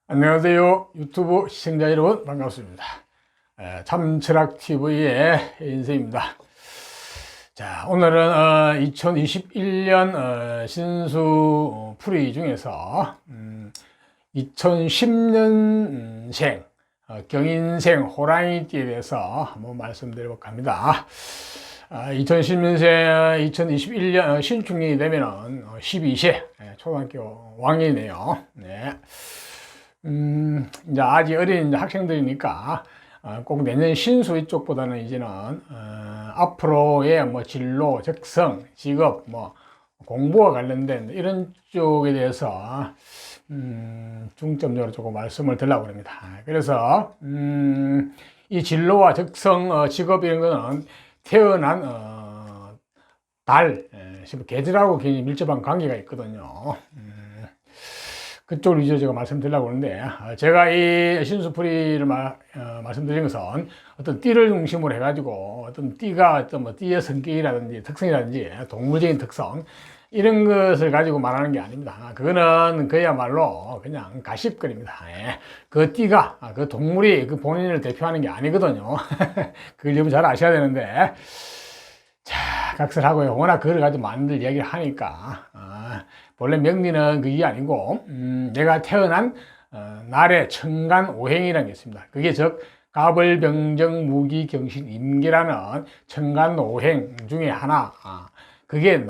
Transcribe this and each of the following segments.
안녕하세요. 유튜브 시청자 여러분 반갑습니다. 참철학TV의 인세입니다. 자, 오늘은 2021년 신수 풀이 중에서 2010년생 경인생 호랑이띠에 대해서 한번 말씀드려볼까 합니다. 2010년생 2021년 신축년이 되면은 12세 초등학교 5학년이네요. 네. 이제 아직 어린 학생들이니까 꼭 내년 신수 이쪽보다는 이제는 앞으로의 뭐 진로, 적성, 직업, 뭐 공부와 관련된 이런 쪽에 대해서 중점적으로 조금 말씀을 드리려고 합니다. 그래서 이 진로와 적성, 직업 이런 거는 태어난 달, 계절하고 굉장히 밀접한 관계가 있거든요. 그쪽을 위주로 제가 말씀드리려고 하는데, 제가 이 신수풀이를 말씀드린 것은 어떤 띠를 중심으로 해가지고 어떤 띠가 어떤 뭐 띠의 성격이라든지 특성이라든지 동물적인 특성 이런 것을 가지고 말하는 게 아닙니다. 그거는 그야말로 그냥 가십거리입니다. 그 띠가 그 동물이 그 본인을 대표하는 게 아니거든요. 그걸 여러분 잘 아셔야 되는데, 자, 각설하고요. 워낙 그걸 가지고 많이들 이야기를 하니까 본래 명리는 그게 아니고 내가 태어난 날의 천간 오행이라는 게 있습니다. 그게 즉 갑을병정 무기경신 임계라는 천간 오행 중에 하나, 그게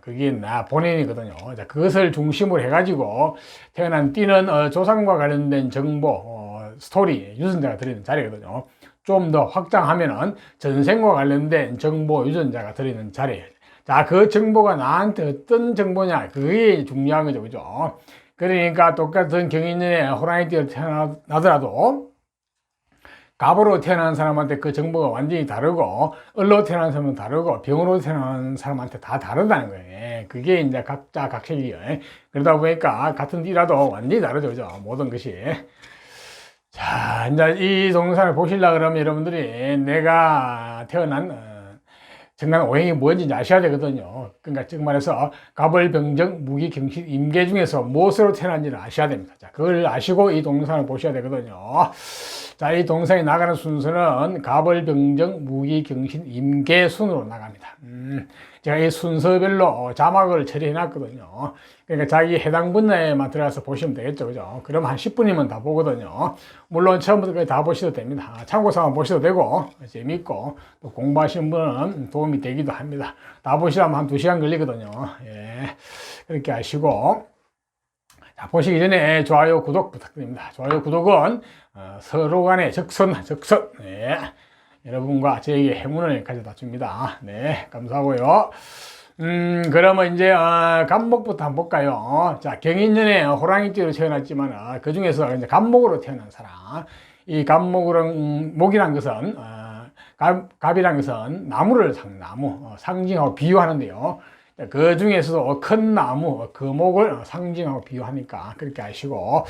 그게 나 본인이거든요. 자, 그것을 중심으로 해가지고 태어난 띠는 조상과 관련된 정보, 스토리, 유전자가 들어있는 자리거든요. 좀 더 확장하면은 전생과 관련된 정보, 유전자가 들어있는 자리예요. 자, 그 정보가 나한테 어떤 정보냐, 그게 중요한 거죠, 그죠? 그러니까 똑같은 경인년에 호랑이띠로 태어나더라도 갑으로 태어난 사람한테 그 정보가 완전히 다르고, 을로 태어난 사람은 다르고, 병으로 태어난 사람한테 다 다르다는 거예요. 그게 이제 각자 각색이에요. 그러다 보니까 같은 띠라도 완전히 다르죠, 그죠? 모든 것이. 자, 이제 이 동영상을 보시려고 그러면 여러분들이 내가 태어난 정관 오행이 뭔지 아셔야 되거든요. 그러니까 즉 말해서 갑을병정 무기경신 임계 중에서 무엇으로 태어난지를 아셔야 됩니다. 자, 그걸 아시고 이 동영상을 보셔야 되거든요. 자, 이 동영상이 나가는 순서는 갑을병정 무기경신 임계 순으로 나갑니다. 제가 이 순서별로 자막을 처리해 놨거든요. 그러니까 자기 해당 분야에만 들어가서 보시면 되겠죠, 그죠? 그럼 한 10분이면 다 보거든요. 물론 처음부터 끝까지 다 보셔도 됩니다. 참고서만 보셔도 되고, 재밌고, 또 공부하시는 분은 도움이 되기도 합니다. 다 보시려면 한 2시간 걸리거든요. 예. 그렇게 하시고, 자, 보시기 전에 좋아요, 구독 부탁드립니다. 좋아요, 구독은 서로 간의 적선. 네. 여러분과 저에게 행운을 가져다 줍니다. 네, 감사하고요. 그러면 이제 간목부터 한번 볼까요? 자, 경인년에 호랑이띠로 태어났지만 그 중에서 이제 간목으로 태어난 사람. 이 목이란 것은 갑이란 것은 나무를 상징하고 비유하는데요. 그 중에서도 큰 나무, 금옥을 상징하고 비유하니까 그렇게 아시고,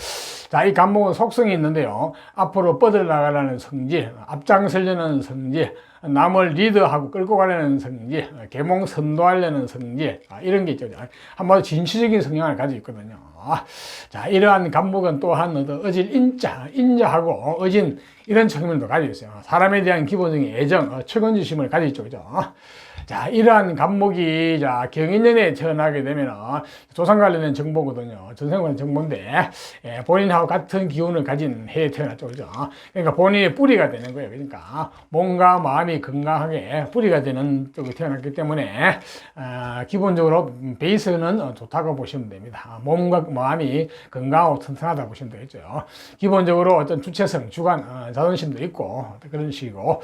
자, 이 간목은 속성이 있는데요. 앞으로 뻗어나가려는 성질, 앞장서려는 성질, 남을 리드하고 끌고 가려는 성질, 계몽 선도하려는 성질, 이런 게 있죠. 한마디로 진취적인 성향을 가지고 있거든요. 자, 이러한 간목은 또한 어질 인자하고 어진 이런 측면도 가지고 있어요. 사람에 대한 기본적인 애정, 측은지심을 가지고 있죠. 그죠? 자, 이러한 간목이, 자, 경인년에 태어나게 되면, 조상 관련된 정보거든요. 전생 관련 정보인데, 본인하고 같은 기운을 가진 해에 태어났죠. 그죠? 그러니까 본인의 뿌리가 되는 거예요. 그러니까, 몸과 마음이 건강하게 뿌리가 되는 쪽에 태어났기 때문에, 기본적으로 베이스는 좋다고 보시면 됩니다. 몸과 마음이 건강하고 튼튼하다고 보시면 되겠죠. 기본적으로 어떤 주체성, 주관, 자존심도 있고, 그런 식이고,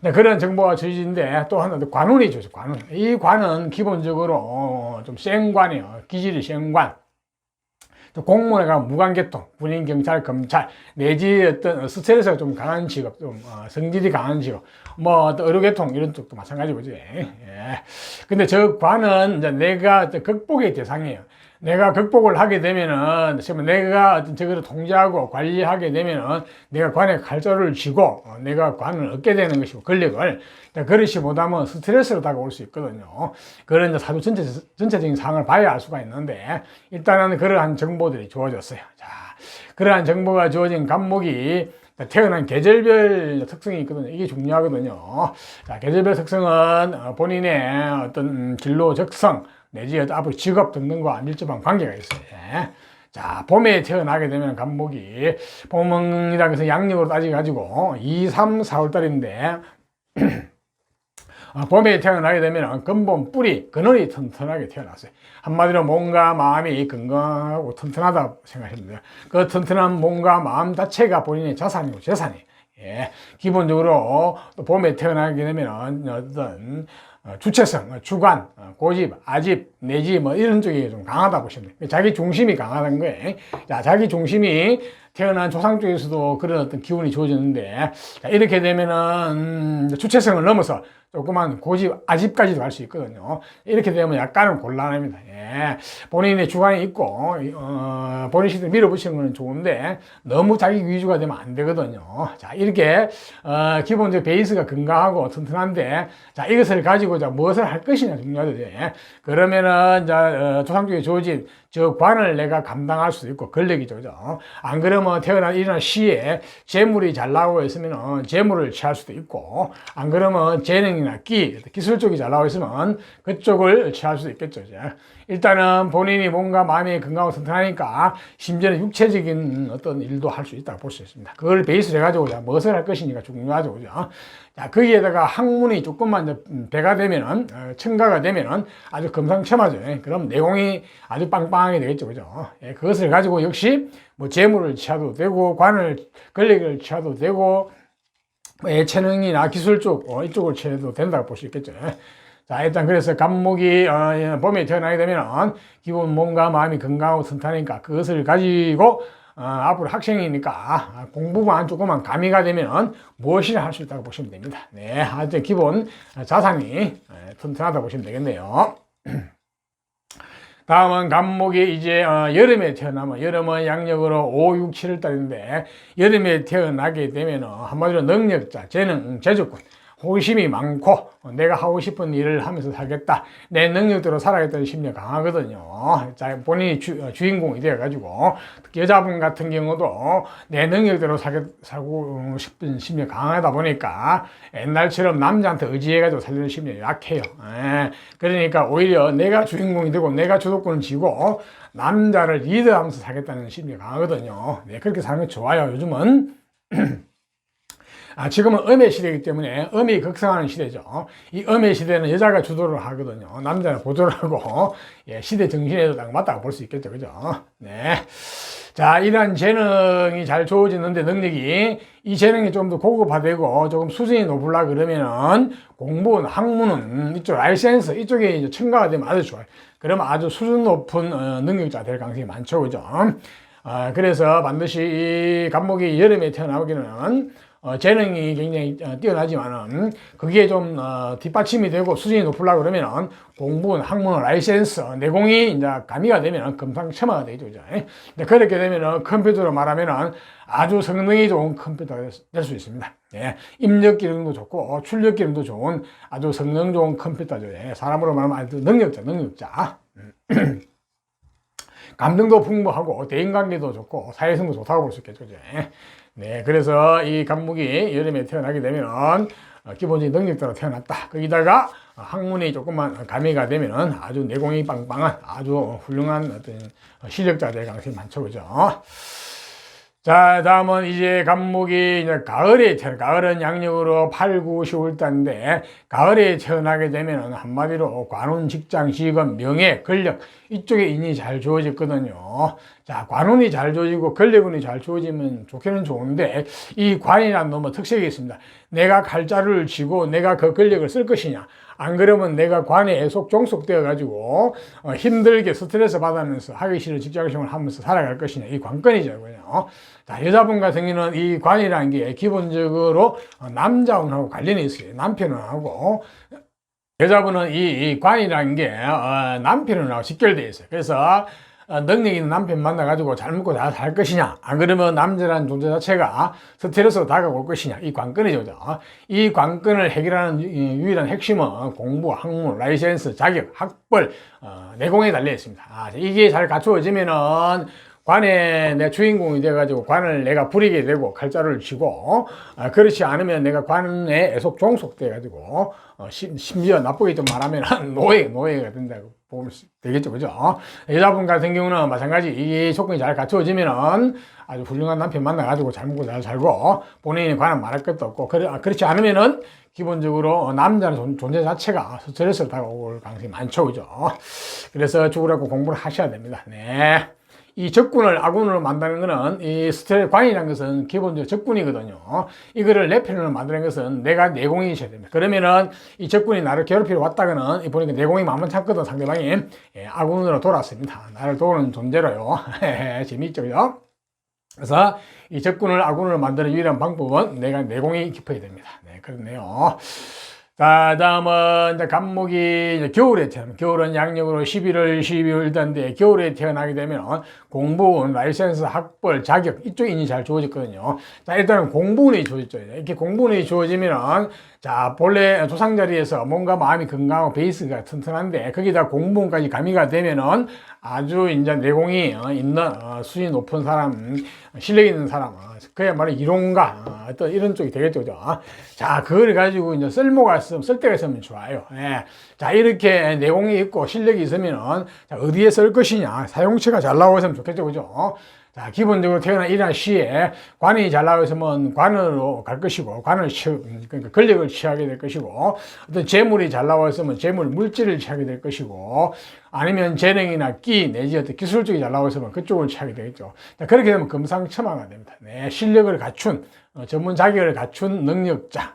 네, 그런 정보가 주어진데 또 하나 관운이죠. 관운. 이 관은 기본적으로 좀 센 관이에요. 기질이 센 관. 공무원에 가면 무관계통, 군인, 경찰, 검찰, 내지 어떤 스트레스가 좀 강한 직업, 좀 성질이 강한 직업, 뭐 어떤 의료계통 이런 쪽도 마찬가지고지. 예. 근데 저 관은 이제 내가 극복의 대상이에요. 내가 극복을 하게 되면은, 내가 어떤 저거를 통제하고 관리하게 되면은, 내가 관에 칼자루를 쥐고, 내가 관을 얻게 되는 것이고, 권력을. 그것이 못하면 스트레스로 다가올 수 있거든요. 그런 이제 사주 전체적인 상황을 봐야 알 수가 있는데, 일단은 그러한 정보들이 주어졌어요. 자, 그러한 정보가 주어진 간목이 태어난 계절별 특성이 있거든요. 이게 중요하거든요. 자, 계절별 특성은 본인의 어떤 진로 적성 내지 앞으로 직업 등등과 밀접한 관계가 있어요. 자, 봄에 태어나게 되면 간목이 봄이라고 해서 양력으로 따지가지고 2, 3, 4월 달인데 봄에 태어나게 되면 근본 뿌리, 근원이 튼튼하게 태어났어요. 한마디로 몸과 마음이 건강하고 튼튼하다 생각하시면 돼요. 그 튼튼한 몸과 마음 자체가 본인의 자산이고 재산이에요. 예. 기본적으로 또 봄에 태어나게 되면 어떤 주체성, 주관, 고집, 아집, 내지 뭐 이런 쪽이 좀 강하다 보시면 돼요. 자기 중심이 강하다는 거예요. 자, 자기 중심이 태어난 조상 쪽에서도 그런 어떤 기운이 주어졌는데, 자, 이렇게 되면은 주체성을 넘어서 조그만 고집, 아집까지도 갈 수 있거든요. 이렇게 되면 약간은 곤란합니다. 예. 본인의 주관이 있고, 본인 시대에 밀어붙이는 건 좋은데, 너무 자기 위주가 되면 안 되거든요. 자, 이렇게, 기본적 베이스가 건강하고 튼튼한데, 자, 이것을 가지고 자, 무엇을 할 것이냐 중요하죠. 예. 그러면은, 자, 조상 쪽에 주어진 저 관을 내가 감당할 수도 있고, 권력이죠. 그죠? 안 그러면 일어난 시에 재물이 잘 나오고 있으면 재물을 취할 수도 있고, 안 그러면 재능이나 기술 쪽이 잘 나오고 있으면 그쪽을 취할 수도 있겠죠. 이제. 일단은 본인이 몸과 마음이 건강하고 튼튼하니까 심지어는 육체적인 어떤 일도 할 수 있다고 볼 수 있습니다. 그걸 베이스로 해가지고 무엇을 할 것이니까 중요하죠. 그죠? 자, 거기에다가 학문이 조금만 배가 되면은, 첨가가 되면은 아주 금상첨화죠. 예. 그럼 내공이 아주 빵빵하게 되겠죠. 그죠? 예, 그것을 가지고 역시 뭐 재물을 취하도 되고, 권력을 취하도 되고, 예체능이나 기술 쪽, 이쪽을 취해도 된다고 볼 수 있겠죠. 자, 일단 그래서 간목이 봄에 태어나게 되면 기본 몸과 마음이 건강하고 튼튼하니까 그것을 가지고 앞으로 학생이니까 공부만 조금만 가미가 되면 무엇이나 할 수 있다고 보시면 됩니다. 네, 하여튼 기본 자산이 튼튼하다고 보시면 되겠네요. 다음은 간목이 이제 여름에 태어나면, 여름은 양력으로 5, 6, 7월 달인데 여름에 태어나게 되면 한마디로 능력자, 재능, 재주권, 호기심이 많고 내가 하고 싶은 일을 하면서 살겠다, 내 능력대로 살아야겠다는 심리가 강하거든요. 자, 본인이 주인공이 되어가지고 특히 여자분 같은 경우도 내 능력대로 살고 싶은 심리가 강하다 보니까 옛날처럼 남자한테 의지해가지고 살려는 심리가 약해요. 그러니까 오히려 내가 주인공이 되고 내가 주도권을 쥐고 남자를 리드하면서 살겠다는 심리가 강하거든요. 네, 그렇게 사는 게 좋아요. 요즘은 지금은 음의 시대이기 때문에 음이 극성하는 시대죠. 이 음의 시대는 여자가 주도를 하거든요. 남자는 보조를 하고, 예, 시대 정신에도 딱 맞다고 볼 수 있겠죠. 그죠? 네. 자, 이러한 재능이 잘 주어지는데 능력이, 이 재능이 좀 더 고급화되고 조금 수준이 높으려고 그러면은 공부, 학문은 이쪽 라이센스, 이쪽에 이제 첨가가 되면 아주 좋아요. 그러면 아주 수준 높은 능력자 될 가능성이 많죠. 그죠? 그래서 반드시 이 간목이 여름에 태어나기는 재능이 굉장히 뛰어나지만은 그게 좀 뒷받침이 되고 수준이 높으려고 그러면은 공부, 학문, 라이센스, 내공이 이제 가미가 되면은 금상첨화가 되죠. 근데 그렇게 되면은 컴퓨터로 말하면은 아주 성능이 좋은 컴퓨터가 될 수 있습니다. 예. 입력 기능도 좋고 출력 기능도 좋은 아주 성능 좋은 컴퓨터죠. 예. 사람으로 말하면 아주 능력자. 감정도 풍부하고 대인관계도 좋고 사회성도 좋다고 볼 수 있겠죠. 네, 그래서 이 간목이 여름에 태어나게 되면 기본적인 능력대로 태어났다. 거기다가 학문이 조금만 가미가 되면 아주 내공이 빵빵한 아주 훌륭한 어떤 실력자 될 가능성이 많죠. 그죠? 자, 다음은 이제 간목이 이제 가을은 양력으로 8, 9, 10월 달인데, 가을에 태어나게 되면 한마디로 관운, 직장, 직업, 명예, 권력, 이쪽에 인이 잘 주어졌거든요. 자, 관운이 잘 주어지고 권력운이 잘 주어지면 좋기는 좋은데, 이 관이라는 놈의 특색이 있습니다. 내가 칼자루를 쥐고 내가 그 권력을 쓸 것이냐, 안 그러면 내가 관에 종속되어 가지고 힘들게 스트레스 받으면서 하기 싫은 직장생활을 하면서 살아갈 것이냐, 이 관건이죠. 자, 여자분 같은 경우는 이 관이라는 게 기본적으로 남자운하고 관련이 있어요. 남편운하고. 여자분은 이 관이라는 게 남편운하고 직결되어 있어요. 그래서 능력 있는 남편 만나가지고 잘 먹고 잘 살 것이냐, 안 그러면 남자라는 존재 자체가 스트레스로 다가올 것이냐, 이 관건이죠. 이 관건을 해결하는 유일한 핵심은 공부, 학문, 라이센스, 자격, 학벌, 내공에 달려 있습니다. 이게 잘 갖추어지면은 관에 내 주인공이 돼가지고 관을 내가 부리게 되고 칼자루를 쥐고, 그렇지 않으면 내가 관에 애속 종속 돼가지고, 심지어 나쁘게 좀 말하면 노예가 된다고 보면 되겠죠. 그죠? 여자분 같은 경우는 마찬가지 이 조건이 잘 갖추어지면은 아주 훌륭한 남편 만나가지고 잘 먹고 잘 살고 본인이 관은 말할 것도 없고, 그렇지 않으면은 기본적으로 남자는 존재 자체가 스트레스를 다가올 가능성이 많죠. 그죠? 그래서 죽으라고 공부를 하셔야 됩니다. 네. 이 적군을 아군으로 만드는 것은 이 스트레스 관이라는 것은 기본적으로 적군이거든요. 이거를 내 편으로 만드는 것은 내가 내공이셔야 됩니다. 그러면은 이 적군이 나를 괴롭히러 왔다가는 보니까 내공이 만만찮거든. 상대방이 아군으로 돌았습니다. 나를 도우는 존재로요. 재미있죠, 그죠? 그래서 이 적군을 아군으로 만드는 유일한 방법은 내가 내공이 깊어야 됩니다. 네, 그렇네요. 자, 다음은 이제 간목이 이제 겨울에 태어나면, 겨울은 양력으로 11월, 12월 단데 겨울에 태어나게 되면 공부운, 라이센스, 학벌, 자격 이쪽 인이 잘 주어졌거든요. 자, 일단은 공부운이 주어졌죠. 이렇게 공부운이 주어지면은 자, 본래 조상 자리에서 뭔가 마음이 건강하고 베이스가 튼튼한데 거기다 공부운까지 가미가 되면은 아주 이제 내공이 있는 수준이 높은 사람, 실력 있는 사람, 그야말로 이론가 어떤 이런 쪽이 되겠죠. 그죠? 자, 그걸 가지고 이제 쓸 데가 있으면 좋아요. 예. 자, 이렇게 내공이 있고 실력이 있으면은 자, 어디에 쓸 것이냐, 사용처가 잘 나오고 있으면 좋겠죠. 그죠? 자, 기본적으로 태어난 일한 시에 관이 잘 나와 있으면 관으로 갈 것이고, 그러니까 권력을 취하게 될 것이고, 어떤 재물이 잘 나와 있으면 물질을 취하게 될 것이고, 아니면 재능이나 끼, 내지 어떤 기술 쪽이 잘 나와 있으면 그쪽을 취하게 되겠죠. 자, 그렇게 되면 금상첨화가 됩니다. 네, 실력을 갖춘, 전문 자격을 갖춘 능력자.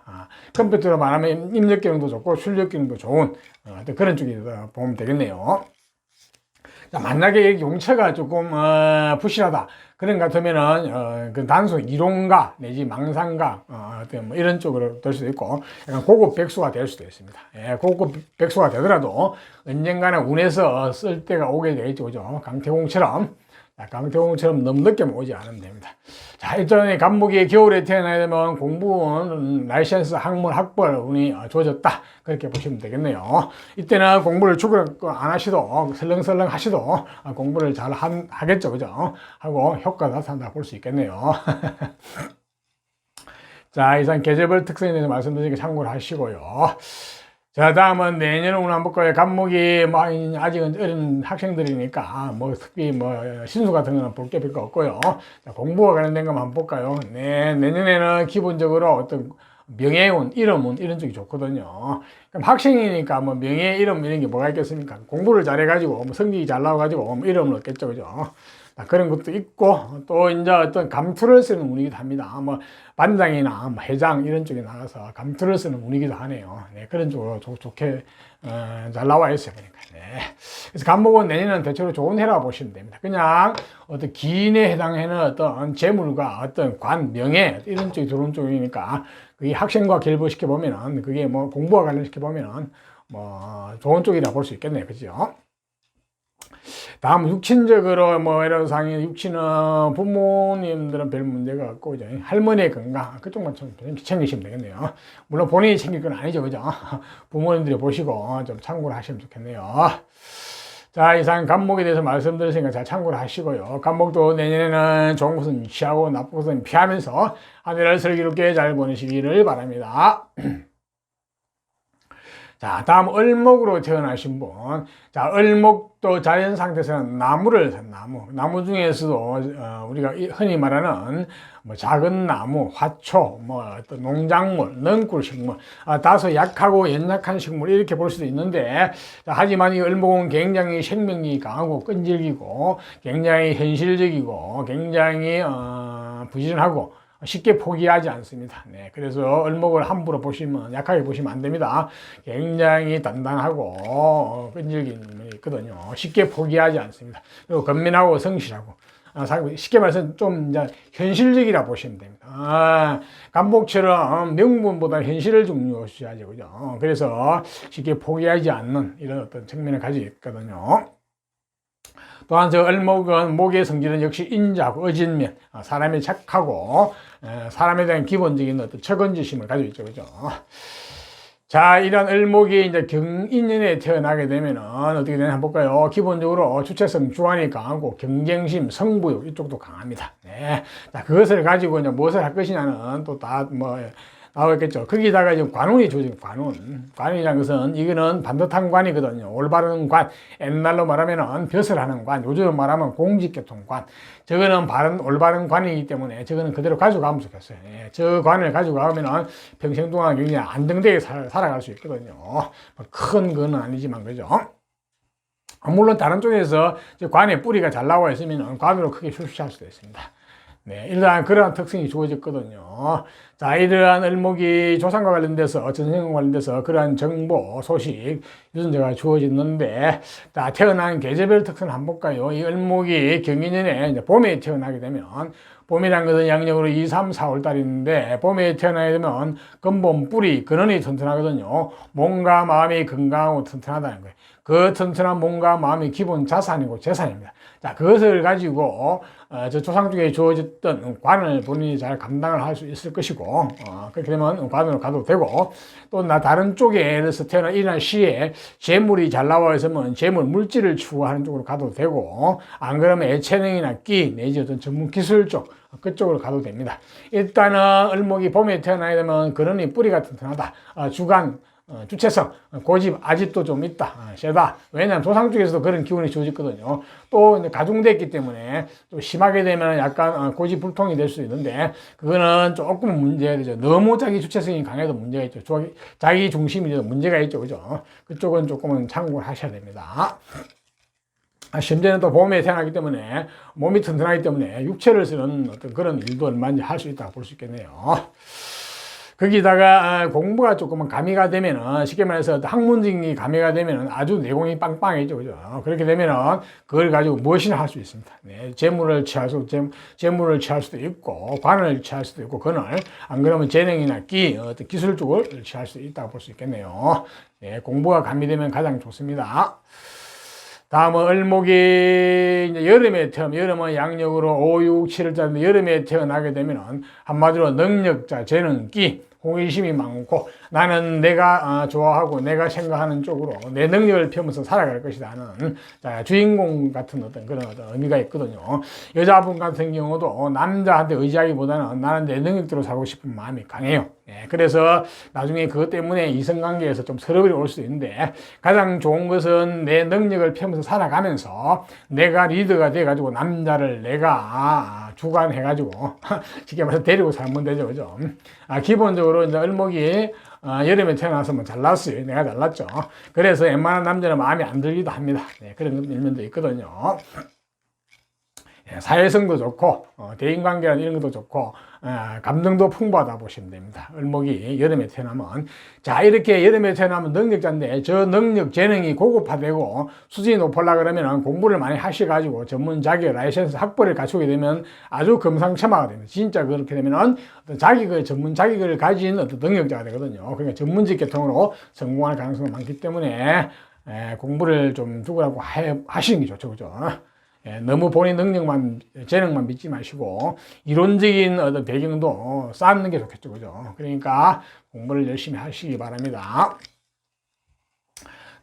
컴퓨터로 말하면 입력 기능도 좋고, 출력 기능도 좋은, 그런 쪽이 보면 되겠네요. 자, 만약에 용처가 조금 부실하다 그런 것 같으면은 그 단순 이론가 내지 망상가 어떤 뭐 이런 쪽으로 될 수도 있고, 약간 고급 백수가 될 수도 있습니다. 예, 고급 백수가 되더라도 언젠가는 운에서 쓸 때가 오게 되겠죠. 그죠? 강태공처럼 너무 늦게만 오지 않으면 됩니다. 자, 일단 간목이 겨울에 태어나야 되면 공부운, 라이센스, 학문, 학벌 운이 좋아졌다. 그렇게 보시면 되겠네요. 이때는 공부를 안 하시도, 설렁설렁 하시도 공부를 잘 하겠죠. 그죠? 하고 효과가 나타난다 볼 수 있겠네요. 자, 이상 계절별 특성에 대해서 말씀드리니까 참고를 하시고요. 자, 다음은 내년 운 한번 볼까요? 간목이 아직은 어린 학생들이니까 특히 신수 같은 거는 볼 게 별거 없고요. 자, 공부와 관련된 것만 한번 볼까요? 네, 내년에는 기본적으로 어떤 명예운, 이름운 이런 쪽이 좋거든요. 그럼 학생이니까 명예, 이름 이런 게 뭐가 있겠습니까? 공부를 잘해가지고 성적이 잘 나와가지고 이름을 얻겠죠, 그죠? 그런 것도 있고, 또 이제 어떤 감투를 쓰는 운이기도 합니다. 반장이나 회장 이런 쪽에 나가서 감투를 쓰는 운이기도 하네요. 네, 그런 쪽으로 좋게 잘 나와 있어요. 그러니까. 네. 그래서 간목은 내년은 대체로 좋은 해라고 보시면 됩니다. 그냥 어떤 기인에 해당하는 어떤 재물과 어떤 관, 명예 이런 쪽이 들어온 쪽이니까 그게 학생과 결부시켜 보면은 그게 공부와 관련시켜 보면은 좋은 쪽이라 볼 수 있겠네요. 그죠? 다음 육친적으로 이런 상의 육친은 부모님들은 별 문제가 없고 이제 할머니의 건강 그쪽만 좀 챙기시면 되겠네요. 물론 본인이 챙길 건 아니죠, 그죠? 부모님들이 보시고 좀 참고를 하시면 좋겠네요. 자, 이상 간목에 대해서 말씀드렸으니까 잘 참고를 하시고요. 간목도 내년에는 좋은 것은 취하고 나쁜 것은 피하면서 한 해를 슬기롭게 잘 보내시기를 바랍니다. 자, 다음 을목으로 태어나신 분. 자, 을목도 자연 상태에서는 나무 중에서도 우리가 흔히 말하는 작은 나무, 화초, 어떤 농작물, 넝쿨식물, 다소 약하고 연약한 식물 이렇게 볼 수도 있는데, 자, 하지만 이 을목은 굉장히 생명력이 강하고 끈질기고 굉장히 현실적이고 굉장히 부지런하고 쉽게 포기하지 않습니다. 네, 그래서 을목을 함부로 보시면, 약하게 보시면 안 됩니다. 굉장히 단단하고 끈질긴 면이 있거든요. 쉽게 포기하지 않습니다. 그리고 건면하고 성실하고, 쉽게 말해서 좀 이제 현실적이라 보시면 됩니다. 간목처럼 명분보다 현실을 중요시하죠. 그죠? 그래서 쉽게 포기하지 않는 이런 어떤 측면을 가지고 있거든요. 또한 저 을목은 목의 성질은 역시 인자하고 어진면, 사람이 착하고 사람에 대한 기본적인 어떤 책임지심을 가지고 있죠. 그죠? 자, 이런 을목이 이제 경인년에 태어나게 되면은 어떻게 되나 한번 볼까요? 기본적으로 주체성, 주관이 강하고 경쟁심, 승부욕 이쪽도 강합니다. 네. 자, 그것을 가지고 이제 무엇을 할 것이냐는 또 다 나오겠죠. 거기다가 지금 관운이 주어진 관운. 관운이라는 것은 이거는 반듯한 관이거든요. 올바른 관. 옛날로 말하면은 벼슬 하는 관. 요즘 말하면 공직계통관. 저거는 올바른 관이기 때문에 저거는 그대로 가져가면 좋겠어요. 예, 저 관을 가져가면은 평생 동안 굉장히 안정되게 살아갈 수 있거든요. 큰 거는 아니지만, 그죠? 물론 다른 쪽에서 관의 뿌리가 잘 나와 있으면 관으로 크게 출시할 수도 있습니다. 네, 일단 그러한 특성이 주어졌거든요. 자, 이러한 을목이 조상과 관련돼서, 전생과 관련돼서 그러한 정보, 소식, 유전자가 주어졌는데, 자, 태어난 계절별 특성을 한번 볼까요? 이 을목이 경인년에 이제 봄에 태어나게 되면, 봄이란 것은 양력으로 2, 3, 4월 달이 있는데, 봄에 태어나게 되면 근본, 뿌리, 근원이 튼튼하거든요. 몸과 마음이 건강하고 튼튼하다는 거예요. 그 튼튼한 몸과 마음이 기본 자산이고 재산입니다. 자, 그것을 가지고 저 조상 쪽에 주어졌던 관을 본인이 잘 감당을 할 수 있을 것이고, 그렇게 되면 관으로 가도 되고, 또 다른 쪽에서 일어날 시에 재물이 잘 나와 있으면 재물 물질을 추구하는 쪽으로 가도 되고, 안 그러면 예체능이나 끼 내지 어떤 전문 기술 쪽 그쪽으로 가도 됩니다. 일단은 을목이 봄에 태어나게 되면 그러니 뿌리가 튼튼하다. 주관, 주체성, 고집 아직도 좀 있다, 세다. 왜냐하면 조상 쪽에서도 그런 기운이 주어졌거든요. 또 이제 가중됐기 때문에 또 심하게 되면 약간 고집불통이 될 수 있는데, 그거는 조금 문제가 되죠. 너무 자기 주체성이 강해도 문제가 있죠. 자기 중심이 문제가 있죠, 그죠? 그쪽은 조금은 참고를 하셔야 됩니다. 심지어는 또 봄에 태어나기 때문에 몸이 튼튼하기 때문에 육체를 쓰는 어떤 그런 일도 얼마든지 할 수 있다고 볼 수 있겠네요. 거기다가 공부가 조금은 가미가 되면은, 쉽게 말해서 학문적인 가미가 되면은 아주 내공이 빵빵해져, 그죠? 그렇게 되면은 그걸 가지고 무엇이나 할 수 있습니다. 네, 재물을 취할 수도 있고, 관을 취할 수도 있고, 근을, 안 그러면 재능이나 어떤 기술 쪽을 취할 수 있다고 볼 수 있겠네요. 네, 공부가 가미되면 가장 좋습니다. 다음은 을목이 이제 여름은 양력으로 5, 6, 7을 짜는데 여름에 태어나게 되면은 한마디로 능력자, 재능, 호기심이 많고, 나는 내가 좋아하고 내가 생각하는 쪽으로 내 능력을 펴면서 살아갈 것이다 하는 주인공 같은 어떤 그런 의미가 있거든요. 여자분 같은 경우도 남자한테 의지하기보다는 나는 내 능력대로 살고 싶은 마음이 강해요. 예, 그래서 나중에 그것 때문에 이성관계에서 좀 서러움이 올 수도 있는데, 가장 좋은 것은 내 능력을 펴면서 살아가면서 내가 리더가 돼가지고 남자를 내가 주관해가지고 쉽게 말해서 데리고 살면 되죠, 그죠? 기본적으로 이제 을목이 여름에 태어나서 뭐 잘났어요. 내가 잘났죠. 그래서 웬만한 남자는 마음에 안 들기도 합니다. 네, 그런 일면도 있거든요. 사회성도 좋고, 대인관계나 이런 것도 좋고, 감정도 풍부하다 보시면 됩니다. 을목이 여름에 태어나면. 자, 이렇게 여름에 태어나면 능력자인데, 저 능력, 재능이 고급화되고, 수준이 높으려고 그러면 공부를 많이 하셔가지고, 전문 자격, 라이센스 학벌을 갖추게 되면 아주 금상첨화가 됩니다. 진짜 그렇게 되면은, 전문 자격을 가진 어떤 능력자가 되거든요. 그러니까 전문직 계통으로 성공할 가능성이 많기 때문에, 공부를 좀 두고라고 하시는 게 좋죠. 그죠? 너무 본인 능력만, 재능만 믿지 마시고, 이론적인 어떤 배경도 쌓는 게 좋겠죠. 그죠? 그러니까 공부를 열심히 하시기 바랍니다.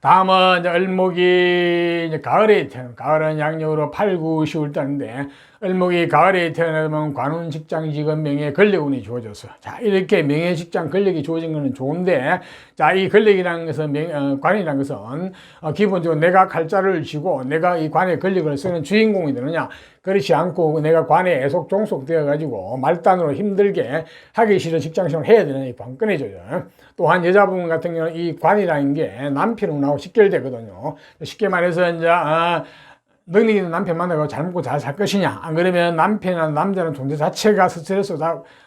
다음은 이제 을목이 이제 가을에 가을은 양력으로 8, 9, 10월 달인데, 을목이 가을에 태어나면 관운, 직장, 직업, 명예, 권력운이 주어져서, 자, 이렇게 명예, 직장, 권력이 주어진 것은 좋은데, 자, 이 권력이라는 것은, 관이라는 것은, 기본적으로 내가 칼자를 쥐고 내가 이 관의 권력을 쓰는 주인공이 되느냐, 그렇지 않고 내가 관에 애속 종속 되어가지고 말단으로 힘들게 하기 싫은 직장생활을 해야 되는 이 관건이죠. 또한 여자분 같은 경우는 이 관이라는 게 남편하고 직결되거든요. 쉽게 말해서 이제, 능력 있는 남편 만나고 잘 먹고 잘 살 것이냐, 안 그러면 남편이나 남자는 존재 자체가 스트레스로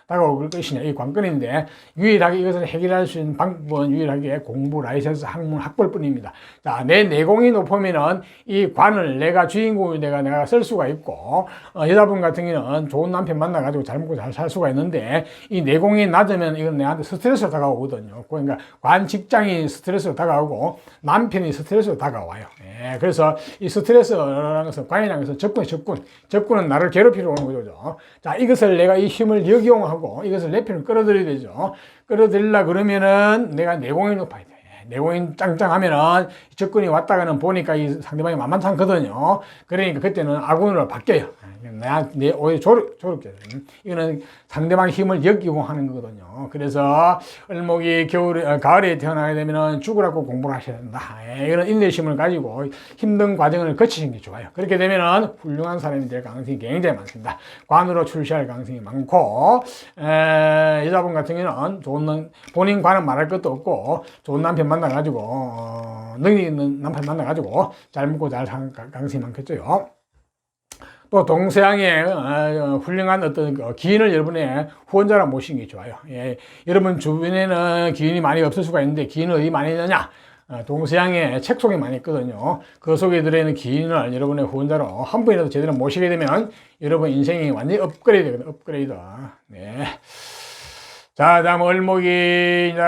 다가올 것이냐, 이 관건인데, 유일하게 이것을 해결할 수 있는 방법은 유일하게 공부, 라이센스, 학문, 학벌뿐입니다. 자, 내 내공이 높으면은 이 관을 내가 주인공이 내가 쓸 수가 있고, 여자분 같은 경우는 좋은 남편 만나가지고 잘 먹고 잘 살 수가 있는데, 이 내공이 낮으면 이건 내한테 스트레스로 다가오거든요. 그러니까 관 직장이 스트레스로 다가오고 남편이 스트레스로 다가와요. 예, 그래서 이 스트레스라는 것은, 관이라는 것은 접근은 나를 괴롭히러 오는 거죠. 자, 이것을 내가 이 힘을 역이용하고 하고 이것을 내편을 끌어들여야 되죠. 끌어들이려 그러면은 내가 내공이 높아야 돼. 내공이 짱짱하면은 접근이 왔다가는 보니까 이 상대방이 만만치 않거든요. 그러니까 그때는 아군으로 바뀌어요. 오히려 조롭게. 이거는 상대방의 힘을 역이고 하는 거거든요. 그래서 을목이 가을에 태어나게 되면은 죽으라고 공부를 하셔야 된다. 이런 인내심을 가지고 힘든 과정을 거치시는 게 좋아요. 그렇게 되면은 훌륭한 사람이 될 가능성이 굉장히 많습니다. 관으로 출시할 가능성이 많고, 여자분 같은 경우는 본인 관은 말할 것도 없고, 좋은 남편 만나가지고, 능력 있는 남편 만나가지고, 잘 먹고 잘 사는 가능성이 많겠죠. 또 동서양의 훌륭한 어떤 기인을 여러분의 후원자로 모시는 게 좋아요. 예, 여러분 주변에는 기인이 많이 없을 수가 있는데 기인은 어디 많이 있느냐? 동서양의 책 속에 많이 있거든요. 그 속에 들어있는 기인을 여러분의 후원자로 한 분이라도 제대로 모시게 되면 여러분 인생이 완전히 업그레이드 되거든요. 업그레이드. 네. 자, 다음 을목이 이제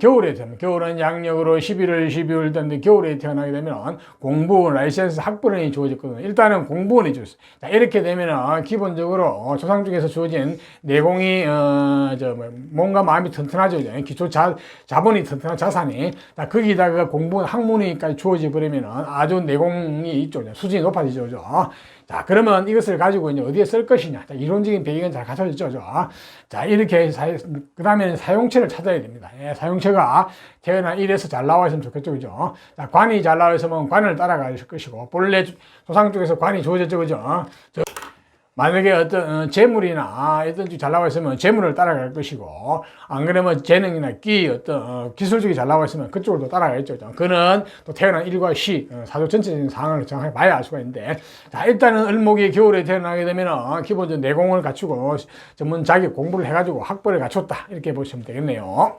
겨울에 되면 겨울은 양력으로 11월, 12월 되는데 겨울에 태어나게 되면 공부, 라이센스, 학번이 주어졌거든요. 일단은 공부원이 주었어요. 자, 이렇게 되면은 기본적으로 조상 쪽에서 주어진 내공이 몸과 마음이 튼튼하죠. 기초 자본이 튼튼한 자산이. 자, 거기다가 공부 학문이까지 주어져 버리면은 아주 내공이 있죠. 수준이 높아지죠. 자, 그러면 이것을 가지고 이제 어디에 쓸 것이냐. 자, 이론적인 배경은 잘 갖춰졌죠. 자, 이렇게 그 다음에 사용체를 찾아야 됩니다. 예, 사용체가 태어난 일에서 잘 나와 있으면 좋겠죠. 그죠? 자, 관이 잘 나와 있으면 관을 따라갈 것이고, 본래 조상 쪽에서 관이 주어졌죠. 그죠? 만약에 어떤 재물이나 어떤 잘 나와 있으면 재물을 따라갈 것이고, 안 그러면 재능이나 어떤 기술적이 잘 나와 있으면 그쪽을 또 따라가겠죠. 그는 또 태어난 일과 시, 사주 전체적인 상황을 정확히 봐야 알 수가 있는데, 자, 일단은 을목이 겨울에 태어나게 되면 기본적으로 내공을 갖추고 전문 자기 공부를 해가지고 학벌을 갖췄다. 이렇게 보시면 되겠네요.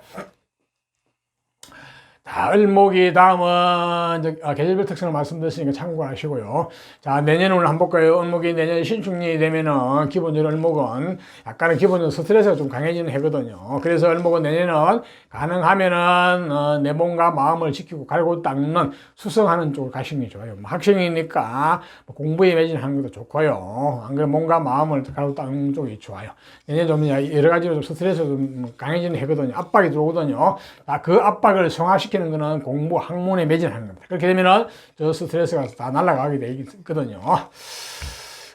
자, 을목이 다음은 계절별 특성을 말씀드렸으니까 참고하시고요. 자, 내년을 한번 볼까요? 을목이 내년 신축년이 되면은 기본적으로 을목은 약간은 기본적으로 스트레스가 좀 강해지는 해거든요. 그래서 을목은 내년은 가능하면은 내 몸과 마음을 지키고 갈고 닦는 수성하는 쪽을 가시는 게 좋아요. 학생이니까 공부에 매진하는 것도 좋고요. 안 그러면 몸과 마음을 갈고 닦는 쪽이 좋아요. 내년 좀 여러 가지로 좀 스트레스가 좀 강해지는 해거든요. 압박이 들어오거든요. 자, 그 압박을 성화시키는 거는 공부 학문에 매진하는 겁니다. 그렇게 되면은 저 스트레스가 다 날아가게 돼 있거든요.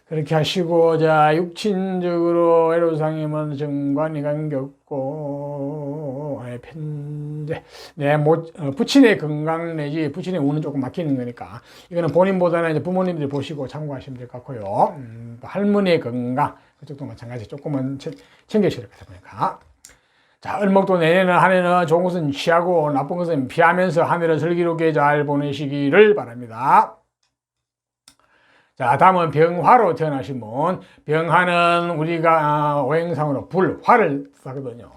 그렇게 하시고, 자, 육친적으로 애로상이면 정관이 관계없고, 편제, 부친의 건강 내지 부친의 운은 조금 막히는 거니까, 이거는 본인보다는 이제 부모님들이 보시고 참고하시면 될 것 같고요. 할머니의 건강, 그쪽도 마찬가지 조금은 챙겨주실 것 같으니까. 자, 을목도 내년은 한 해는 좋은 것은 취하고 나쁜 것은 피하면서 한 해를 슬기롭게 잘 보내시기를 바랍니다. 자, 다음은 병화로 태어나신 분. 병화는 우리가 오행상으로 불, 화를 하거든요.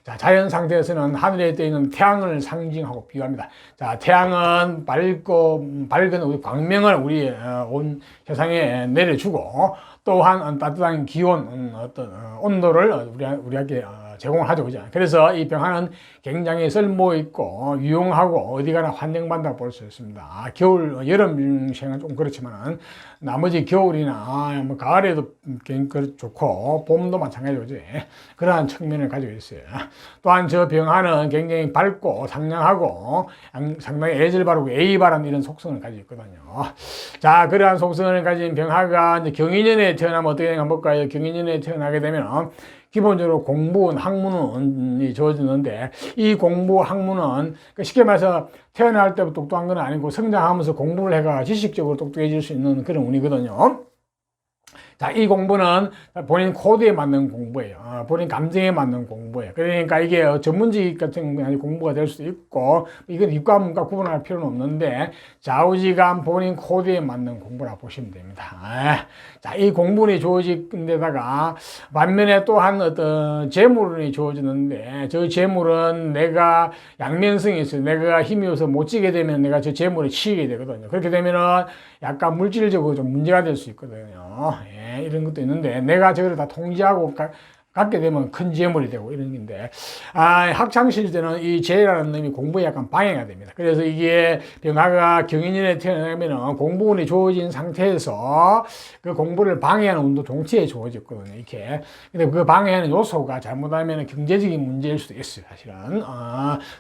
자, 자연 상태에서는 하늘에 떠 있는 태양을 상징하고 비유합니다. 자, 태양은 밝은 우리 광명을 우리 온 세상에 내려주고, 또한 따뜻한 기온, 어떤 온도를 우리에게 제공하죠. 그죠? 그래서 이 병화는 굉장히 쓸모있고 유용하고 어디 가나 환영받는다고 볼 수 있습니다. 여름 생은 좀 그렇지만 나머지 겨울이나 뭐 가을에도 좋고 봄도 마찬가지죠. 그러한 측면을 가지고 있어요. 또한 저 병화는 굉장히 밝고 상냥하고 상당히 애절 바르고 예의 바른 이런 속성을 가지고 있거든요. 자, 그러한 속성을 가진 병화가 이제 경인년에 태어나면 어떻게 되는가 볼까요? 경인년에 태어나게 되면 기본적으로 공부, 학문이 주어지는데, 이 공부, 학문은 쉽게 말해서 태어날 때부터 똑똑한 건 아니고 성장하면서 공부를 해가 지식적으로 똑똑해질 수 있는 그런 운이거든요. 자, 이 공부는 본인 코드에 맞는 공부예요. 본인 감정에 맞는 공부예요. 그러니까 이게 전문직 같은 공부가 될 수도 있고, 이건 이과, 문과 구분할 필요는 없는데, 좌우지간 본인 코드에 맞는 공부라 보시면 됩니다. 자, 이 공부는 주어진 데다가, 반면에 또한 어떤 재물이 주어지는데, 저 재물은 내가 양면성이 있어요. 내가 힘이 없어서 못 지게 되면 내가 저 재물에 치이게 되거든요. 그렇게 되면은 약간 물질적으로 좀 문제가 될 수 있거든요. 이런 것도 있는데 내가 저거를 다 통제하고 갖게 되면 큰 재물이 되고 이런 건데, 학창시절 때는 이 재라는 놈이 공부에 약간 방해가 됩니다. 그래서 이게 병화가 경인년에 태어나면 공부운이 좋아진 상태에서 그 공부를 방해하는 운도 동시에 좋아졌거든요. 이렇게. 근데 그 방해하는 요소가 잘못하면 경제적인 문제일 수도 있어요. 사실은.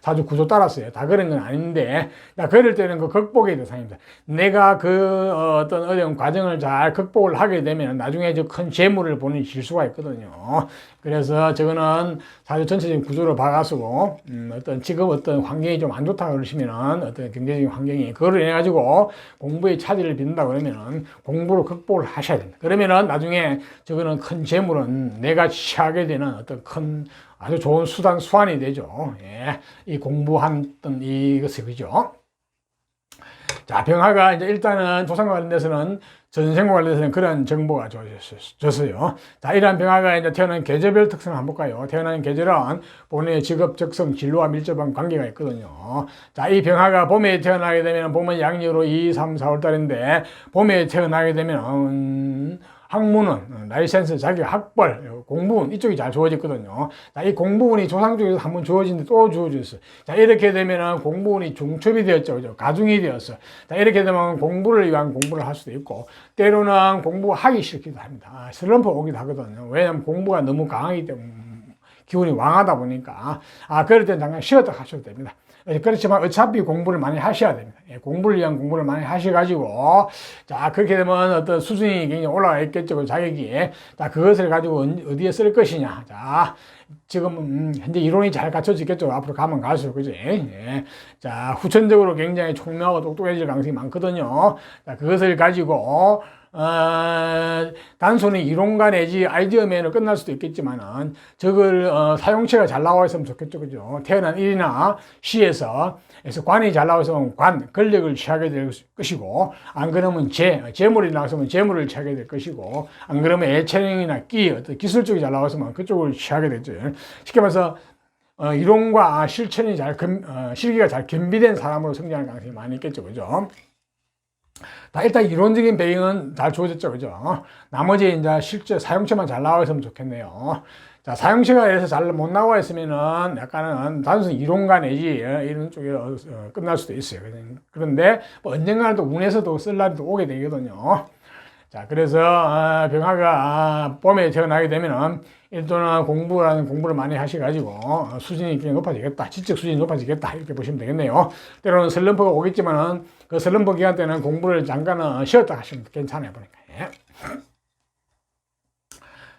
사주 구조 따라서요. 다 그런 건 아닌데, 그럴 때는 그 극복의 대상입니다. 내가 그 어떤 어려운 과정을 잘 극복을 하게 되면 나중에 저 큰 재물을 보는 질수가 있거든요. 그래서 저거는 사주 전체적인 구조를 봐가지고 어떤 지금 어떤 환경이 좀 안 좋다 그러시면은 어떤 경제적인 환경이 그거를 인해 가지고 공부에 차질을 빚는다 그러면은 공부로 극복을 하셔야 됩니다. 그러면은 나중에 저거는 큰 재물은 내가 취하게 되는 어떤 큰 아주 좋은 수완이 되죠. 예. 이 공부한 어떤 이것이 그죠. 자, 병화가 이제 일단은 조상과 관련돼서는 전생과 관련돼서는 그런 정보가 줬어요. 자, 이러한 병화가 이제 태어난 계절별 특성을 한번 볼까요? 태어나는 계절은 본인의 직업, 적성, 진로와 밀접한 관계가 있거든요. 자, 이 병화가 봄에 태어나게 되면 봄은 양력으로 2, 3, 4월 달인데 봄에 태어나게 되면 학문은, 라이센스, 자기 학벌, 공부운 이쪽이 잘 주어졌거든요. 자, 이 공부운이 조상 쪽에서 한번 주어진데 또 주어졌어요. 자, 이렇게 되면은 공부운이 중첩이 되었죠. 그죠? 가중이 되었어. 자, 이렇게 되면 공부를 위한 공부를 할 수도 있고, 때로는 공부하기 싫기도 합니다. 슬럼프 오기도 하거든요. 왜냐면 공부가 너무 강하기 때문에, 기운이 왕하다 보니까. 그럴 땐 잠깐 쉬었다 하셔도 됩니다. 그렇지만 어차피 공부를 많이 하셔야 됩니다. 공부를 위한 공부를 많이 하셔가지고, 자, 그렇게 되면 어떤 수준이 굉장히 올라가 있겠죠. 그 자격이. 자, 그것을 가지고 어디에 쓸 것이냐. 자, 지금, 현재 이론이 잘 갖춰져 있겠죠. 앞으로 가면 갈수록, 그지? 예. 자, 후천적으로 굉장히 총명하고 똑똑해질 가능성이 많거든요. 자, 그것을 가지고, 단순히 이론가 내지 아이디어맨으로 끝날 수도 있겠지만은, 저걸, 사용체가 잘 나와 있으면 좋겠죠. 그죠? 태어난 일이나 시에서, 관이 잘 나와 있으면 권력을 취하게 될 것이고, 안 그러면 재물이 나왔으면 재물을 취하게 될 것이고, 안 그러면 예체능이나 어떤 기술 쪽이 잘 나왔으면 그쪽을 취하게 되죠. 쉽게 말해서, 이론과 실천이 실기가 잘 겸비된 사람으로 성장할 가능성이 많이 있겠죠. 그죠? 일단 이론적인 배경은 잘 주어졌죠. 그죠? 나머지 이제 실제 사용체만 잘 나와 있으면 좋겠네요. 자, 사용체가 이래서 잘 못 나와 있으면은 약간은 단순히 이론가 내지 이런 쪽에 끝날 수도 있어요. 그런데 뭐 언젠가는 또 운에서도 쓸 날이 또 오게 되거든요. 자, 그래서 병화가 봄에 태어나게 되면은 일단은 공부를 많이 하셔가지고 수준이 굉장히 높아지겠다. 지적 수준이 높아지겠다. 이렇게 보시면 되겠네요. 때로는 슬럼프가 오겠지만은 그 슬럼프 기간 때는 공부를 잠깐은 쉬었다 하시면 괜찮아요. 보니까. 예.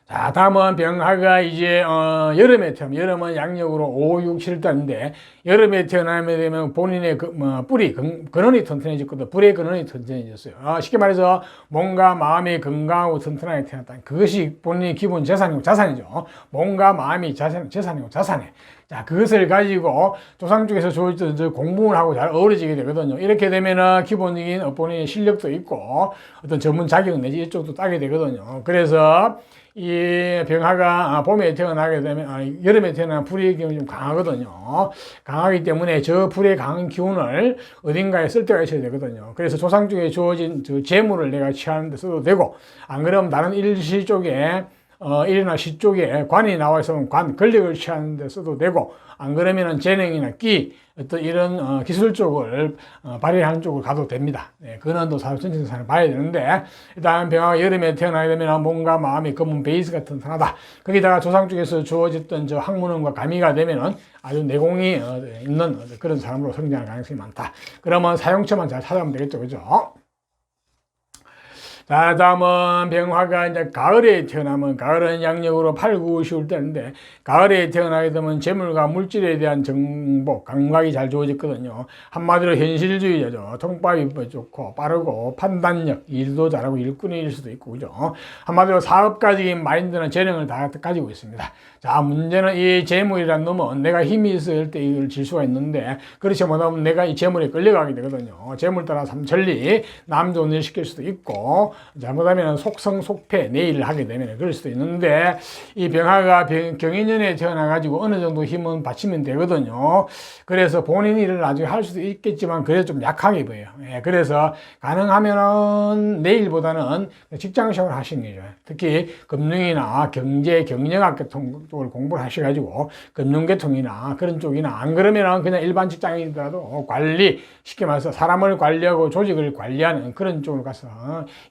자, 다음은 병화가 이제 여름에 여름은 양력으로 5, 6, 7달인데 여름에 태어나게 되면 본인의 뿌리, 근원이 튼튼해졌거든. 불의 근원이 튼튼해졌어요. 쉽게 말해서 몸과 마음이 건강하고 튼튼하게 태어났다. 그것이 본인의 기본 재산이고 자산이죠. 몸과 마음이 재산이고 자산에. 자, 그것을 가지고 조상 쪽에서 주어졌던 공부하고 잘 어우러지게 되거든요. 이렇게 되면은 기본적인 본인의 실력도 있고 어떤 전문 자격 내지 이쪽도 따게 되거든요. 그래서 이 병화가 봄에 태어나게 되면 여름에 태어나면 불의 기운이 좀 강하거든요. 강하기 때문에 저 불의 강한 기운을 어딘가에 쓸 때가 있어야 되거든요. 그래서 조상 쪽에 주어진 저 재물을 내가 취하는 데 써도 되고, 안 그러면 다른 일시 쪽에 일이나 시 쪽에 관이 나와 있으면 권력을 취하는 데 써도 되고, 안 그러면은 재능이나 어떤 이런 기술 쪽을 발휘하는 쪽으로 가도 됩니다. 네, 그는 또 사주 전체상을 봐야 되는데, 일단 병화가 여름에 태어나게 되면 몸과 마음이 검은 베이스 같은 튼튼하다. 거기다가 조상 쪽에서 주어졌던 저 학문과 가미가 되면은 아주 내공이 있는 그런 사람으로 성장할 가능성이 많다. 그러면 사용처만 잘 찾아가면 되겠죠, 그죠? 자, 다음은 병화가 이제 가을에 태어나면, 가을은 양력으로 8, 9, 10월 때인데, 가을에 태어나게 되면 재물과 물질에 대한 정보, 감각이 잘 주어졌거든요. 한마디로 현실주의자죠. 통밥이 좋고, 빠르고, 판단력, 일도 잘하고, 일꾼일 수도 있고, 그죠? 한마디로 사업가적인 마인드는 재능을 다 가지고 있습니다. 자, 문제는 이 재물이란 놈은 내가 힘이 있을 때 이걸 질 수가 있는데, 그렇지 못하면 내가 이 재물에 끌려가게 되거든요. 재물 따라 삼천리, 남 좋은 일 시킬 수도 있고, 잘못하면 속성, 속패, 내일을 하게 되면 그럴 수도 있는데, 이 병화가 경인년에 태어나가지고 어느 정도 힘은 받치면 되거든요. 그래서 본인 일을 나중에 할 수도 있겠지만, 그래도 좀 약하게 보여요. 예, 그래서 가능하면은 내일보다는 직장생활 하시는 게 좋아요. 특히 금융이나 경제, 경영학 쪽을 공부를 하셔가지고, 금융계통이나 그런 쪽이나, 안 그러면은 그냥 일반 직장이더라도 관리, 쉽게 말해서 사람을 관리하고 조직을 관리하는 그런 쪽으로 가서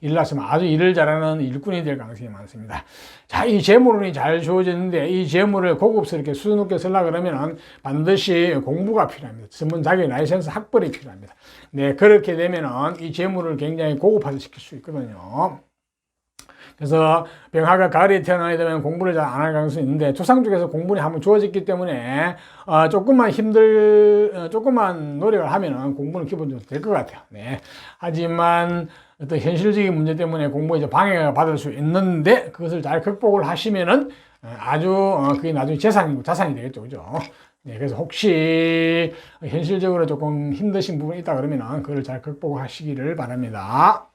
일을 하시면 아주 일을 잘하는 일꾼이 될 가능성이 많습니다. 자, 이 재물운이 잘 주어졌는데, 이 재물을 고급스럽게 수준 높게 쓰려고 그러면 반드시 공부가 필요합니다. 전문 자격 라이센스 학벌이 필요합니다. 네, 그렇게 되면은 이 재물을 굉장히 고급화시킬 수 있거든요. 그래서 병화가 가을에 태어나게 되면 공부를 잘 안 할 가능성이 있는데, 조상 쪽에서 공부는 한번 주어졌기 때문에 조금만 노력을 하면은 공부는 기본적으로 될 것 같아요. 네. 하지만 어떤 현실적인 문제 때문에 공부에 이제 방해가 받을 수 있는데, 그것을 잘 극복을 하시면은 그게 나중에 자산이 되겠죠, 그죠? 네, 그래서 혹시 현실적으로 조금 힘드신 부분이 있다 그러면은 그걸 잘 극복하시기를 바랍니다.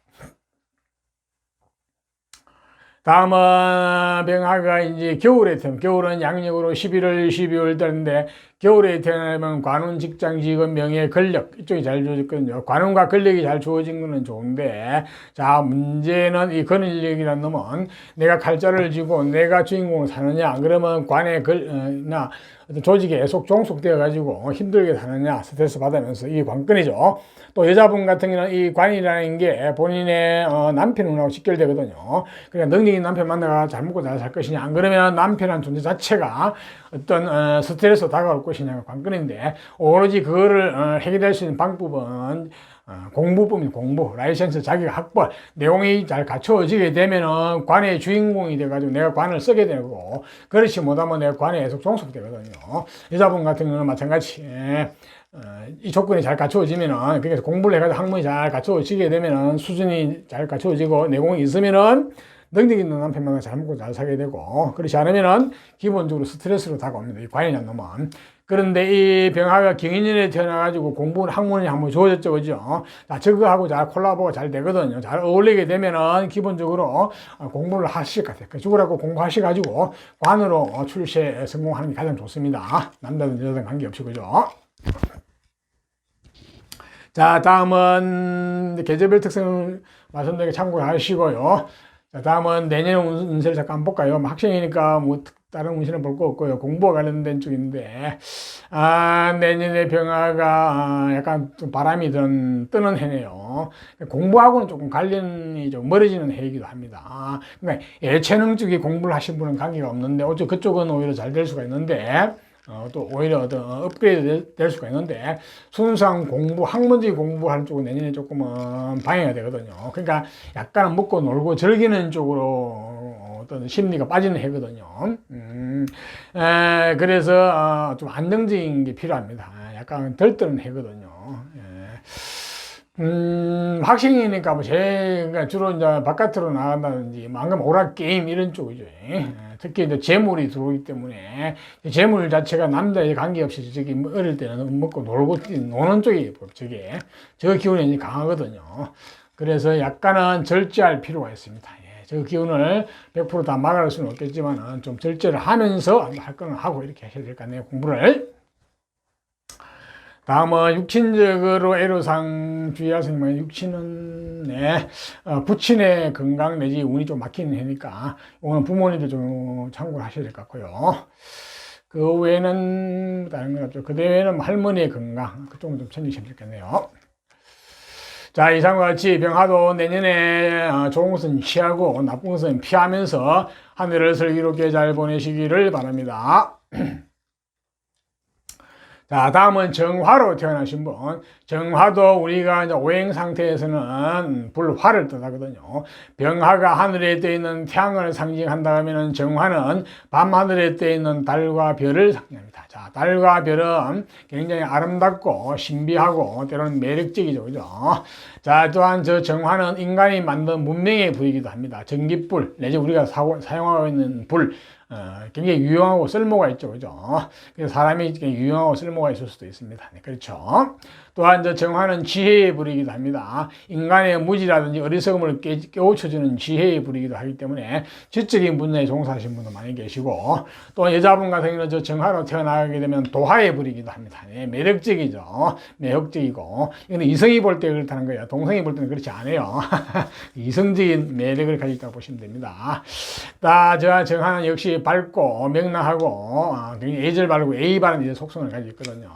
다음은 병화가 이제 겨울에 태어나면, 겨울은 양력으로 11월, 12월 달인데, 겨울에 태어나면 관운, 직장, 직업, 명예, 권력 이쪽이 잘 주어졌거든요. 관운과 권력이 잘 주어진 거는 좋은데, 자, 문제는 이 권력이라는 놈은 내가 칼자를 쥐고 내가 주인공을 사느냐, 그러면 관의 나 어떤 조직에 종속되어 가지고 힘들게 사느냐, 스트레스 받으면서 이게 관건이죠. 또 여자분 같은 경우는 이 관이라는 게 본인의 남편하고 직결되거든요. 그러니까 능력 있는 남편 만나가 잘 먹고 잘 살 것이냐, 안 그러면 남편이라는 존재 자체가 어떤 스트레스 다가올 것이냐가 관건인데, 오로지 그거를 해결할 수 있는 방법은 공부법입니다. 공부, 라이센스, 자격 학벌, 내용이 잘 갖춰지게 되면은 관의 주인공이 돼가지고 내가 관을 쓰게 되고, 그렇지 못하면 내가 관에 계속 종속되거든요. 여자분 같은 경우는 마찬가지. 이 조건이 잘 갖춰지면은, 그래서 공부를 해가지고 학문이 잘 갖춰지게 되면은, 수준이 잘 갖춰지고 내공이 있으면은 능력 있는 남편만 잘 먹고 잘 살게 되고, 그렇지 않으면은 기본적으로 스트레스로 다가옵니다. 이 관이라는 놈은. 그런데 이 병화가 경인년에 태어나가지고 공부는 학문이 한번 주어졌죠, 그죠? 자, 저거하고 잘 콜라보가 잘 되거든요. 잘 어울리게 되면은 기본적으로 공부를 하실 것 같아요. 저거라고 공부하셔가지고 관으로 출세에 성공하는 게 가장 좋습니다. 남자든 여자든 관계없이, 그죠? 자, 다음은 계절별 특성을 말씀드리게 참고하시고요. 자, 다음은 내년 운세를 잠깐 볼까요? 학생이니까 뭐 다른 운세는 볼 거 없고요. 공부와 관련된 쪽인데, 내년에 병화가 약간 좀 바람이 뜨는 해네요. 공부하고는 조금 관련이 좀 멀어지는 해이기도 합니다. 그러니까 예체능 쪽에 공부를 하신 분은 관계가 없는데, 어쩌 그쪽은 오히려 잘 될 수가 있는데, 또 오히려 어떤 업그레이드 될 수가 있는데, 순수한 공부, 학문적인 공부하는 쪽은 내년에 조금은 방해가 되거든요. 그러니까 약간은 먹고 놀고 즐기는 쪽으로 어떤 심리가 빠지는 해거든요. 그래서 좀 안정적인 게 필요합니다. 약간 덜 뜨는 해거든요. 학생이니까 뭐 제가 주로 이제 바깥으로 나간다든지, 방금 오락 게임 이런 쪽이죠. 특히 이제 재물이 들어오기 때문에, 재물 자체가 남자에 관계없이 저기 어릴 때는 먹고 놀고 노는 쪽이 저게 저 기운이 강하거든요. 그래서 약간은 절제할 필요가 있습니다. 저 기운을 100% 다 막을 수는 없겠지만 좀 절제를 하면서 할 거는 하고 이렇게 하셔야 될 것 같네요, 공부를. 다음은 육친적으로 애로상 주의하시면, 육친은 부친의 건강 내지 운이 좀 막히는 해니까 오늘 부모님도 좀 참고를 하셔야 될 것 같고요. 그 외에는 다른 건 없죠. 그 외에는 할머니의 건강 그쪽은 좀 챙기시면 좋겠네요. 자, 이상과 같이 병화도 내년에 좋은 것은 취하고 나쁜 것은 피하면서 한 해를 슬기롭게 잘 보내시기를 바랍니다. 자, 다음은 정화로 태어나신 분. 정화도 우리가 이제 오행 상태에서는 불화를 뜻하거든요. 병화가 하늘에 떠 있는 태양을 상징한다 하면은, 정화는 밤하늘에 떠 있는 달과 별을 상징합니다. 자, 달과 별은 굉장히 아름답고 신비하고 때로는 매력적이죠. 그죠? 자, 또한 저 정화는 인간이 만든 문명의 불이기도 합니다. 전기불, 내지 우리가 사용하고 있는 불, 굉장히 유용하고 쓸모가 있죠. 그죠? 그래서 사람이 유용하고 쓸모가 있을 수도 있습니다. 네, 그렇죠. 또한 저 정화는 지혜의 불이기도 합니다. 인간의 무지라든지 어리석음을 깨우쳐주는 지혜의 불이기도 하기 때문에 지적인 분야에 종사하시는 분도 많이 계시고, 또 여자분 같은 경우는 저 정화로 태어나게 되면 도화의 불이기도 합니다. 네, 매력적이죠. 매력적이고, 이건 이성이 볼 때 그렇다는 거예요. 동성이 볼 때는 그렇지 않아요. 이성적인 매력을 가지고 있다고 보시면 됩니다. 저 정화는 역시 밝고 명랑하고 굉장히 애절 바르고 예의 바른 속성을 가지고 있거든요.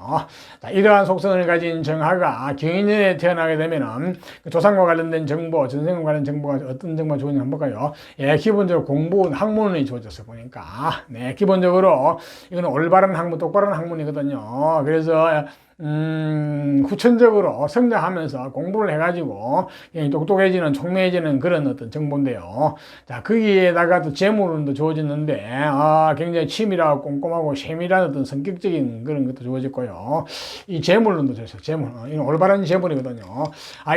자, 이러한 속성을 가진 정화가 경인년에 태어나게 되면은 조상과 관련된 정보, 전생과 관련 정보가 어떤 정보가 좋은지 한번 볼까요? 예, 기본적으로 공부 학문이 좋아졌어 보니까. 네, 기본적으로 이거는 올바른 학문, 똑바른 학문이거든요. 그래서 후천적으로 성장하면서 공부를 해가지고 똑똑해지는, 총명해지는 그런 어떤 정보인데요. 자, 거기에다가 또 재물은 좋아졌는데, 굉장히 치밀하고 꼼꼼하고 세밀한 어떤 성격적인 그런 것도 좋아졌고요. 이 재물론도 좋았어요. 재물. 이건 올바른 재물이거든요.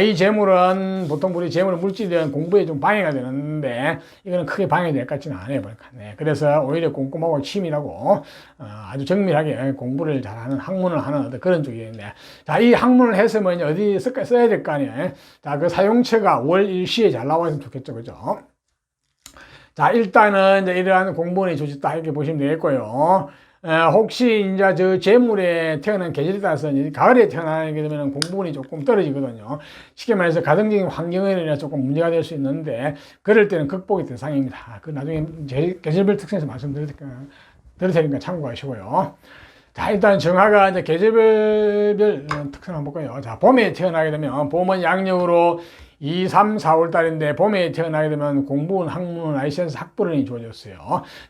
이 재물은 보통 우리 재물 물질에 대한 공부에 좀 방해가 되는데, 이거는 크게 방해될 것 같지는 않아요. 보니까. 네. 그래서 오히려 꼼꼼하고 치밀하고, 아주 정밀하게 공부를 잘하는, 학문을 하는 어떤 그런 쪽이에요. 자, 이 학문을 해서 뭐 어디 써야 될 거 아니에요. 자, 그 사용처가 월일시에 잘 나와 있으면 좋겠죠. 그죠? 자, 일단은 이제 이러한 공부원이 조직다 이렇게 보시면 되겠고요. 혹시 이제 저 재물에 태어난 계절에 따라서 가을에 태어나게 되면 공부운이 조금 떨어지거든요. 쉽게 말해서 가정적인 환경에 조금 문제가 될 수 있는데, 그럴 때는 극복의 대상입니다. 그 나중에 계절별 특성에서 말씀드릴 테니까 참고하시고요. 자, 일단 정화가 이제 계절별 특성 한번 볼까요? 자, 봄에 태어나게 되면, 봄은 양력으로 2, 3, 4월 달인데 봄에 태어나게 되면 공부운, 학문은, ICS 학부론이 주어졌어요.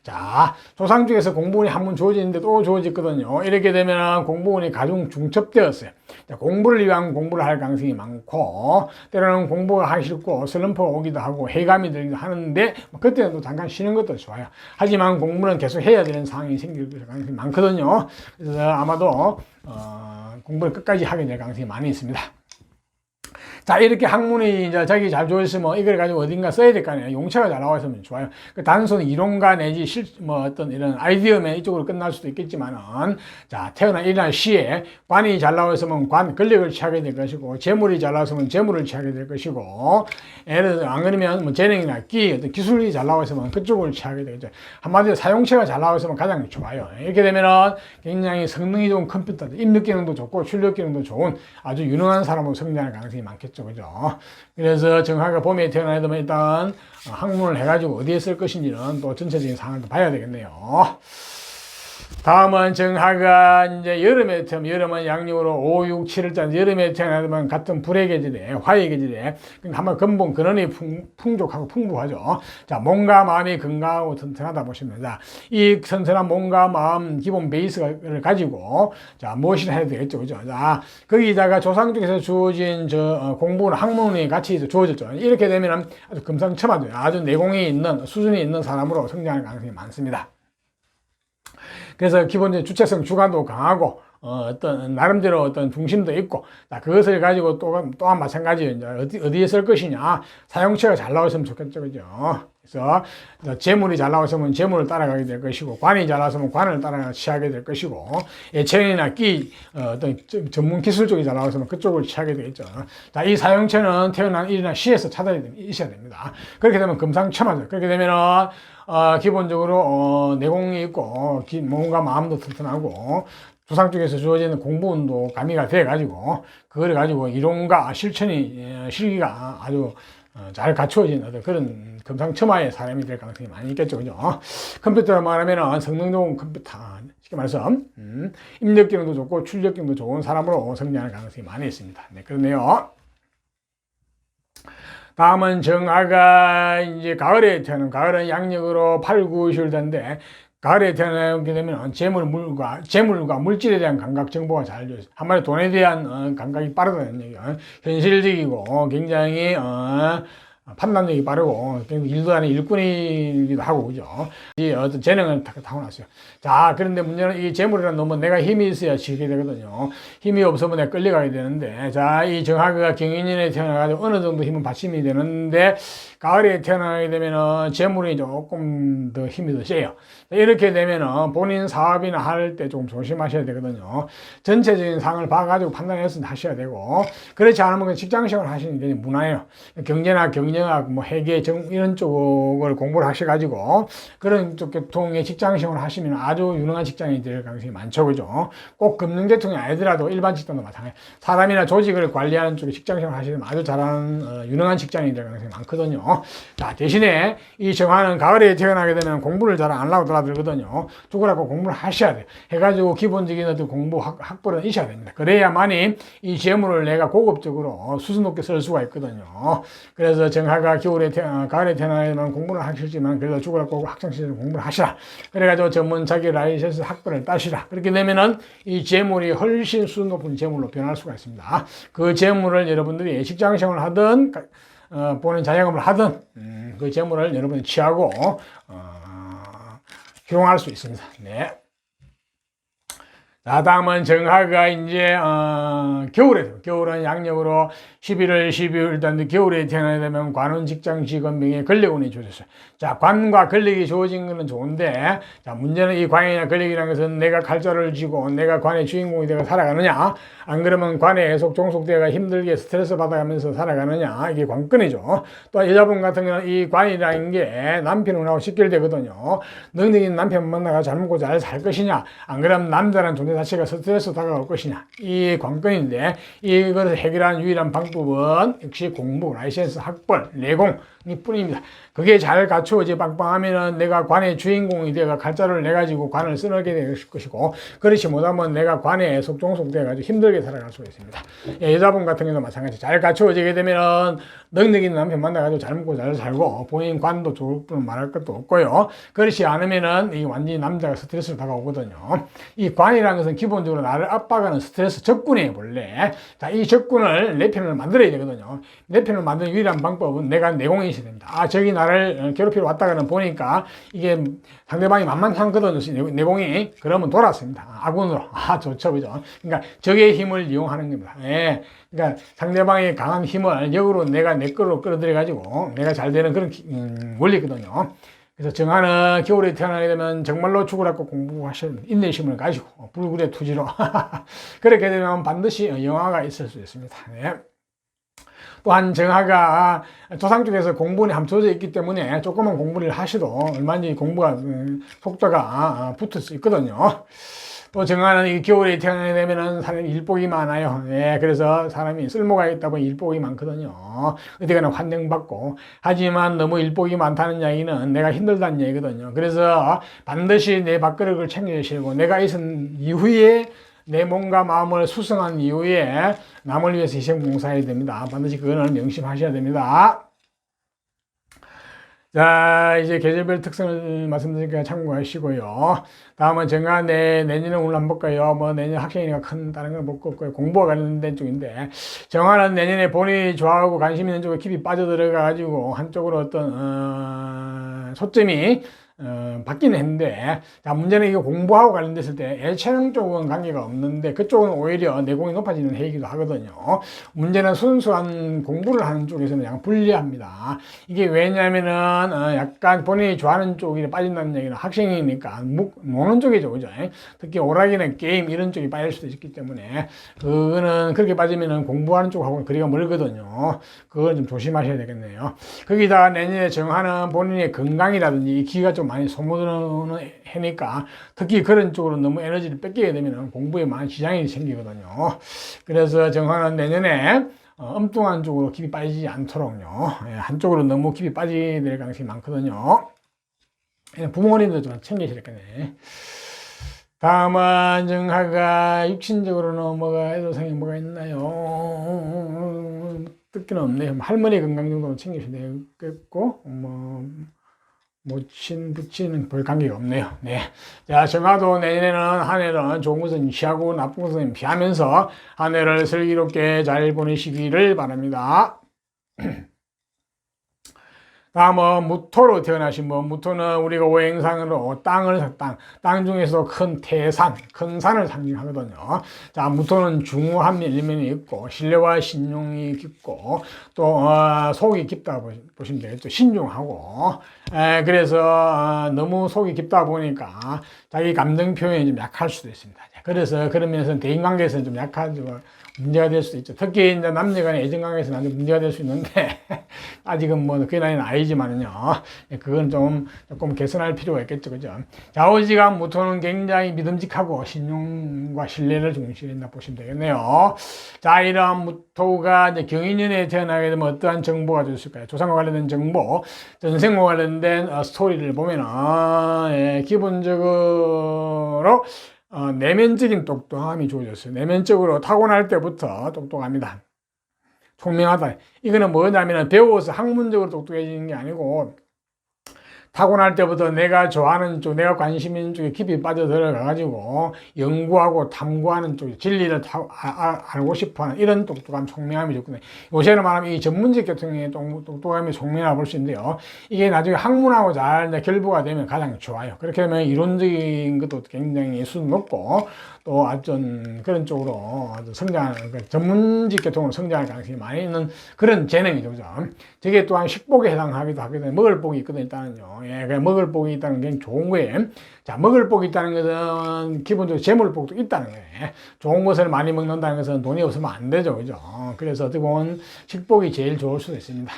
자, 조상 중에서 공부운이 한 번 주어지는데 또 주어졌거든요. 이렇게 되면 공부운이 가중 중첩되었어요. 자, 공부를 위한 공부를 할 가능성이 많고, 때로는 공부가 하기 싫고 슬럼프가 오기도 하고 회감이 들기도 하는데, 그때는 또 잠깐 쉬는 것도 좋아요. 하지만 공부는 계속 해야 되는 상황이 생길 가능성이 많거든요. 그래서 아마도 공부를 끝까지 하게 될 가능성이 많이 있습니다. 자, 이렇게 학문이 이제 자기 잘 좋아졌으면 이걸 가지고 어딘가 써야 될 거 아니에요. 용처가 잘 나와 있으면 좋아요. 그 단순 이론가 내지 어떤 이런 아이디어면 이쪽으로 끝날 수도 있겠지만은, 자, 태어난 일날 시에 관이 잘 나와 있으면 권력을 취하게 될 것이고, 재물이 잘 나와 있으면 재물을 취하게 될 것이고, 예를 들어 안 그러면 뭐 재능이나 어떤 기술이 잘 나와 있으면 그쪽을 취하게 되겠죠. 한마디로 사용처가 잘 나와 있으면 가장 좋아요. 이렇게 되면은 굉장히 성능이 좋은 컴퓨터, 입력 기능도 좋고 출력 기능도 좋은 아주 유능한 사람으로 성장할 가능성이 많겠죠. 그죠? 그래서 정화가 봄에 태어나야 되면 일단 학문을 해가지고 어디에 쓸 것인지는 또 전체적인 상황을 봐야 되겠네요. 다음은 정화가 이제 여름에 태어나면, 여름은 양력으로 5, 6, 7일자 여름에 태어나면 같은 불의 계절에, 화의 계절에 한번 근본 근원이 풍족하고 풍부하죠. 자, 몸과 마음이 건강하고 튼튼하다 보시면 됩니다. 이 튼튼한 몸과 마음 기본 베이스를 가지고, 자, 무엇이나 해야 되겠죠. 그죠? 자, 거기다가 조상 쪽에서 주어진 공부나 학문이 같이 주어졌죠. 이렇게 되면 아주 금상첨화죠. 아주 내공이 있는, 수준이 있는 사람으로 성장할 가능성이 많습니다. 그래서 기본적인 주체성, 주관도 강하고, 어떤, 나름대로 어떤 중심도 있고, 자, 그것을 가지고 또한 마찬가지예요. 이제 어디에 쓸 것이냐. 사용처가 잘 나왔으면 좋겠죠. 그죠? 그래서, 재물이 잘 나왔으면 재물을 따라가게 될 것이고, 관이 잘 나왔으면 관을 따라 취하게 될 것이고, 예체능이나 어떤 전문 기술 쪽이 잘 나왔으면 그쪽을 취하게 되겠죠. 자, 이 사용처는 태어난 일이나 시에서 차단이 있어야 됩니다. 그렇게 되면 금상첨화죠. 그렇게 되면은, 기본적으로, 내공이 있고, 몸과 마음도 튼튼하고, 조상 쪽에서 주어지는 공부운도 가미가 돼가지고, 그걸 가지고 이론과 실기가 아주 잘 갖추어진 어떤 그런 금상첨화의 사람이 될 가능성이 많이 있겠죠. 그죠? 컴퓨터로 말하면 성능 좋은 컴퓨터, 쉽게 말해서, 입력 기능도 좋고, 출력 기능도 좋은 사람으로 성장할 가능성이 많이 있습니다. 네, 그렇네요. 다음은 정화가 이제 가을에 태어나는, 가을은 양력으로 8, 9, 10일인데, 가을에 태어나게 되면 재물과 물질에 대한 감각 정보가 잘 돼요. 한마디로 돈에 대한 감각이 빠르다는 얘기예요. 현실적이고 굉장히 판단력이 빠르고 일도 하는 일꾼이기도 하고 그죠. 이 어떤 재능을 타고났어요. 자, 그런데 문제는 이 재물이라는 놈은 내가 힘이 있어야 지게 되거든요. 힘이 없으면 내가 끌려가게 되는데, 자, 이 정화가 경인년에 태어나가지고 어느 정도 힘은 받침이 되는데 가을에 태어나게 되면은 재물이 조금 더 힘이 더 세요. 이렇게 되면은 본인 사업이나 할 때 조금 조심하셔야 되거든요. 전체적인 상을 봐가지고 판단해서 하셔야 되고, 그렇지 않으면 직장 생활 하시는 게 무난해요. 경제나 경영학, 뭐 회계, 이런 쪽을 공부를 하셔가지고 그런 쪽 계통의 직장 생활 하시면 아주 유능한 직장이 될 가능성이 많죠, 그죠? 꼭 금융 계통이 아니더라도 일반 직장도 마찬가지. 사람이나 조직을 관리하는 쪽에 직장 생활 하시면 아주 잘하는 유능한 직장이 될 가능성이 많거든요. 자, 대신에 이 정화는 가을에 태어나게 되면 공부를 잘 안 하고 돌아들거든요. 죽으라고 공부를 하셔야 돼요. 해가지고 기본적인 어떤 공부 학벌은 있어야 됩니다. 그래야만이 이 재물을 내가 고급적으로 수준 높게 쓸 수가 있거든요. 그래서 정화가 가을에 태어나면 공부를 하시지만 그래도 죽으라고 학창시절 공부를 하시라. 그래가지고 전문 자기 라이센스 학벌을 따시라. 그렇게 되면은 이 재물이 훨씬 수준 높은 재물로 변할 수가 있습니다. 그 재물을 여러분들이 직장 생활을 하든 본인 자영업을 하든 그 재물을 여러분이 취하고 활용할 수 있습니다. 네. 자, 다음은 정화가 이제 겨울은 양력으로 11월, 12월, 일단 겨울에 태어나게 되면 관운, 직장, 직업, 명예, 권력운이 주어졌어요. 자, 관과 권력이 주어진 것은 좋은데, 자, 문제는 이 관이나 권력이라는 것은 내가 칼자를 쥐고 내가 관의 주인공이 되어 살아가느냐, 안 그러면 관에 애속, 종속되어가 힘들게 스트레스 받아가면서 살아가느냐, 이게 관건이죠. 또 여자분 같은 경우는 이 관이라는 게 남편하고 직결되거든요. 능력 있는 남편 만나가 잘 먹고 잘 살 것이냐, 안 그러면 남자라는 존재 자체가 스트레스 다가올 것이냐, 이 관건인데, 이것을 해결하는 유일한 방법은 역시 공부, 라이센스, 학벌, 내공 이 뿐입니다. 그게 잘 갖추어지 빵빵하면은 내가 관의 주인공이 되어 칼자루를 내가지고 관을 쓰게 될 것이고, 그렇지 못하면 내가 관에 속종속돼가지고 힘들게 살아갈 수가 있습니다. 예, 여자분 같은 경우도 마찬가지. 잘 갖추어지게 되면은 능력 있는 남편 만나가지고 잘 먹고 잘 살고 본인 관도 좋을 뿐 말할 것도 없고요. 그렇지 않으면은 이 완전히 남자가 스트레스를 다가오거든요. 이 관이라는 것은 기본적으로 나를 압박하는 스트레스 적군이에요, 원래. 자, 이 적군을 내 편을 만들어야 되거든요. 내 편을 만드는 유일한 방법은 내가 내공이 있어야 됩니다. 아, 저기 나를 괴롭히러 왔다가는 보니까 이게 상대방이 만만하거든요, 내공이. 그러면 돌았습니다. 아군으로. 아, 좋죠, 그죠? 그러니까 적의 힘을 이용하는 겁니다. 예. 그러니까 상대방의 강한 힘을 역으로 내가 내 거로 끌어들여가지고 내가 잘 되는 그런 원리거든요. 그래서 정화는 겨울에 태어나게 되면 정말로 죽으라고 공부하셔야 됩니다. 인내심을 가지고 불굴의 투지로 그렇게 되면 반드시 영화가 있을 수 있습니다. 네. 또한 정화가 조상 쪽에서 공분이 함초져 있기 때문에 조금만 공부를 하셔도 얼마든지 공부가 속도가 붙을 수 있거든요. 또 정화는 이 겨울에 태어나게 되면은 사람이 일복이 많아요. 예, 그래서 사람이 쓸모가 있다 보니 일복이 많거든요. 어디가나 환영받고. 하지만 너무 일복이 많다는 이야기는 내가 힘들다는 얘기거든요. 그래서 반드시 내 밥그릇을 챙겨주시고 내가 있은 이후에 내 몸과 마음을 수성한 이후에 남을 위해서 희생봉사해야 됩니다. 반드시 그거는 명심하셔야 됩니다. 자, 이제 계절별 특성을 말씀드리니까 참고하시고요. 다음은 정화 내년에 오늘 한번 볼까요? 뭐 내년 학생이니까 큰 다른 건 못 걷고요. 공부와 관련된 쪽인데, 정화는 내년에 본인이 좋아하고 관심 있는 쪽에 깊이 빠져들어가 가지고 한쪽으로 어떤 초점이 받기는 했는데, 자, 문제는 이거 공부하고 관련됐을 때 예체능 쪽은 관계가 없는데 그쪽은 오히려 내공이 높아지는 해이기도 하거든요. 문제는 순수한 공부를 하는 쪽에서는 약간 불리합니다. 이게 왜냐면은 약간 본인이 좋아하는 쪽이 빠진다는 얘기는 학생이니까 노는 쪽이죠, 그죠? 특히 오락이나 게임 이런 쪽이 빠질 수도 있기 때문에 그거는 그렇게 빠지면은 공부하는 쪽하고는 거리가 멀거든요. 그걸 좀 조심하셔야 되겠네요. 거기다가 내년에 정하는 본인의 건강이라든지 기가 좀 많이 소모되는 해니까 특히 그런 쪽으로 너무 에너지를 뺏기게 되면 공부에 많은 지장이 생기거든요. 그래서 정화는 내년에 엉뚱한 쪽으로 깊이 빠지지 않도록요. 한쪽으로 너무 깊이 빠지게 될 가능성이 많거든요. 부모님도 좀 챙기셔야겠네. 다음은 정화가 육신적으로는 뭐가 애도성이 뭐가 있나요? 뜻기는 없네요. 할머니 건강 정도는 챙기셔야 되겠고 모친, 부친은 별 관계가 없네요. 네. 자, 정화도 내년에는 한 해는 좋은 것은 취하고 나쁜 것은 피하면서 한 해를 슬기롭게 잘 보내시기를 바랍니다. 다음은 무토로 태어나신 분. 무토는 우리가 오행상으로 땅 중에서도 큰 태산, 큰 산을 상징하거든요. 자, 무토는 중후한 일면이 있고 신뢰와 신용이 깊고 또 속이 깊다 보시면 되겠죠. 신중하고. 그래서 너무 속이 깊다 보니까 자기 감정 표현이 좀 약할 수도 있습니다. 그래서 그런 면에서는 대인관계에서는 좀 약하죠. 문제가 될 수도 있죠. 특히 이제 남녀 간의 애정관계에서는 아주 문제가 될 수 있는데, 아직은 뭐 그 나이는 아니지만은요, 그건 조금 개선할 필요가 있겠죠. 그죠? 좌우지간 무토는 굉장히 믿음직하고 신용과 신뢰를 중시한다 보시면 되겠네요. 자, 이러한 무토가 이제 경인년에 태어나게 되면 어떠한 정보가 있을까요? 조상과 관련된 정보, 전생과 관련된 스토리를 보면은, 기본적으로 내면적인 똑똑함이 주어졌어요. 내면적으로 타고날 때부터 똑똑합니다. 총명하다. 이거는 뭐냐면 배워서 학문적으로 똑똑해지는 게 아니고 타고날 때부터 내가 좋아하는 쪽, 내가 관심 있는 쪽에 깊이 빠져들어가가지고 연구하고 탐구하는 쪽, 진리를 알고 싶어하는 이런 똑똑함, 총명함이 좋거든요. 요새는 말하면 이 전문직 계통의 똑똑함이 총명함을 볼 수 있는데요. 이게 나중에 학문하고 잘 결부가 되면 가장 좋아요. 그렇게 되면 이론적인 것도 굉장히 수준 높고 또 어떤 그런 쪽으로 성장하는, 전문직 계통으로 성장할 가능성이 많이 있는 그런 재능이죠. 그죠? 저게 또한 식복에 해당하기도 하거든요. 먹을 복이 있거든요, 일단은요. 먹을 복이 있다는 게 좋은 거예요. 자, 먹을 복이 있다는 것은 기본적으로 재물 복도 있다는 거예요. 좋은 것을 많이 먹는다는 것은 돈이 없으면 안 되죠. 그죠? 그래서 어떻게 보면 식복이 제일 좋을 수도 있습니다.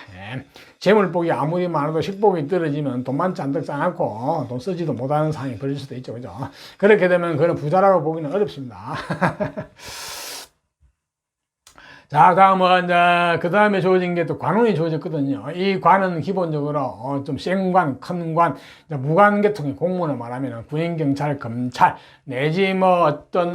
재물 복이 아무리 많아도 식복이 떨어지면 돈만 잔뜩 쌓아놓고 돈 쓰지도 못하는 상황이 벌어질 수도 있죠. 그죠? 그렇게 되면 그는 부자라고 보기는 어렵습니다. 자, 다음은 이제 그 다음에 주어진 게 또 관운이 주어졌거든요. 이 관은 기본적으로 좀 센 관, 큰 관, 무관 계통의 공무원을 말하면 군인, 경찰, 검찰 내지 뭐 어떤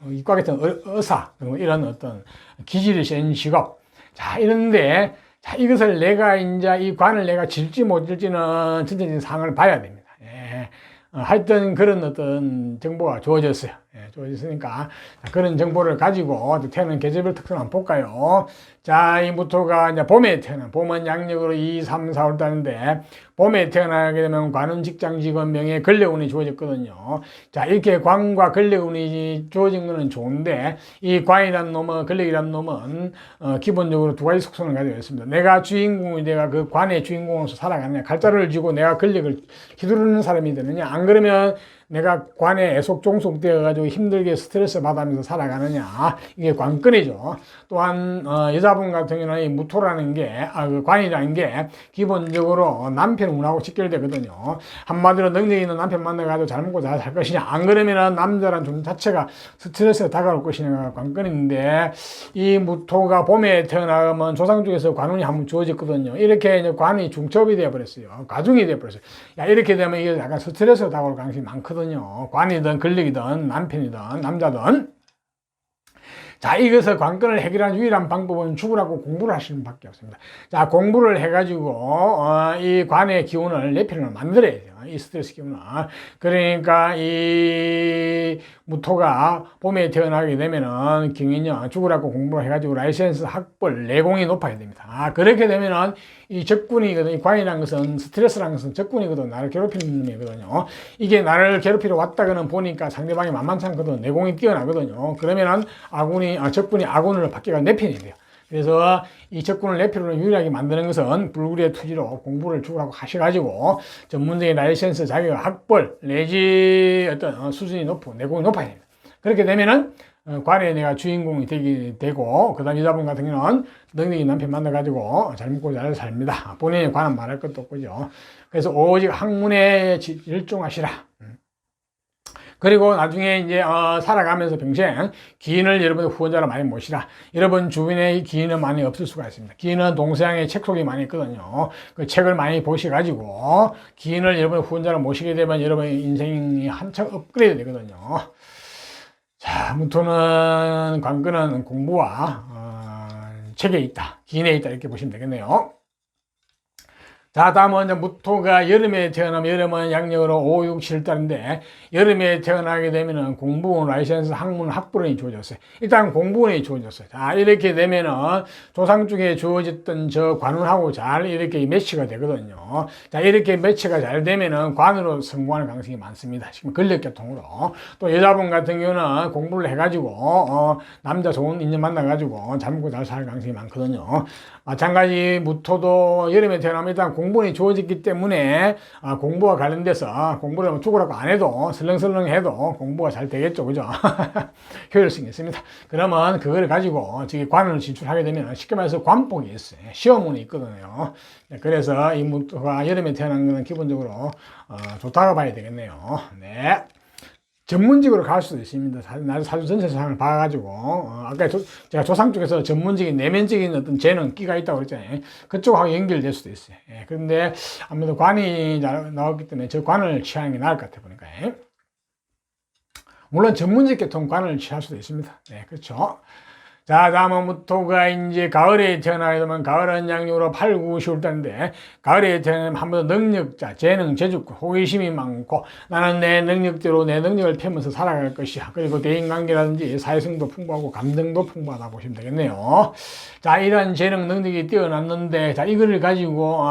이과 같은 의사 이런 어떤 기질이 센 직업. 자, 이런데 자, 이것을 내가 이제 이 관을 내가 질지 못질지는 전체적인 상황을 봐야 됩니다. 하여튼 그런 어떤 정보가 주어졌어요. 주어졌으니까 그런 정보를 가지고 태어난 계절별 특성을 한번 볼까요? 자, 이 무토가 이제 봄에 태어난, 봄은 양력으로 2, 3, 4월 달인데 봄에 태어나게 되면 관운, 직장, 직원, 명예, 권력운이 주어졌거든요. 자, 이렇게 관과 권력운이 주어진 거는 좋은데 이 관이라는 놈은, 권력이라는 놈은 기본적으로 두 가지 속성을 가지고 있습니다. 내가 주인공이, 내가 그 관의 주인공으로서 살아가느냐, 갈자를 쥐고 내가 권력을 휘두르는 사람이 되느냐, 안 그러면 내가 관에 애속 종속되어가지고 힘들게 스트레스 받으면서 살아가느냐, 이게 관건이죠. 또한 여자분 같은 경우는 이 무토라는 게, 그 관이라는 게 기본적으로 남편 운하고 직결되거든요. 한마디로 능력 있는 남편 만나가지고 잘 먹고 잘 살 것이냐, 안 그러면 남자란 존재 자체가 스트레스에 다가올 것이냐가 관건인데, 이 무토가 봄에 태어나면 조상 쪽에서 관운이 한번 주어졌거든요. 이렇게 이제 관이 중첩이 되어버렸어요. 가중이 되어버렸어요. 야, 이렇게 되면 이게 약간 스트레스에 다가올 가능성이 많거든요. 관이든 권력이든 남편이든 남자든. 자, 이것을 관건을 해결하는 유일한 방법은 죽으라고 공부를 하시는 밖에 없습니다. 자, 공부를 해가지고 이 관의 기운을 내피를 만들어야 돼요. 이 스트레스 기운을. 그러니까 이 무토가 봄에 태어나게 되면은 경인년 죽으라고 공부를 해가지고 라이센스 학벌 내공이 높아야 됩니다. 그렇게 되면은 이 적군이거든. 이 관이라는 것은, 스트레스라는 것은 적군이거든. 나를 괴롭히는 놈이거든요. 이게 나를 괴롭히러 왔다고는 보니까 상대방이 만만치 않거든. 내공이 뛰어나거든요. 그러면은 적군이 아군을 받기가 내 편이 돼요. 그래서 이 적군을 내 편으로 유일하게 만드는 것은 불구리의 투지로 공부를 죽으라고 하셔가지고 전문적인 라이센스 자격 학벌 내지 어떤 수준이 높고 내공이 높아야 됩니다. 그렇게 되면은 관에 내가 주인공이 되고, 그 다음 여자분 같은 경우는 능력이 남편 만나가지고 잘 먹고 잘 삽니다. 본인이 관은 말할 것도 없고요. 그래서 오직 학문에 열중하시라. 그리고 나중에 이제 살아가면서 평생 기인을 여러분의 후원자로 많이 모시라. 여러분 주변에 기인은 많이 없을 수가 있습니다. 기인은 동서양의 책 속이 많이 있거든요. 그 책을 많이 보셔가지고 기인을 여러분의 후원자로 모시게 되면 여러분의 인생이 한참 업그레이드 되거든요. 자, 무토는 관건은 공부와 책에 있다, 기인에 있다, 이렇게 보시면 되겠네요. 자, 다음은 이제 무토가 여름에 태어나면 여름은 양력으로 5, 6, 7달인데 여름에 태어나게 되면은 공부원, 라이센스, 학문, 학부론이 주어졌어요. 일단 공부원이 주어졌어요. 자, 이렇게 되면은 조상 쪽에 주어졌던 저 관운하고 잘 이렇게 매치가 되거든요. 자, 이렇게 매치가 잘 되면은 관으로 성공하는 가능성이 많습니다. 지금 권력계통으로. 또 여자분 같은 경우는 공부를 해가지고 남자 좋은 인연 만나가지고 잘 먹고 잘 살 가능성이 많거든요. 마찬가지 무토도 여름에 태어나면 일단 공부원이 주어졌기 때문에 공부와 관련돼서 공부를 뭐 죽으라고 안 해도 설렁설렁 해도 공부가 잘 되겠죠. 그죠? 효율성이 있습니다. 그러면 그걸 가지고 저기 관을 진출하게 되면 쉽게 말해서 관복이 있어요. 시험운이 있거든요. 그래서 이 무토가 여름에 태어난 것은 기본적으로 좋다고 봐야 되겠네요. 네. 전문직으로 갈 수도 있습니다. 나도 사주 전체상을 봐가지고, 아까 제가 조상 쪽에서 전문적인, 내면적인 어떤 재능, 끼가 있다고 그랬잖아요. 그쪽하고 연결될 수도 있어요. 예, 그런데 아무래도 관이 나왔기 때문에 저 관을 취하는 게 나을 것 같아 보니까. 물론 전문직 계통 관을 취할 수도 있습니다. 네, 그렇죠. 자, 다음은 무토가 이제 가을에 태어나게 되면 가을은 양력으로 8, 9, 10월달인데 가을에 태어나면 한번 능력자, 재능, 재주권, 호기심이 많고 나는 내 능력대로 내 능력을 펴면서 살아갈 것이야. 그리고 대인관계라든지 사회성도 풍부하고 감정도 풍부하다 보시면 되겠네요. 자, 이런 재능, 능력이 뛰어났는데 자, 이거를 가지고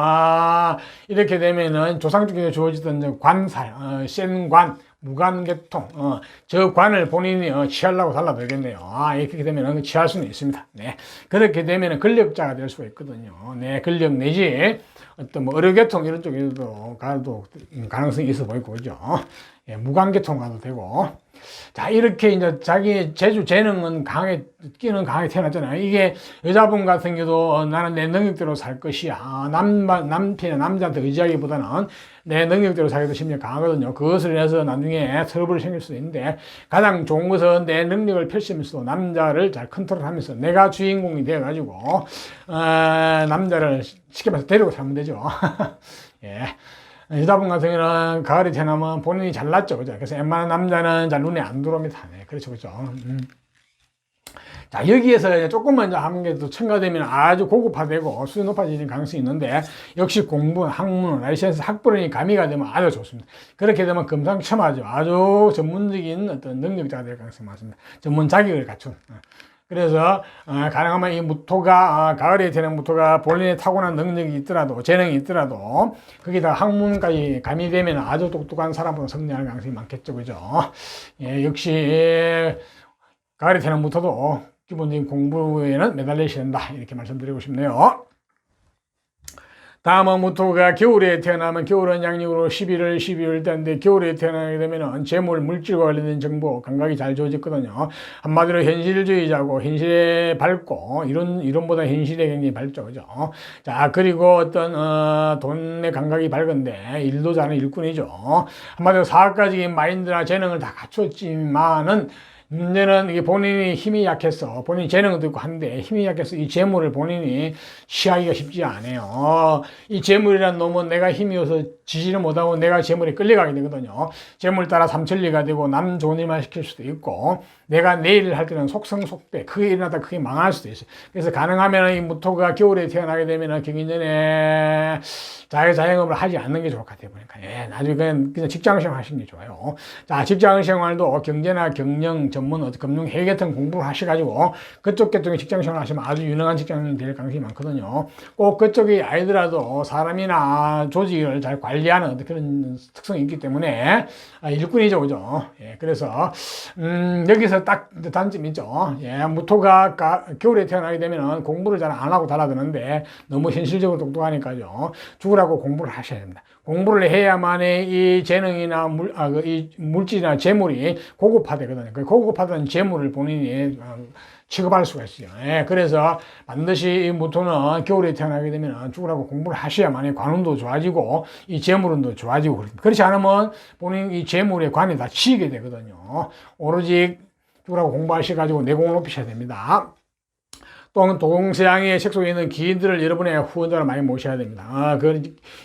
이렇게 되면은 조상 쪽에 주어지던 관살, 센 관, 무관계통, 저 관을 본인이 취하려고 달라들겠네요. 이렇게 되면 취할 수는 있습니다. 네. 그렇게 되면 권력자가 될 수가 있거든요. 네, 권력 내지 어떤 뭐 의료계통 이런 쪽에도 가도 가능성이 있어 보이고, 그죠? 예, 무관계통 가도 되고. 자, 이렇게 이제 자기 재주, 재능은 끼는 강하게 태어났잖아요. 이게 여자분 같은 경우도 나는 내 능력대로 살 것이야. 남편이나 남자한테 의지하기보다는 내 능력대로 살기도 심리가 강하거든요. 그것을 인해서 나중에 트러블이 생길 수도 있는데 가장 좋은 것은 내 능력을 펼치면서 남자를 잘 컨트롤하면서 내가 주인공이 되어가지고 남자를 쉽게 말해서 데리고 살면 되죠. 예. 여자분 같은 경우는 가을이 태어나면 본인이 잘났죠. 그죠? 그래서 웬만한 남자는 잘 눈에 안 들어옵니다. 네, 그렇죠. 그죠? 자, 여기에서 조금만 한 개 더 첨가되면 아주 고급화되고 수준 높아지는 가능성이 있는데 역시 공부, 학문, 라이센스, 학부론이 가미가 되면 아주 좋습니다. 그렇게 되면 금상첨화죠. 아주 전문적인 어떤 능력자가 될 가능성이 많습니다. 전문 자격을 갖춘. 그래서 가능하면 이 무토가 가을에 되는 무토가 본인의 타고난 능력이 있더라도 재능이 있더라도 거기다 학문까지 가미되면 아주 똑똑한 사람으로 성장할 가능성이 많겠죠. 그죠? 예, 역시 가을에 되는 무토도 기본적인 공부에는 매달리셔야 된다. 이렇게 말씀드리고 싶네요. 다음은 무토가 겨울에 태어나면 겨울은 양력으로 11월, 12월 때인데 겨울에 태어나게 되면 재물, 물질과 관련된 정보, 감각이 잘 주어졌거든요. 한마디로 현실주의자고 현실에 밝고 이론보다 현실에 굉장히 밝죠. 그죠? 자, 그리고 어떤 돈의 감각이 밝은데 일도 잘하는 일꾼이죠. 한마디로 사업가적인 마인드나 재능을 다 갖췄지만은 문제는 이게 본인이 힘이 약해서 본인 재능도 있고 한데 힘이 약해서 이 재물을 본인이 취하기가 쉽지 않아요. 이 재물이란 놈은 내가 힘이어서 지지를 못하고 내가 재물에 끌려가게 되거든요. 재물 따라 삼천리가 되고 남 좋은 일만 시킬 수도 있고 내가 내 일을 할 때는 속성속배 크게 일어나다 크게 망할 수도 있어요. 그래서 가능하면 이 무토가 겨울에 태어나게 되면 경인전에 자영업을 하지 않는 게 좋을 것 같아요. 보니까 나중에 그냥 직장생활 하시는 게 좋아요. 자, 직장생활도 경제나 경영 전문 금융 회계 같은 공부를 하셔가지고 그쪽 계통의 직장생활 하시면 아주 유능한 직장인이 될 가능성이 많거든요. 꼭 그쪽이 아니더라도 사람이나 조직을 잘 관리하는 그런 특성이 있기 때문에 일꾼이죠, 그죠? 예, 그래서 여기서 딱 단점이 있죠. 예, 무토가 겨울에 태어나게 되면 공부를 잘 안 하고 달아드는데 너무 현실적으로 똑똑하니까요. 죽으라고 공부를 하셔야 됩니다. 공부를 해야만이 이 재능이나 이 물질이나 재물이 고급화되거든요. 그 고급화된 재물을 본인이 취급할 수가 있어요. 예, 그래서 반드시 이 무토는 겨울에 태어나게 되면 죽으라고 공부를 하셔야만이 관운도 좋아지고 이 재물운도 좋아지고 그렇지 않으면 본인 이 재물의 관이 다 치이게 되거든요. 오로지 죽으라고 공부하셔가지고 내공을 높이셔야 됩니다. 또는 동서양의 색속에 있는 기인들을 여러분의 후원자로 많이 모셔야 됩니다.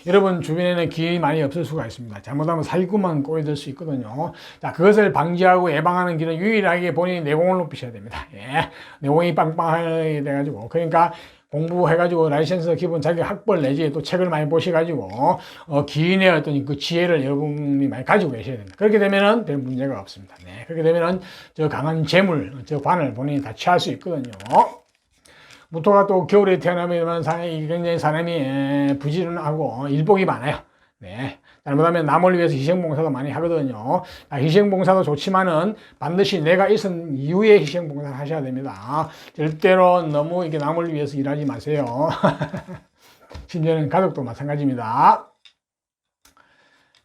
여러분 주변에는 기인이 많이 없을 수가 있습니다. 잘못하면 사기꾼만 꼬여들 수 있거든요. 자, 그것을 방지하고 예방하는 길은 유일하게 본인이 내공을 높이셔야 됩니다. 예, 내공이 빵빵하게 돼가지고. 그러니까 공부해가지고 라이센스 기본 자격 학벌 내지 또 책을 많이 보셔가지고 기인의 어떤 그 지혜를 여러분이 많이 가지고 계셔야 됩니다. 그렇게 되면은 별 문제가 없습니다. 네. 그렇게 되면은 저 강한 재물, 저 관을 본인이 다 취할 수 있거든요. 무토가 또 겨울에 태어나면 굉장히 사람이 부지런하고 일복이 많아요. 네. 잘못하면 남을 위해서 희생봉사도 많이 하거든요. 희생봉사도 좋지만은 반드시 내가 있은 이후에 희생봉사를 하셔야 됩니다. 절대로 너무 이렇게 남을 위해서 일하지 마세요. 심지어는 가족도 마찬가지입니다.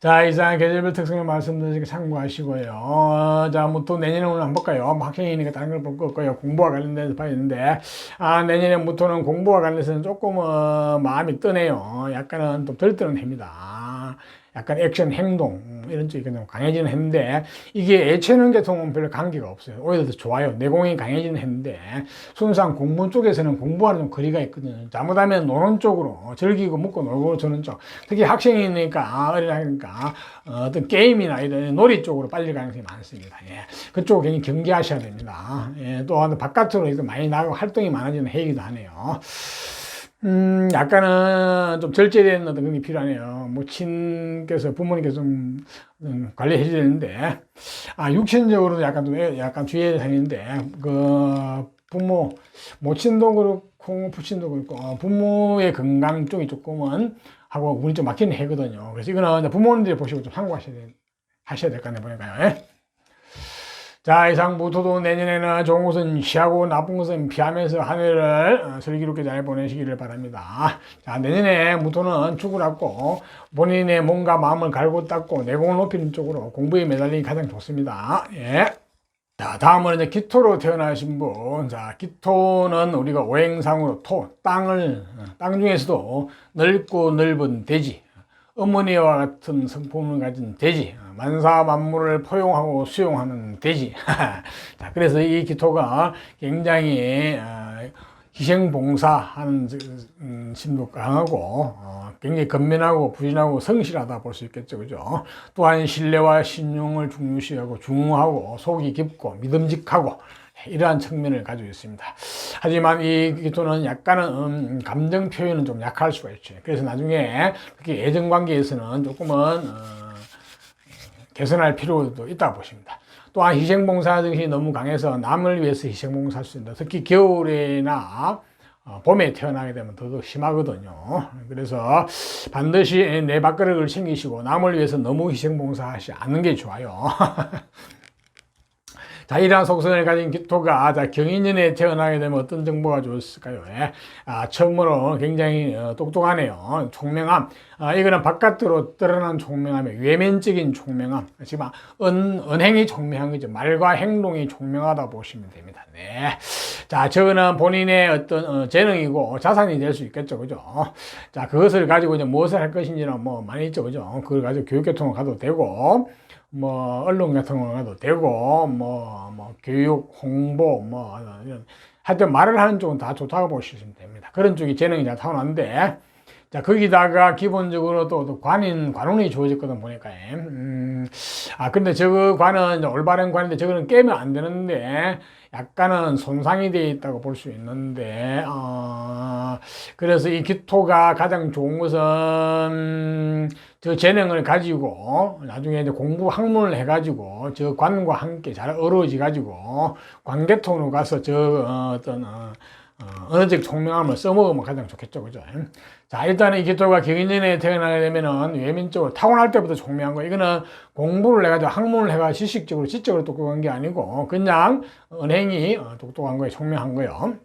자, 이상 계절별 특성을 말씀드리니까 참고하시고요. 자, 뭐 또 내년에 오늘 한번 볼까요? 학생이니까 다른 걸 볼 거 없고요. 공부와 관련돼서 봐야 되는데, 내년에 무토는 공부와 관련해서는 조금, 마음이 뜨네요. 약간은 좀 덜 뜨는 해입니다. 약간 액션, 행동, 이런 쪽이 좀 강해지는 해인데, 이게 애체능 계통은 별로 관계가 없어요. 오히려 더 좋아요. 내공이 강해지는 해인데, 순수한 공부 쪽에서는 공부와는 좀 거리가 있거든요. 잘못하면 노는 쪽으로, 즐기고 먹고 놀고 저는 쪽. 특히 학생이니까, 어린아이니까, 어떤 게임이나 이런 놀이 쪽으로 빨릴 가능성이 많습니다. 예. 그쪽을 굉장히 경계하셔야 됩니다. 예. 또 바깥으로 많이 나가고 활동이 많아지는 해이기도 하네요. 약간은 좀 절제된 어떤 그런 게 필요하네요. 모친께서, 부모님께서 좀 관리해 줘야 되는데, 육신적으로도 약간 주의해야 되는데, 모친도 그렇고, 부친도 그렇고, 부모의 건강 쪽이 조금은 하고 운이 좀 막히는 해거든요. 그래서 이거는 부모님들이 보시고 좀 참고하셔야 될 것 같네, 보니까요. 예? 자, 이상 무토도 내년에는 좋은 것은 시하고 나쁜 것은 피하면서 한 해를 슬기롭게 잘 보내시기를 바랍니다. 자, 내년에 무토는 죽으라고 본인의 몸과 마음을 갈고 닦고 내공을 높이는 쪽으로 공부에 매달리기 가장 좋습니다. 예. 자, 다음은 이제 기토로 태어나신 분. 자, 기토는 우리가 오행상으로 땅 중에서도 넓고 넓은 대지, 어머니와 같은 성품을 가진 대지, 만사 만물을 포용하고 수용하는 대지. 자, 그래서 이 기토가 굉장히 희생봉사하는 심도 강하고 굉장히 건면하고 부진하고 성실하다 볼 수 있겠죠, 그죠? 또한 신뢰와 신용을 중요시하고 중후하고 속이 깊고 믿음직하고 이러한 측면을 가지고 있습니다. 하지만 이 기토는 약간은 감정 표현은 좀 약할 수가 있죠. 그래서 나중에 특히 애정 관계에서는 조금은 개선할 필요도 있다고 보십니다. 또한 희생봉사 정신이 너무 강해서 남을 위해서 희생봉사할 수 있다. 특히 겨울이나 봄에 태어나게 되면 더더욱 심하거든요. 그래서 반드시 내 밥그릇을 챙기시고 남을 위해서 너무 희생봉사하지 않는 게 좋아요. 자, 이러한 속성을 가진 기토가 경인년에 태어나게 되면 어떤 정보가 좋을까요? 예. 처음으로 굉장히 똑똑하네요. 총명함. 이거는 바깥으로 드러난 총명함이 외면적인 총명함. 하지만 언행이 총명한 거죠. 말과 행동이 총명하다 보시면 됩니다. 네. 자, 저거는 본인의 어떤 재능이고 자산이 될 수 있겠죠. 그죠? 자, 그것을 가지고 이제 무엇을 할 것인지는 뭐 많이 있죠. 그죠? 그걸 가지고 교육계통을 가도 되고, 언론 같은 거 가도 되고, 교육, 홍보, 이런. 하여튼 말을 하는 쪽은 다 좋다고 보시면 됩니다. 그런 쪽이 재능이 다 타고났는데, 자, 거기다가 기본적으로 또 관운이 좋아졌거든, 보니까. 근데 저거 관은 올바른 관인데 저거는 깨면 안 되는데, 약간은 손상이 되어 있다고 볼 수 있는데, 그래서 이 기토가 가장 좋은 것은 저 재능을 가지고 나중에 이제 공부 학문을 해가지고 저 관과 함께 잘 어우러져 가지고 관계통으로 가서 언어적 총명함을 써먹으면 가장 좋겠죠. 그죠? 자, 일단은 이 기토가 경인년에 태어나게 되면은 외면적으로 타고날 때부터 총명한 거. 이거는 공부를 해가지고 학문을 해가 지식적으로, 지적으로 똑똑한 게 아니고 그냥 언행이 똑똑한 거예요. 총명한 거예요.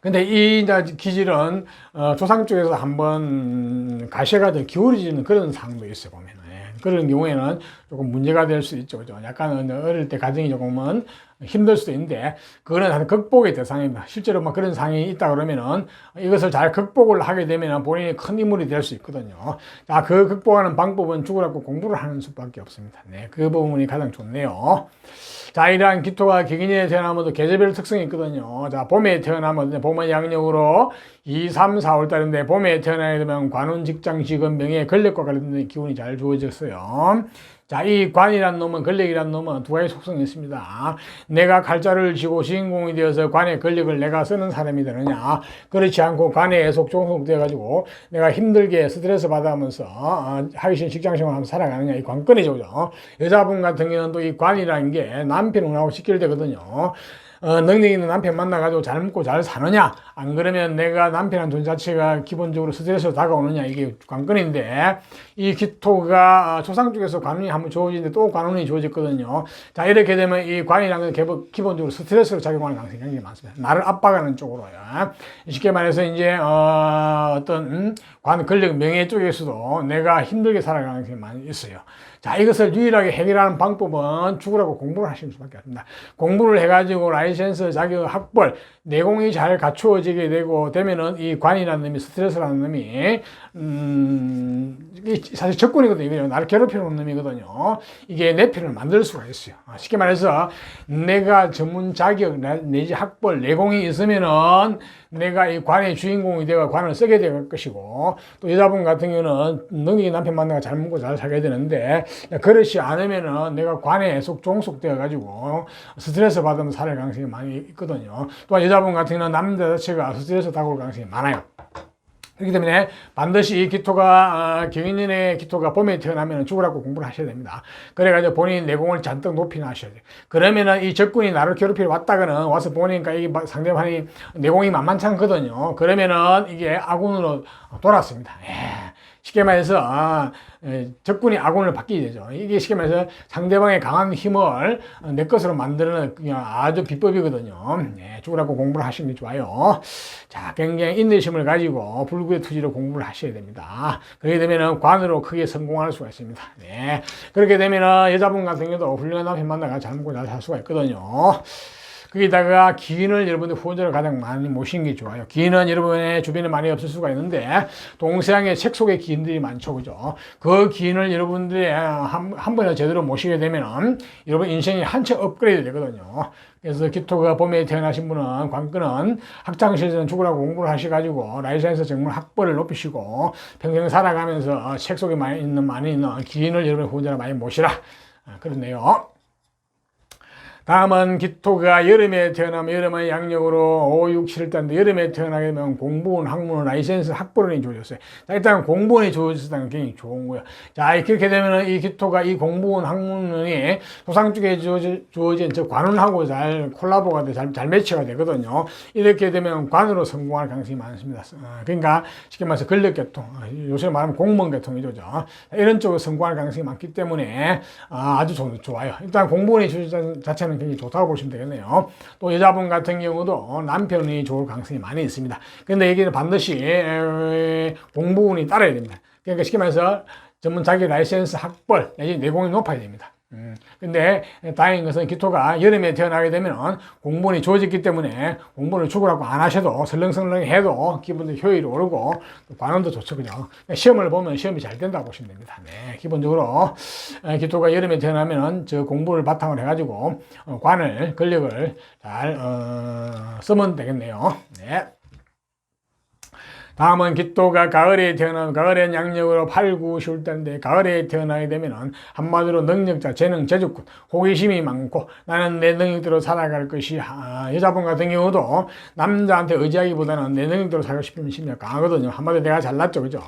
근데 이 기질은 조상 쪽에서 한번 가시가 좀 기울어지는 그런 상황도 있어요, 보면은. 그런 경우에는 조금 문제가 될 수 있죠. 그죠? 약간 어릴 때 가정이 조금은 힘들 수도 있는데, 그거는 극복의 대상입니다. 실제로 막 그런 상황이 있다 그러면은 이것을 잘 극복을 하게 되면 본인이 큰 인물이 될 수 있거든요. 자, 그 극복하는 방법은 죽으라고 공부를 하는 수밖에 없습니다. 네, 그 부분이 가장 좋네요. 자, 이러한 기토가 경인년에 태어나면 계절별 특성이 있거든요. 자, 봄에 태어나면, 봄은 양력으로 2, 3, 4월 달인데, 봄에 태어나게 되면 관운, 직장, 직업, 명예, 권력과 관련된 기운이 잘 주어졌어요. 자, 이 관이란 놈은, 권력이란 놈은 두 가지 속성이 있습니다. 내가 칼자를 쥐고 주인공이 되어서 관의 권력을 내가 쓰는 사람이 되느냐, 그렇지 않고 관에 애속 종속되어가지고 내가 힘들게 스트레스 받아가면서 하기 싫은 직장생활 하면서 살아가느냐, 이 관건이죠. 그죠? 여자분 같은 경우는 또 이 관이라는 게 남편하고 직결되거든요. 능력 있는 남편 만나가지고 잘 먹고 잘 사느냐, 안 그러면 내가 남편한 존재 자체가 기본적으로 스트레스로 다가오느냐, 이게 관건인데, 이 기토가 조상 쪽에서 관운이 한번 좋아지는데 또 관운이 좋아졌거든요. 자, 이렇게 되면 이 관이라는 게 기본적으로 스트레스로 작용하는 가능성이 굉장히 많습니다. 나를 압박하는 쪽으로요. 쉽게 말해서 이제 어떤 관, 권력, 명예 쪽에서도 내가 힘들게 살아가는 가능성이 많이 있어요. 자, 이것을 유일하게 해결하는 방법은 죽으라고 공부를 하시는 수밖에 없습니다. 공부를 해가지고 라이센스 자격 학벌, 내공이 잘 갖추어지게 되면은 이 관이라는 놈이, 스트레스라는 놈이, 사실 적군이거든요. 나를 괴롭히는 놈이거든요. 이게 내 편을 만들 수가 있어요. 쉽게 말해서 내가 전문 자격 내지 학벌, 내공이 있으면은 내가 이 관의 주인공이 되어 관을 쓰게 될 것이고, 또 여자분 같은 경우는 능력이 남편 만나가 잘 먹고 잘 살게 되는데, 그렇지 않으면은 내가 관에 종속되어 가지고 스트레스 받으면 살 가능성이 많이 있거든요. 또한 여자분 같은 경우는 남자 자체가 스트레스 다가올 가능성이 많아요. 그렇기 때문에 반드시 이 기토가, 경인년의 기토가 봄에 태어나면 죽으라고 공부를 하셔야 됩니다. 그래가지고 본인 내공을 잔뜩 높이나 하셔야 돼요. 그러면은 이 적군이 나를 괴롭히러 왔다가는 와서 보니까 이게 상대방이 내공이 만만치 않거든요. 그러면은 이게 아군으로 돌았습니다. 쉽게 말해서 적군이 아군을 바뀌게 되죠. 이게 쉽게 말해서 상대방의 강한 힘을 내 것으로 만드는 그냥 아주 비법이거든요. 죽으라고 공부를 하시는 게 좋아요. 자, 굉장히 인내심을 가지고 불구의 투지로 공부를 하셔야 됩니다. 그렇게 되면은 관으로 크게 성공할 수가 있습니다. 그렇게 되면은 여자분 같은 경우도 훌륭한 남편 만나가 잘 먹고 잘 살 수가 있거든요. 거기다가 기인을 여러분들 후원자를 가장 많이 모시는 게 좋아요. 기인은 여러분의 주변에 많이 없을 수가 있는데, 동서양의 책 속에 기인들이 많죠. 그죠? 그 기인을 여러분들이 한 번에 제대로 모시게 되면 여러분 인생이 한층 업그레이드 되거든요. 그래서 기토가 봄에 태어나신 분은, 관건은 학창시절에는 죽으라고 공부를 하셔가지고 라이센스 정말 학벌을 높이시고 평생 살아가면서 책 속에 많이 있는 기인을 여러분의 후원자를 많이 모시라. 그렇네요. 다음은 기토가 여름에 태어나면 여름은 양력으로 5, 6, 7달인데 여름에 태어나게 되면 공부원, 학문원, 라이센스, 학벌원이 좋아졌어요. 자, 일단 공부원이 좋아졌다는 게 굉장히 좋은 거예요. 자, 그렇게 되면 이 기토가 이 공부원, 학문원이 조상 쪽에 주어진 저 관운하고 잘 콜라보가 돼, 잘 매치가 되거든요. 이렇게 되면 관으로 성공할 가능성이 많습니다. 그러니까 쉽게 말해서 권력계통, 요새 말하면 공무원계통이죠. 이런 쪽으로 성공할 가능성이 많기 때문에 아주 좋아요. 일단 공부원이 자체는 굉장히 좋다고 보시면 되겠네요. 또 여자분 같은 경우도 남편이 좋을 가능성이 많이 있습니다. 근데 이게 반드시 공부운이 따라야 됩니다. 그러니까 쉽게 말해서 전문 자기 라이센스 학벌 내지 내공이 높아야 됩니다. 근데 다행인 것은 기토가 여름에 태어나게 되면 공부운이 좋아졌기 때문에 공부를 죽으라고 안 하셔도 설렁설렁 해도 기본적으로 효율이 오르고 관원도 좋죠. 그죠? 시험을 보면 시험이 잘 된다고 보시면 됩니다. 기본적으로 기토가 여름에 태어나면 저 공부를 바탕으로 해가지고 관을, 권력을 잘 쓰면 되겠네요. 다음은 기토가 가을에 태어나면, 가을엔 양력으로 8, 9, 10월달인데 가을에 태어나게 되면은 한마디로 능력자, 재능, 재주꾼, 호기심이 많고 나는 내 능력대로 살아갈 것이, 여자분 같은 경우도 남자한테 의지하기보다는 내 능력대로 살고 싶으면 심리가 강하거든요. 한마디로 내가 잘났죠. 그죠?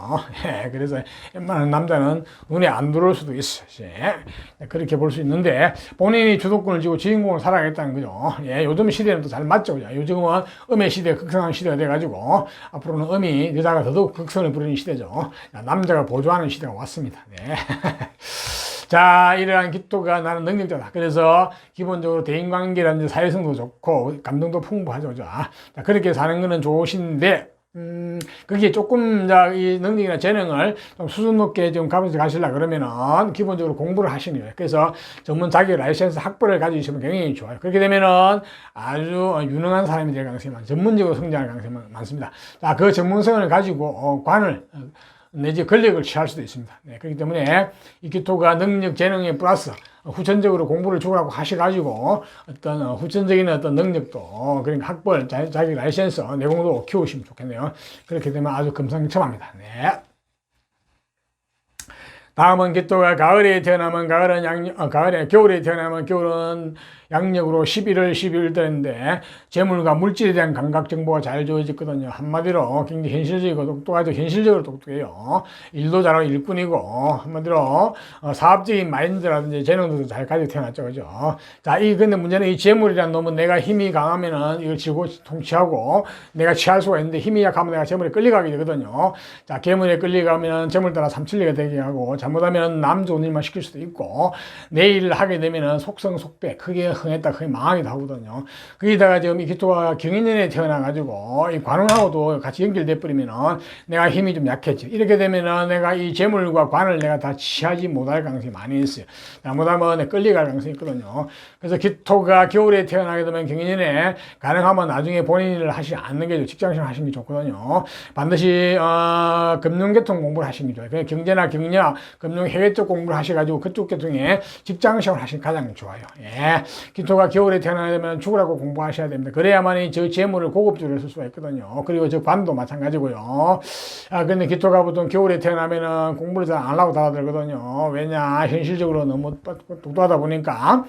그래서 웬만한 남자는 눈에 안 들어올 수도 있어. 그렇게 볼 수 있는데 본인이 주도권을 쥐고 주인공을 살아가겠다는 거죠. 요즘 시대는 또 잘 맞죠. 그죠? 요즘은 음의 시대, 극성한 시대가 돼가지고 앞으로는 음이 여자가 더더욱 극선을 부리는 시대죠. 남자가 보조하는 시대가 왔습니다. 자, 이러한 기토가 나는 능력자다. 그래서 기본적으로 대인관계라든지 사회성도 좋고 감정도 풍부하죠. 자, 그렇게 사는 거는 좋으신데 그게 조금 이 능력이나 재능을 좀 수준 높게 좀 가시려고 그러면은 기본적으로 공부를 하시는 거예요. 그래서 전문 자격 라이센스 학벌을 가지시면 굉장히 좋아요. 그렇게 되면은 아주 유능한 사람이 될 가능성이 많습니다. 전문적으로 성장할 가능성이 많습니다. 자, 그 전문성을 가지고 관을 내지 권력을 취할 수도 있습니다. 그렇기 때문에 이 기토가 능력, 재능에 플러스 후천적으로 공부를 죽으라고 하셔가지고 어떤 후천적인 어떤 능력도, 그러니까 학벌, 자기 라이센스, 내공도 키우시면 좋겠네요. 그렇게 되면 아주 금상첨화입니다. 다음은 기토가 가을에 태어나면 겨울에 태어나면 겨울은 양력으로 11월 12일 되는데 재물과 물질에 대한 감각 정보가 잘 주어졌거든요. 한마디로 굉장히 현실적이고 똑똑하죠. 현실적으로 똑똑해요. 일도 잘하고 일꾼이고 한마디로 사업적인 마인드라든지 재능도 잘 가지고 태어났죠. 그죠? 자, 근데 문제는 이 재물이란 놈은 내가 힘이 강하면은 이걸 쥐고 통치하고 내가 취할 수가 있는데 힘이 약하면 내가 재물에 끌려가게 되거든요. 자, 재물에 끌려가면 재물 따라 삼칠리가 되게 하고 잘못하면 남 좋은 일만 시킬 수도 있고 내 일을 하게 되면은 속성 속배 크게 흥했다 크게 망하기도 하거든요. 거기다가 지금 이 기토가 경인년에 태어나가지고 이 관운하고도 같이 연결돼 버리면은 내가 힘이 좀 약해져. 이렇게 되면은 내가 이 재물과 관을 내가 다 취하지 못할 가능성이 많이 있어요. 잘못하면 끌려갈 가능성이 있거든요. 그래서 기토가 겨울에 태어나게 되면 경인년에 가능하면 나중에 본인 일을 하시지 않는 게 직장생활 하시는 게 좋거든요. 반드시 금융계통 공부를 하시는 게 좋아요. 그냥 경제나 경력, 금융 해외 쪽 공부를 하셔가지고 그쪽 계통에 직장생활 하시는 게 가장 좋아요. 예. 기토가 겨울에 태어나게 되면 죽으라고 공부하셔야 됩니다. 그래야만이 저 재물을 고급적으로 쓸 수가 있거든요. 그리고 저 관도 마찬가지고요. 근데 기토가 보통 겨울에 태어나면은 공부를 잘 안 하고 달아들거든요. 왜냐, 현실적으로 너무 똑똑하다 보니까.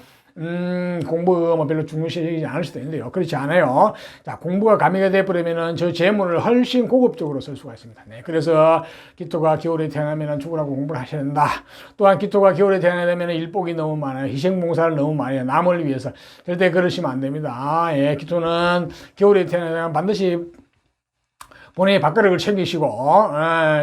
공부가 뭐 별로 중요시하지 않을 수도 있는데요. 그렇지 않아요. 자, 공부가 가미가 돼버리면은 저 재물을 훨씬 고급적으로 쓸 수가 있습니다. 네. 그래서 기토가 겨울에 태어나면은 죽으라고 공부를 하셔야 된다. 또한 기토가 겨울에 태어나면 일복이 너무 많아요. 희생봉사를 너무 많이 해요. 남을 위해서. 절대 그러시면 안 됩니다. 예, 기토는 겨울에 태어나면 반드시 본인의 밥그릇을 챙기시고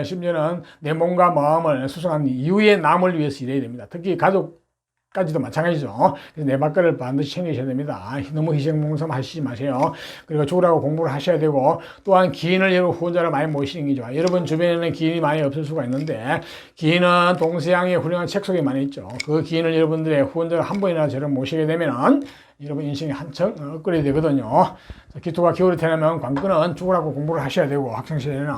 심지어는 내 몸과 마음을 수송한 이후에 남을 위해서 일해야 됩니다. 특히 가족까지도 마찬가지죠. 그래서 내 밥그릇을 반드시 챙기셔야 됩니다. 너무 희생봉사 하시지 마세요. 그리고 죽으라고 공부를 하셔야 되고 또한 기인을 여러분 후원자를 많이 모시는 게 좋아요. 여러분 주변에는 기인이 많이 없을 수가 있는데 기인은 동서양의 훌륭한 책 속에 많이 있죠. 그 기인을 여러분들의 후원자를 한 번이나 저를 모시게 되면은 여러분 인생이 한층 업그레이드 되거든요. 기토가 겨울에 태어나면 관건은 죽으라고 공부를 하셔야 되고 학창시절에는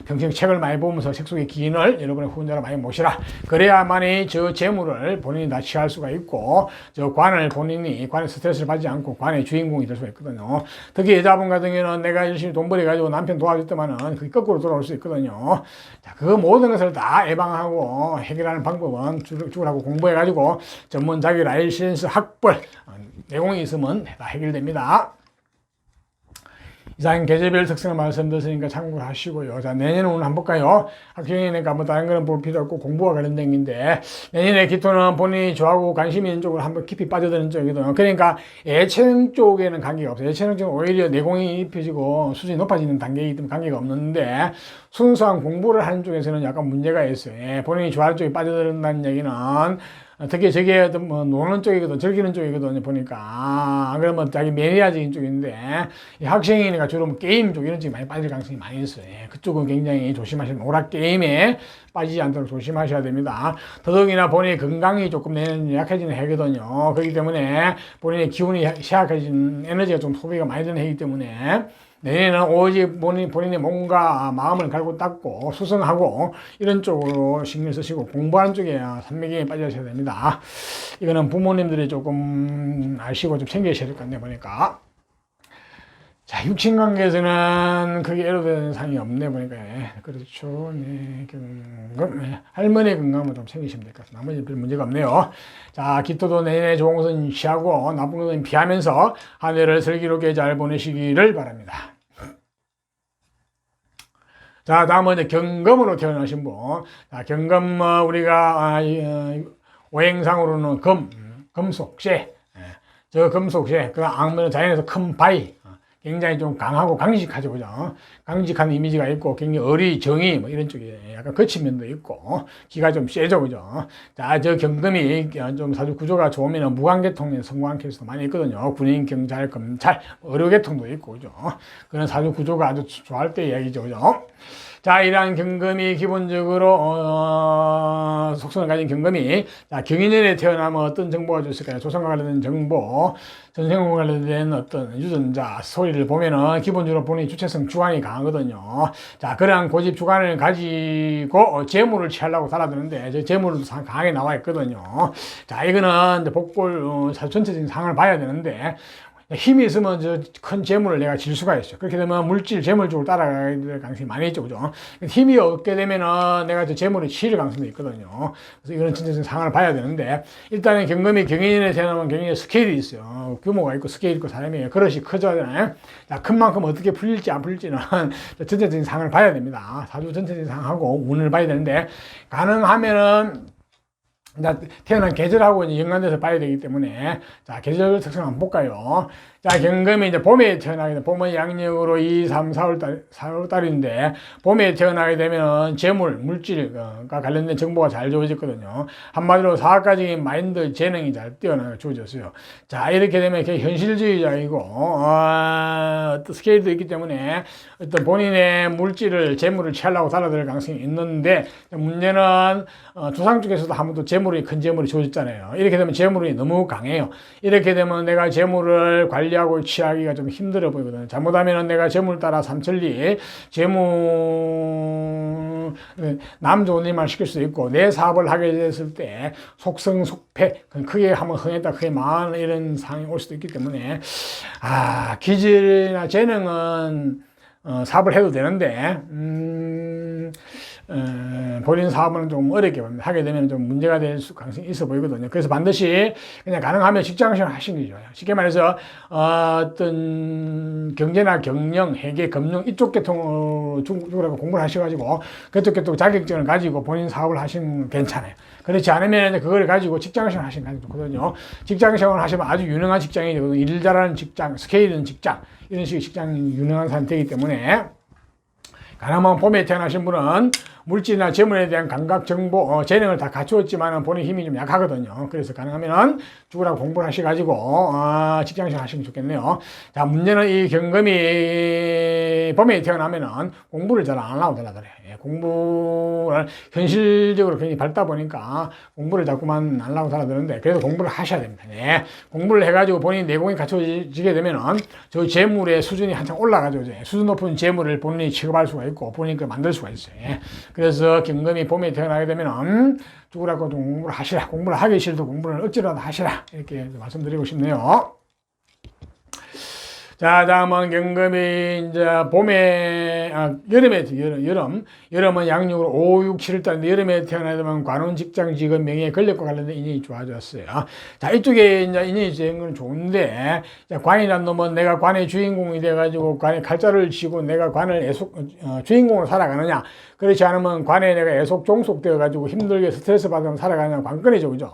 평생 책을 많이 보면서 책 속의 기인을 여러분의 후원자로 많이 모시라. 그래야만이 저 재물을 본인이 다 취할 수가 있고 저 관을 본인이 관의 스트레스를 받지 않고 관의 주인공이 될 수가 있거든요. 특히 여자분 같은 경우는 내가 열심히 돈 벌어가지고 남편 도와줬더만은 그게 거꾸로 돌아올 수 있거든요. 자, 그 모든 것을 다 예방하고 해결하는 방법은 죽으라고 공부해가지고 전문 자기 라이센스 학벌 내공이 있으면 다 해결됩니다. 이상 계절별 특성을 말씀드렸으니까 참고를 하시고요. 자, 내년은 오늘 한번 볼까요? 학생이니까 뭐 다른 거는 볼 필요 없고 공부와 관련된 건데 내년에 기토는 본인이 좋아하고 관심이 있는 쪽으로 한번 깊이 빠져드는 쪽이거든요. 그러니까 예체능 쪽에는 관계가 없어요. 예체능 쪽은 오히려 내공이 입혀지고 수준이 높아지는 단계이기 때문에 관계가 없는데 순수한 공부를 하는 쪽에서는 약간 문제가 있어요. 본인이 좋아하는 쪽에 빠져든다는 얘기는 특히 저게 뭐 노는 쪽이거든, 즐기는 쪽이거든요, 보니까. 그러면 자기 매니아적인 쪽인데, 학생이니까 주로 뭐 게임 쪽 이런 쪽이 많이 빠질 가능성이 많이 있어요. 그쪽은 굉장히 조심하시면, 오락게임에 빠지지 않도록 조심하셔야 됩니다. 더더욱이나 본인의 건강이 조금 내년 약해지는 해거든요. 그렇기 때문에 본인의 기운이 쇠약해진 에너지가 좀 소비가 많이 되는 해이기 때문에, 내년에는 오직 본인의 몸과 마음을 갈고 닦고 수성하고 이런 쪽으로 신경 쓰시고 공부하는 쪽에 산맥에 빠져셔야 됩니다. 이거는 부모님들이 조금 아시고 좀 챙기셔야 될 것 같네 보니까. 자, 육친관계에서는 크게 애로되는 상이 없네 보니까. 그렇죠. 네, 할머니 건강은 좀 챙기시면 될 것 같습니다. 나머지 별 문제가 없네요. 자, 기토도 내년에 좋은 것은 취하고 나쁜 것은 피하면서 한 해를 슬기롭게 잘 보내시기를 바랍니다. 자, 다음은 이제 경금으로 태어나신 분. 자, 경금, 우리가, 오행상으로는 금속쇠. 저 금속쇠. 그 악물은 자연에서 큰 바위. 굉장히 좀 강하고 강직하죠, 그죠? 강직한 이미지가 있고, 굉장히 어리정이, 뭐 이런 쪽에 약간 거친 면도 있고, 기가 좀 세죠, 그죠? 자, 저 경금이 좀 사주 구조가 좋으면 무관계통에 성공한 케이스도 많이 있거든요. 군인, 경찰, 검찰, 의료계통도 있고, 그죠? 그런 사주 구조가 아주 좋아할 때 이야기죠, 그죠? 자, 이러한 경금이 기본적으로, 속성을 가진 경금이, 자, 경인년에 태어나면 어떤 정보가 줬을까요? 조선과 관련된 정보, 전생과 관련된 어떤 유전자, 소리를 보면은 기본적으로 본인이 주체성 주관이 강하거든요. 자, 그러한 고집 주관을 가지고 재물을 취하려고 살아드는데, 저 재물도 강하게 나와 있거든요. 자, 이거는 이제 복골, 전체적인 상황을 봐야 되는데, 힘이 있으면 저 큰 재물을 내가 질 수가 있어요. 그렇게 되면 물질, 재물 쪽으로 따라가게 될 가능성이 많이 있죠. 그죠? 힘이 없게 되면은 내가 저 재물을 치를 가능성도 있거든요. 그래서 이런 전체적인 상황을 봐야 되는데, 일단은 경금이 경인에 태어나면 경인의 스케일이 있어요. 규모가 있고 스케일이 있고 사람이 그릇이 크잖아요. 자, 큰 만큼 어떻게 풀릴지 안 풀릴지는 전체적인 상황을 봐야 됩니다. 사주 전체적인 상황하고 운을 봐야 되는데, 가능하면은 태어난 계절하고 이제 연관돼서 봐야 되기 때문에, 자, 계절 특성 한번 볼까요? 자, 경금이 이제 봄에 태어나게 되면, 봄은 양력으로 2, 3, 4월달인데, 봄에 태어나게 되면 재물, 물질과 관련된 정보가 잘 주어졌거든요. 한마디로 사학가적인 마인드, 재능이 잘 뛰어나게 주어졌어요. 자, 이렇게 되면 현실주의자이고, 어떤 스케일도 있기 때문에 어떤 본인의 물질을, 재물을 취하려고 달아들 가능성이 있는데, 문제는 조상 쪽에서도 한 번도 재물이, 큰 재물이 주어졌잖아요. 이렇게 되면 재물이 너무 강해요. 이렇게 되면 내가 재물을 관리하고 취하기가 좀 힘들어 보이거든요. 잘못하면 내가 재물 따라 삼천리, 재물, 남 좋은 일만 시킬 수도 있고, 내 사업을 하게 됐을 때 속성, 속패, 크게 한번 흥했다, 크게 망하는 이런 상황이 올 수도 있기 때문에, 기질이나 재능은 사업을 해도 되는데, 본인 사업은 좀 어렵게 하게 되면 좀 문제가 될 가능성이 있어 보이거든요. 그래서 반드시 그냥 가능하면 직장생활 하시는 게 좋아요. 쉽게 말해서 어떤 경제나 경영, 회계, 금융 이쪽 계통으로 쪽으로 공부를 하셔가지고 그쪽 계통 자격증을 가지고 본인 사업을 하시면 괜찮아요. 그렇지 않으면 그걸 가지고 직장생활 하시는 게 좋거든요. 직장생활 하시면 아주 유능한 직장이 되거든요. 일 잘하는 직장, 스케일 있는 직장, 이런 식의 직장이 유능한 사람이 되기 때문에, 가능하면 봄에 태어나신 분은 물질이나 재물에 대한 감각, 정보, 재능을 다 갖추었지만 본인 힘이 좀 약하거든요. 그래서 가능하면 죽으라고 공부를 하셔가지고 직장생활 하시면 좋겠네요. 자, 문제는 이 경금이 봄에 태어나면은 공부를 잘 안 하고 달라더래요. 공부를 현실적으로 굉장히 밝다 보니까 공부를 자꾸만 안 하고 달라드는데, 그래도 공부를 하셔야 됩니다. 네. 공부를 해가지고 본인 내공이 갖춰지게 되면은 저 재물의 수준이 한창 올라가죠. 수준 높은 재물을 본인이 취급할 수가 있고 본인이 그걸 만들 수가 있어요. 그래서 경금이 봄에 태어나게 되면은 죽으라고 공부를 하시라. 공부를 하기 싫어도 공부를 억지로라도 하시라. 이렇게 말씀드리고 싶네요. 자, 다음은 경금이 이제 봄에, 여름은 양력으로 5, 6, 7월달인데, 여름에 태어나게 되면 관운, 직장, 직업, 명예, 권력과 관련된 인연이 좋아졌어요. 자, 이쪽에 이제 인연이 되는 건 좋은데, 관이란 놈은 내가 관의 주인공이 돼가지고 관의 칼자를 쥐고 내가 관을 주인공으로 살아가느냐, 그렇지 않으면 관에 내가 애속 종속되어가지고 힘들게 스트레스 받으면 살아가느냐, 관건이죠. 그죠?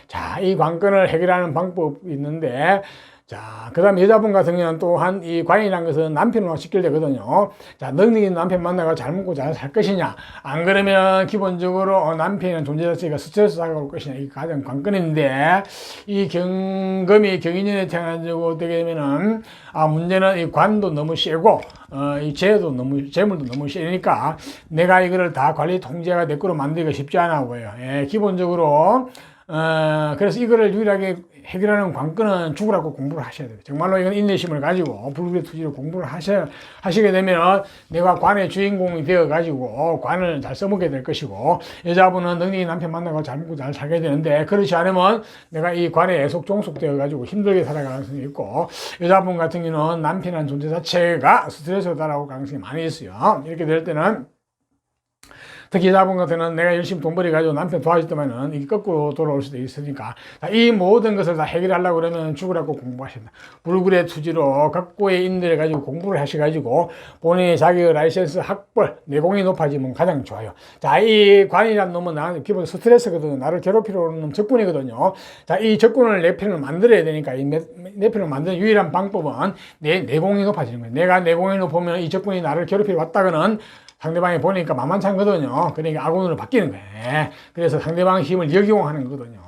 자, 이 관건을 해결하는 방법이 있는데, 자, 그 다음에 여자분 같은 경우는 또한 이 관이라는 것은 남편으로 직결되거든요. 자, 능력 있는 남편 만나가 잘 먹고 잘 살 것이냐, 안 그러면 기본적으로 남편이라는 존재 자체가 스트레스 사고가 올 것이냐, 이게 가장 관건인데, 이 경금이 경인년에 태어나고 되게 되면은, 문제는 이 관도 너무 세고, 이 재물도 너무 세니까, 내가 이거를 다 관리 통제가 내 거로 만들기가 쉽지 않아 보여요. 기본적으로, 그래서 이거를 유일하게 해결하는 관건은 죽으라고 공부를 하셔야 돼요. 정말로 이건 인내심을 가지고 불굴의 투지로 공부를 하시게 되면 내가 관의 주인공이 되어가지고 관을 잘 써먹게 될 것이고, 여자분은 능력이 남편 만나고 잘 먹고 잘 살게 되는데, 그렇지 않으면 내가 이 관에 애속 종속 되어가지고 힘들게 살아갈 가능성이 있고, 여자분 같은 경우는 남편이라는 존재 자체가 스트레스로 따라올 가능성이 많이 있어요. 이렇게 될 때는 특히 여자분 같은 경우는 내가 열심히 돈 벌어가지고 남편 도와줬더만은 이게 거꾸로 돌아올 수도 있으니까, 이 모든 것을 다 해결하려고 그러면 죽으라고 공부하신다. 불굴의 투지로 각고에 인들해가지고 공부를 하셔가지고 본인의 자격, 라이센스, 학벌, 내공이 높아지면 가장 좋아요. 자, 이 관이란 놈은 나한테 기본 스트레스거든요. 나를 괴롭히러 오는 놈 적군이거든요. 자, 이 적군을 내 편을 만들어야 되니까, 이 내 편을 만드는 유일한 방법은 내 내공이 높아지는 거예요. 내가 내공이 높으면 이 적군이 나를 괴롭히러 왔다가는 상대방이 보니까 만만치 않거든요. 그러니까 악운으로 바뀌는 거예요. 그래서 상대방의 힘을 역이용하는 거거든요.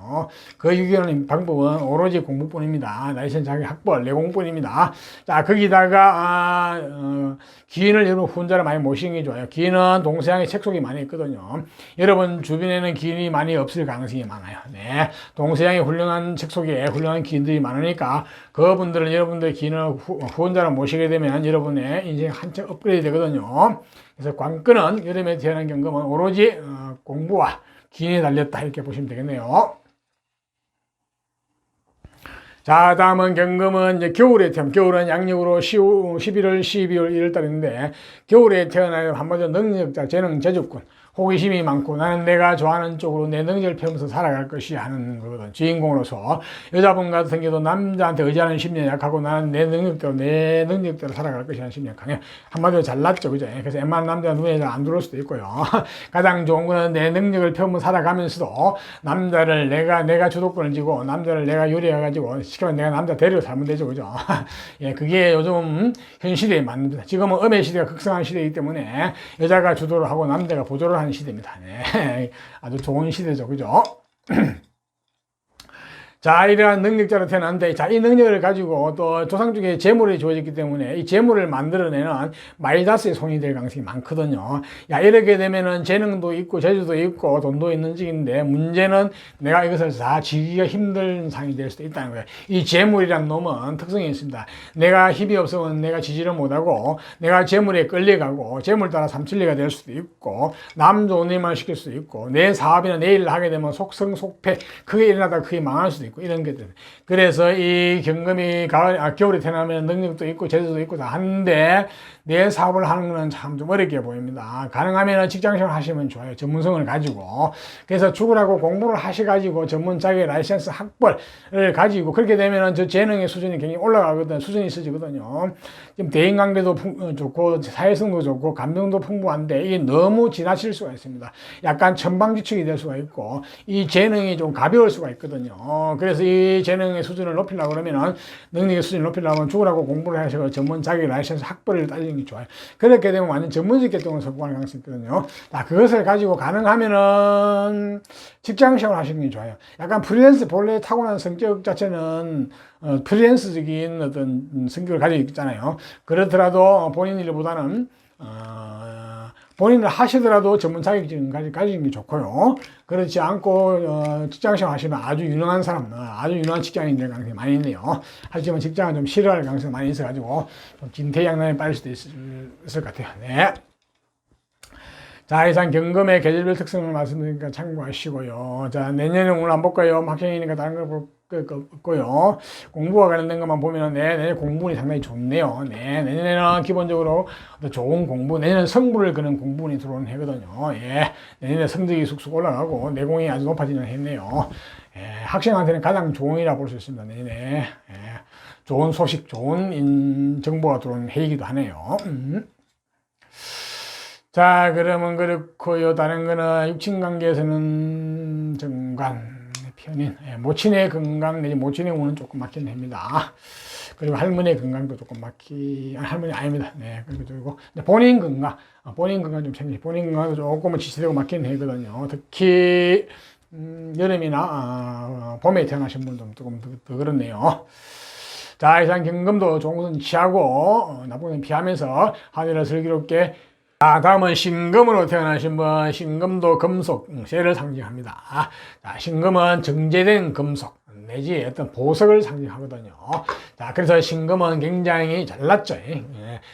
그 역이용하는 방법은 오로지 공부뿐입니다. 라이센스 자격, 학벌, 내공뿐입니다. 자, 거기다가 기인을 여러분 혼자를 많이 모시는 게 좋아요. 기인은 동서양의 책속이 많이 있거든요. 여러분 주변에는 기인이 많이 없을 가능성이 많아요. 네, 동서양의 훌륭한 책속에 훌륭한 기인들이 많으니까 그분들은 여러분들 기인을 후원자로 모시게 되면 여러분의 인생 한층 업그레이드 되거든요. 그래서 관건은 여름에 태어난 경금은 오로지 공부와 기인에 달렸다, 이렇게 보시면 되겠네요. 자, 다음은 경금은 이제 겨울에 태어난, 겨울은 양력으로 11월, 12월, 1월 달인데, 겨울에 태어나요. 한마디로 능력자, 재능, 재주꾼. 호기심이 많고 나는 내가 좋아하는 쪽으로 내 능력을 펴면서 살아갈 것이 하는 거거든. 주인공으로서 여자분 같은 경우도 남자한테 의지하는 심리가 약하고 나는 내 능력대로 살아갈 것이 하는 심리가 강해. 한마디로 잘났죠, 그죠? 그래서 웬만한 남자 눈에 잘 안 들어올 수도 있고요. 가장 좋은 거는 내 능력을 펴면 살아가면서도 남자를 내가 주도권을 쥐고 남자를 내가 요리해가지고 시키면 내가 남자 데리고 살면 되죠, 그죠? 예, 그게 요즘 현 시대에 맞는, 지금은 음의 시대가 극성한 시대이기 때문에 여자가 주도를 하고 남자가 보조를 하는 시대입니다. 네. 아주 좋은 시대죠. 그죠? 자, 이러한 능력자로 태어났는데, 자, 이 능력을 가지고 또 조상 쪽에 재물이 주어졌기 때문에 이 재물을 만들어내는 마이다스의 손이 될 가능성이 많거든요. 야, 이렇게 되면은 재능도 있고, 재주도 있고, 돈도 있는 직인데, 문제는 내가 이것을 다 지기가 힘든 상이 될 수도 있다는 거예요. 이 재물이란 놈은 특성이 있습니다. 내가 힘이 없으면 내가 지지를 못하고, 내가 재물에 끌려가고, 재물 따라 삼천리가 될 수도 있고, 남 좋은 일만 시킬 수도 있고, 내 사업이나 내 일을 하게 되면 속성속패, 크게 일어나다 크게 망할 수도 있고, 이런 것들. 그래서 이 경금이 겨울에 태어나면 능력도 있고 재주도 있고 다 하는데 내 사업을 하는 거는 참 좀 어렵게 보입니다. 가능하면 직장생활 하시면 좋아요. 전문성을 가지고. 그래서 죽으라고 공부를 하셔가지고 전문 자격 라이센스 학벌을 가지고 그렇게 되면 저 재능의 수준이 굉장히 올라가거든. 수준이 있어지거든요. 지금 대인관계도 좋고 사회성도 좋고 감정도 풍부한데 이게 너무 지나칠 수가 있습니다. 약간 천방지축이 될 수가 있고 이 재능이 좀 가벼울 수가 있거든요. 그래서 이 재능의 수준을 높이려고 그러면은 능력의 수준을 높이려면 죽으라고 공부를 하셔서 전문 자격 라이센스 학벌을 따지는 게 좋아요. 그렇게 되면 완전 전문직 계통을 석권할 가능성이 있거든요. 자, 그것을 가지고 가능하면은 직장생활 하시는 게 좋아요. 약간 프리랜서 본래 타고난 성격 자체는 프리랜서적인 어떤 성격을 가지고 있잖아요. 그렇더라도 본인 일보다는 본인을 하시더라도 전문 자격증 가지는 게 좋고요. 그렇지 않고 직장생활 하시면 아주 유능한 사람, 아주 유능한 직장인이 될 가능성이 많이 있네요. 하지만 직장은 좀 싫어할 가능성이 많이 있어가지고 좀 진퇴양난에 빠질 수도 있을 것 같아요. 네. 자, 이상 경금의 계절별 특성을 말씀드리니까 참고하시고요. 자, 내년에 오늘 안 볼까요? 학생이니까 다른 걸 볼 거 없고요. 공부와 관련된 것만 보면은, 네, 내년 공부운이 상당히 좋네요. 네, 내년에는 기본적으로 좋은 공부, 내년은 성부를 그는 공부운이 들어오는 해거든요. 예, 내년에 성적이 쑥쑥 올라가고, 내공이 아주 높아지는 해네요. 예, 학생한테는 가장 좋은 해라 볼 수 있습니다. 내년에. 예, 좋은 소식, 좋은 정보가 들어오는 해이기도 하네요. 자, 그러면 그렇고요. 다른 거는 육친관계에서는 정관, 편인, 모친의 건강 내지 모친의 운은 조금 막힌 해입니다. 그리고 할머니의 건강도 조금 할머니 아닙니다. 네, 그리고 본인 건강 좀 챙기시. 본인 건강도 조금은 지체되고 막힌 해거든요. 특히 여름이나 봄에 태어나신 분들은 조금 더 그렇네요. 자, 이상 경금도 좋은 것은 취하고 나쁜 것은 피하면서 하늘을 슬기롭게. 자, 다음은 신금으로 태어나신 분, 신금도 금속, 쇠를 상징합니다. 자, 신금은 정제된 금속, 내지 어떤 보석을 상징하거든요. 자, 그래서 신금은 굉장히 잘났죠. 예.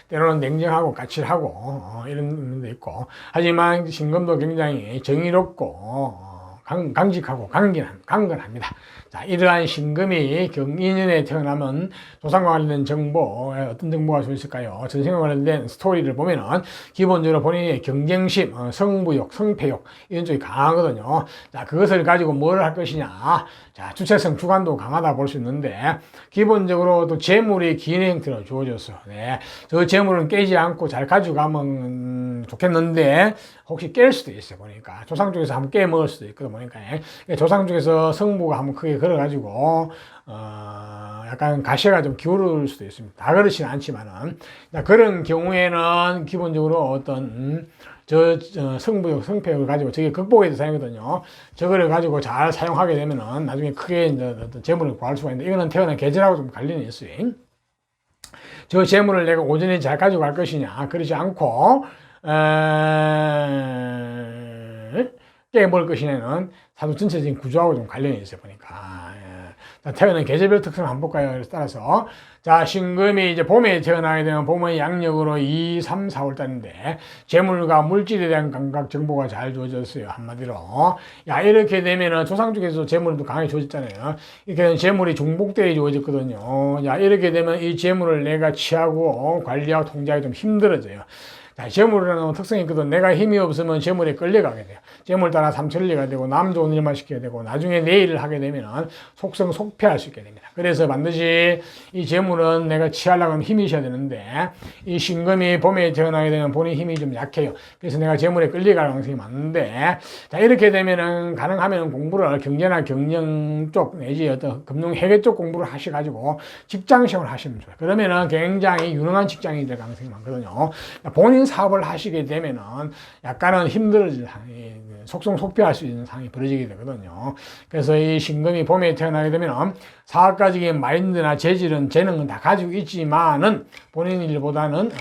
때로는 냉정하고 까칠하고, 이런 면도 있고. 하지만 신금도 굉장히 정의롭고, 강직하고 강건합니다. 자, 이러한 신금이 경인년에 태어나면 조상과 관련된 정보, 어떤 정보가 있을까요? 전생과 관련된 스토리를 보면은 기본적으로 본인의 경쟁심, 성부욕, 성패욕 이런 쪽이 강하거든요. 자, 그것을 가지고 뭘 할 것이냐? 자, 주체성, 주관도 강하다 볼 수 있는데 기본적으로 또 재물이 긴 형태로 주어졌어. 네, 저 재물은 깨지 않고 잘 가져가면 좋겠는데 혹시 깰 수도 있어요. 보니까 조상 쪽에서 한번 깨 먹을 수도 있거든. 보니까 조상 쪽에서 성부가 한번 크게 걸어가지고 약간 가시가 좀 기울을 수도 있습니다. 다 그렇지는 않지만은 그런 경우에는 기본적으로 어떤 성부욕, 성패욕을 가지고 저게 극복의 대상이거든요. 저거를 가지고 잘 사용하게 되면은 나중에 크게 이제 어떤 재물을 구할 수가 있는데 이거는 태어난 계절하고 좀 관련이 있어요. 저 재물을 내가 오전에 잘 가지고 갈 것이냐? 그러지 않고 깨볼 것이냐는 사주 전체적인 구조하고 좀 관련이 있어요, 보니까. 자, 태어난 계절별 특성을 한번 볼까요? 그래서 따라서. 자, 신금이 이제 봄에 태어나게 되면 봄은 양력으로 2, 3, 4월 달인데, 재물과 물질에 대한 감각 정보가 잘 주어졌어요. 한마디로. 야, 이렇게 되면은 조상 쪽에서 재물도 강하게 주어졌잖아요. 이렇게 되면 재물이 중복되게 주어졌거든요. 야, 이렇게 되면 이 재물을 내가 취하고 관리하고 통제하기 좀 힘들어져요. 자, 재물이라는 특성이 있거든. 내가 힘이 없으면 재물에 끌려가게 돼요. 재물 따라 삼천리가 되고 남 좋은 일만 시켜야 되고 나중에 내 일을 하게 되면 속성 속패할 수 있게 됩니다. 그래서 반드시 이 재물은 내가 취하려고 하면 힘이 있어야 되는데 이 신금이 봄에 태어나게 되면 본인 힘이 좀 약해요. 그래서 내가 재물에 끌려갈 가능성이 많은데 자, 이렇게 되면은 가능하면 공부를 경제나 경영 쪽 내지 어떤 금융 회계 쪽 공부를 하셔가지고 직장 생활을 하시면 좋아요. 그러면은 굉장히 유능한 직장이 될 가능성이 많거든요. 본인 사업을 하시게 되면은 약간은 힘들어질 상황이 속성속피할 수 있는 상황이 벌어지게 되거든요. 그래서 이 신금이 봄에 태어나게 되면 사업가적인 마인드나 재질은 재능은 다 가지고 있지만은 본인 일보다는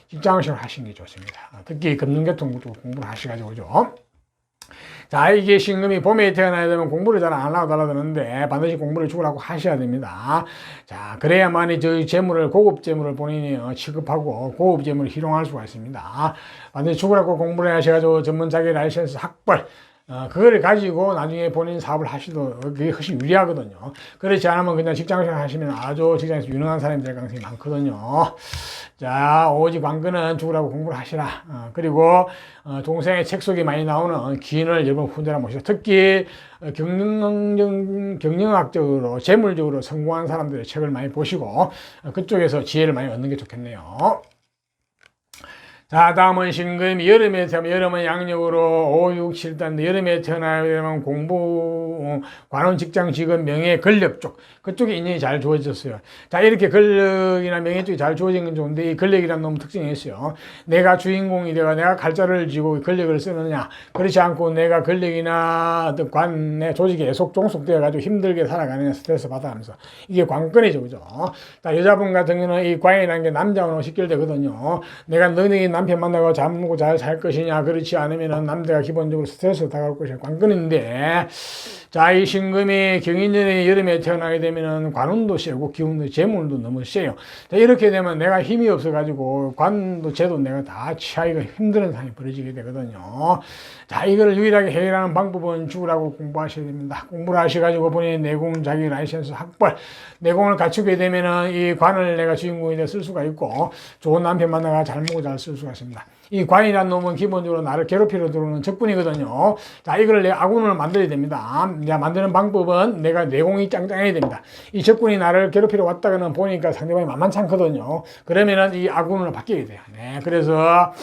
직장생활 하시는 게 좋습니다. 특히 금융계통도 공부를 하셔가지고죠. 자, 이게 신금이 봄에 태어나야 되면 공부를 잘 안 하고 달라드는데 반드시 공부를 죽으라고 하셔야 됩니다. 자, 그래야만이 저희 재물을, 고급 재물을 본인이 취급하고 고급 재물을 희롱할 수가 있습니다. 반드시 죽으라고 공부를 하셔가지고 전문 자기 라이센스 학벌, 그거를 가지고 나중에 본인 사업을 하시도 그게 훨씬 유리하거든요. 그렇지 않으면 그냥 직장생활 하시면 아주 직장에서 유능한 사람이 될 가능성이 많거든요. 자, 오직 관건은 죽으라고 공부를 하시라. 그리고 동생의 책 속에 많이 나오는 기인을 여러분 훈련해 모시고 특히 경영학적으로 재물적으로 성공한 사람들의 책을 많이 보시고 그쪽에서 지혜를 많이 얻는 게 좋겠네요. 자, 다음은 신금이 여름에 태어나면 여름은 양력으로 5, 6, 7단인데 여름에 태어나면 공부, 관원, 직장, 직업, 명예, 권력 쪽 그쪽에 인연이 잘 주어졌어요. 자, 이렇게 권력이나 명예 쪽이 잘 주어진 건 좋은데 이 권력이라는 놈 특징이 있어요. 내가 주인공이 되고 내가 칼자를 쥐고 권력을 쓰느냐 그렇지 않고 내가 권력이나 어떤 관내 조직에 종속되어 가지고 힘들게 살아가느냐 스트레스 받아가면서 이게 관건이죠, 그죠? 자, 여자분 같은 경우는 이 관이라는 게 남자하고 직결되거든요. 내가 너희 남편 만나고 잘 먹고 잘 살 것이냐 그렇지 않으면 남자가 기본적으로 스트레스 다가올 것이 관건인데 자, 이 신금이 경인년에 여름에 태어나게 되면은 관운도 세고 기운도 재물도 너무 세요. 자, 이렇게 되면 내가 힘이 없어가지고 관도 재도 내가 다 취하기가 힘든 상황이 벌어지게 되거든요. 자, 이걸 유일하게 해결하는 방법은 죽으라고 공부하셔야 됩니다. 공부를 하셔가지고 본인의 내공 자기 라이센스 학벌 내공을 갖추게 되면은 이 관을 내가 주인공이 되어 쓸 수가 있고 좋은 남편 만나가 잘 먹고 잘 쓸 수가 있습니다. 이 관이라는 놈은 기본적으로 나를 괴롭히러 들어오는 적군이거든요. 자, 이걸 내 아군을 만들어야 됩니다. 자, 만드는 방법은 내가 내공이 짱짱해야 됩니다. 이 적군이 나를 괴롭히러 왔다가는 보니까 상대방이 만만치 않거든요. 그러면은 이 아군으로 바뀌게 돼요. 네, 그래서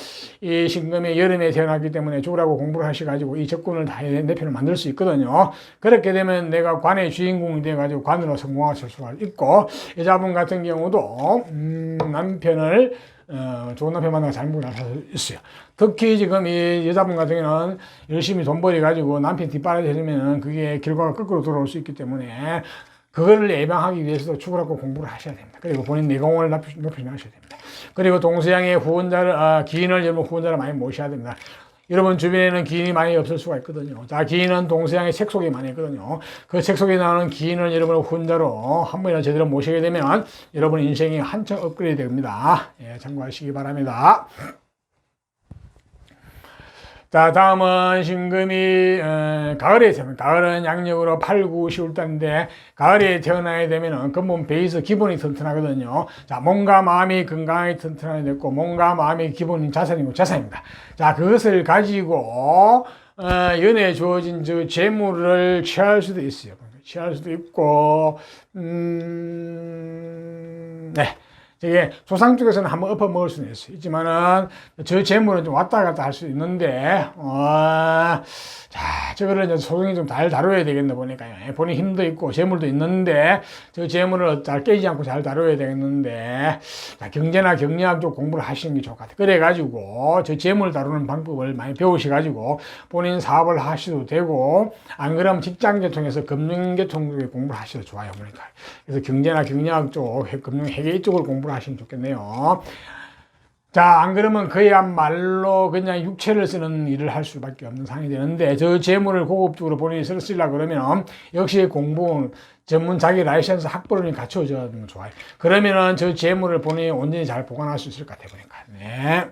이 신금이 여름에 태어났기 때문에 죽으라고 공부를 하셔가지고 이 적군을 다 내 편을 만들 수 있거든요. 그렇게 되면 내가 관의 주인공이 돼가지고 관으로 성공하실 수가 있고 여자분 같은 경우도 남편을 좋은 남편 만나서 잘 먹고 잘 있어요. 특히 지금 이 여자분 같은 경우는 열심히 돈 벌여가지고 남편 뒷바라지 해주면은 그게 결과가 거꾸로 돌아올 수 있기 때문에 그거를 예방하기 위해서도 죽으라고 공부를 하셔야 됩니다. 그리고 본인 내공을 높여나셔야 됩니다. 그리고 동서양의 후원자를, 기인을 여러분 후원자를 많이 모셔야 됩니다. 여러분 주변에는 기인이 많이 없을 수가 있거든요. 자, 기인은 동서양의 책 속에 많이 있거든요. 그 책 속에 나오는 기인을 여러분 혼자로 한 번이나 제대로 모시게 되면 여러분 인생이 한층 업그레이드 됩니다. 예, 참고하시기 바랍니다. 자, 다음은 신금이 가을에 태어나면 가을은 양력으로 8, 9, 10월달인데 가을에 태어나게 되면은 근본 베이스 기본이 튼튼하거든요. 자, 몸과 마음이 건강하게 튼튼하게 됐고 몸과 마음이 기본인 자산이고 자산입니다. 자, 그것을 가지고 연애에 주어진 저 재물을 취할 수도 있어요. 취할 수도 있고 네. 이게 조상 쪽에서는 한번 엎어 먹을 수는 있지만은 저 재물은 좀 왔다 갔다 할 수 있는데 자, 저거를 이제 소중히 좀 잘 다뤄야 되겠네 보니까요. 본인 힘도 있고 재물도 있는데 저 재물을 잘 깨지 않고 잘 다뤄야 되겠는데 자, 경제나 경영학 쪽 공부를 하시는 게 좋을 것 같아요. 그래가지고 저 재물 다루는 방법을 많이 배우셔가지고 본인 사업을 하셔도 되고 안 그러면 직장계통에서 금융계통 쪽에 공부를 하셔도 좋아요 보니까. 그래서 경제나 경영학 쪽, 금융회계 쪽을 공부를 하시면 좋겠네요. 자, 안 그러면 그야말로 그냥 육체를 쓰는 일을 할 수밖에 없는 상황이 되는데, 저 재물을 고급적으로 본인이 쓰려고 그러면 역시 공부 전문 자기 라이센스 학벌을 갖춰줘야 되는 거 좋아요. 그러면은 저 재물을 본인이 온전히 잘 보관할 수 있을 것 같아 보니까. 네.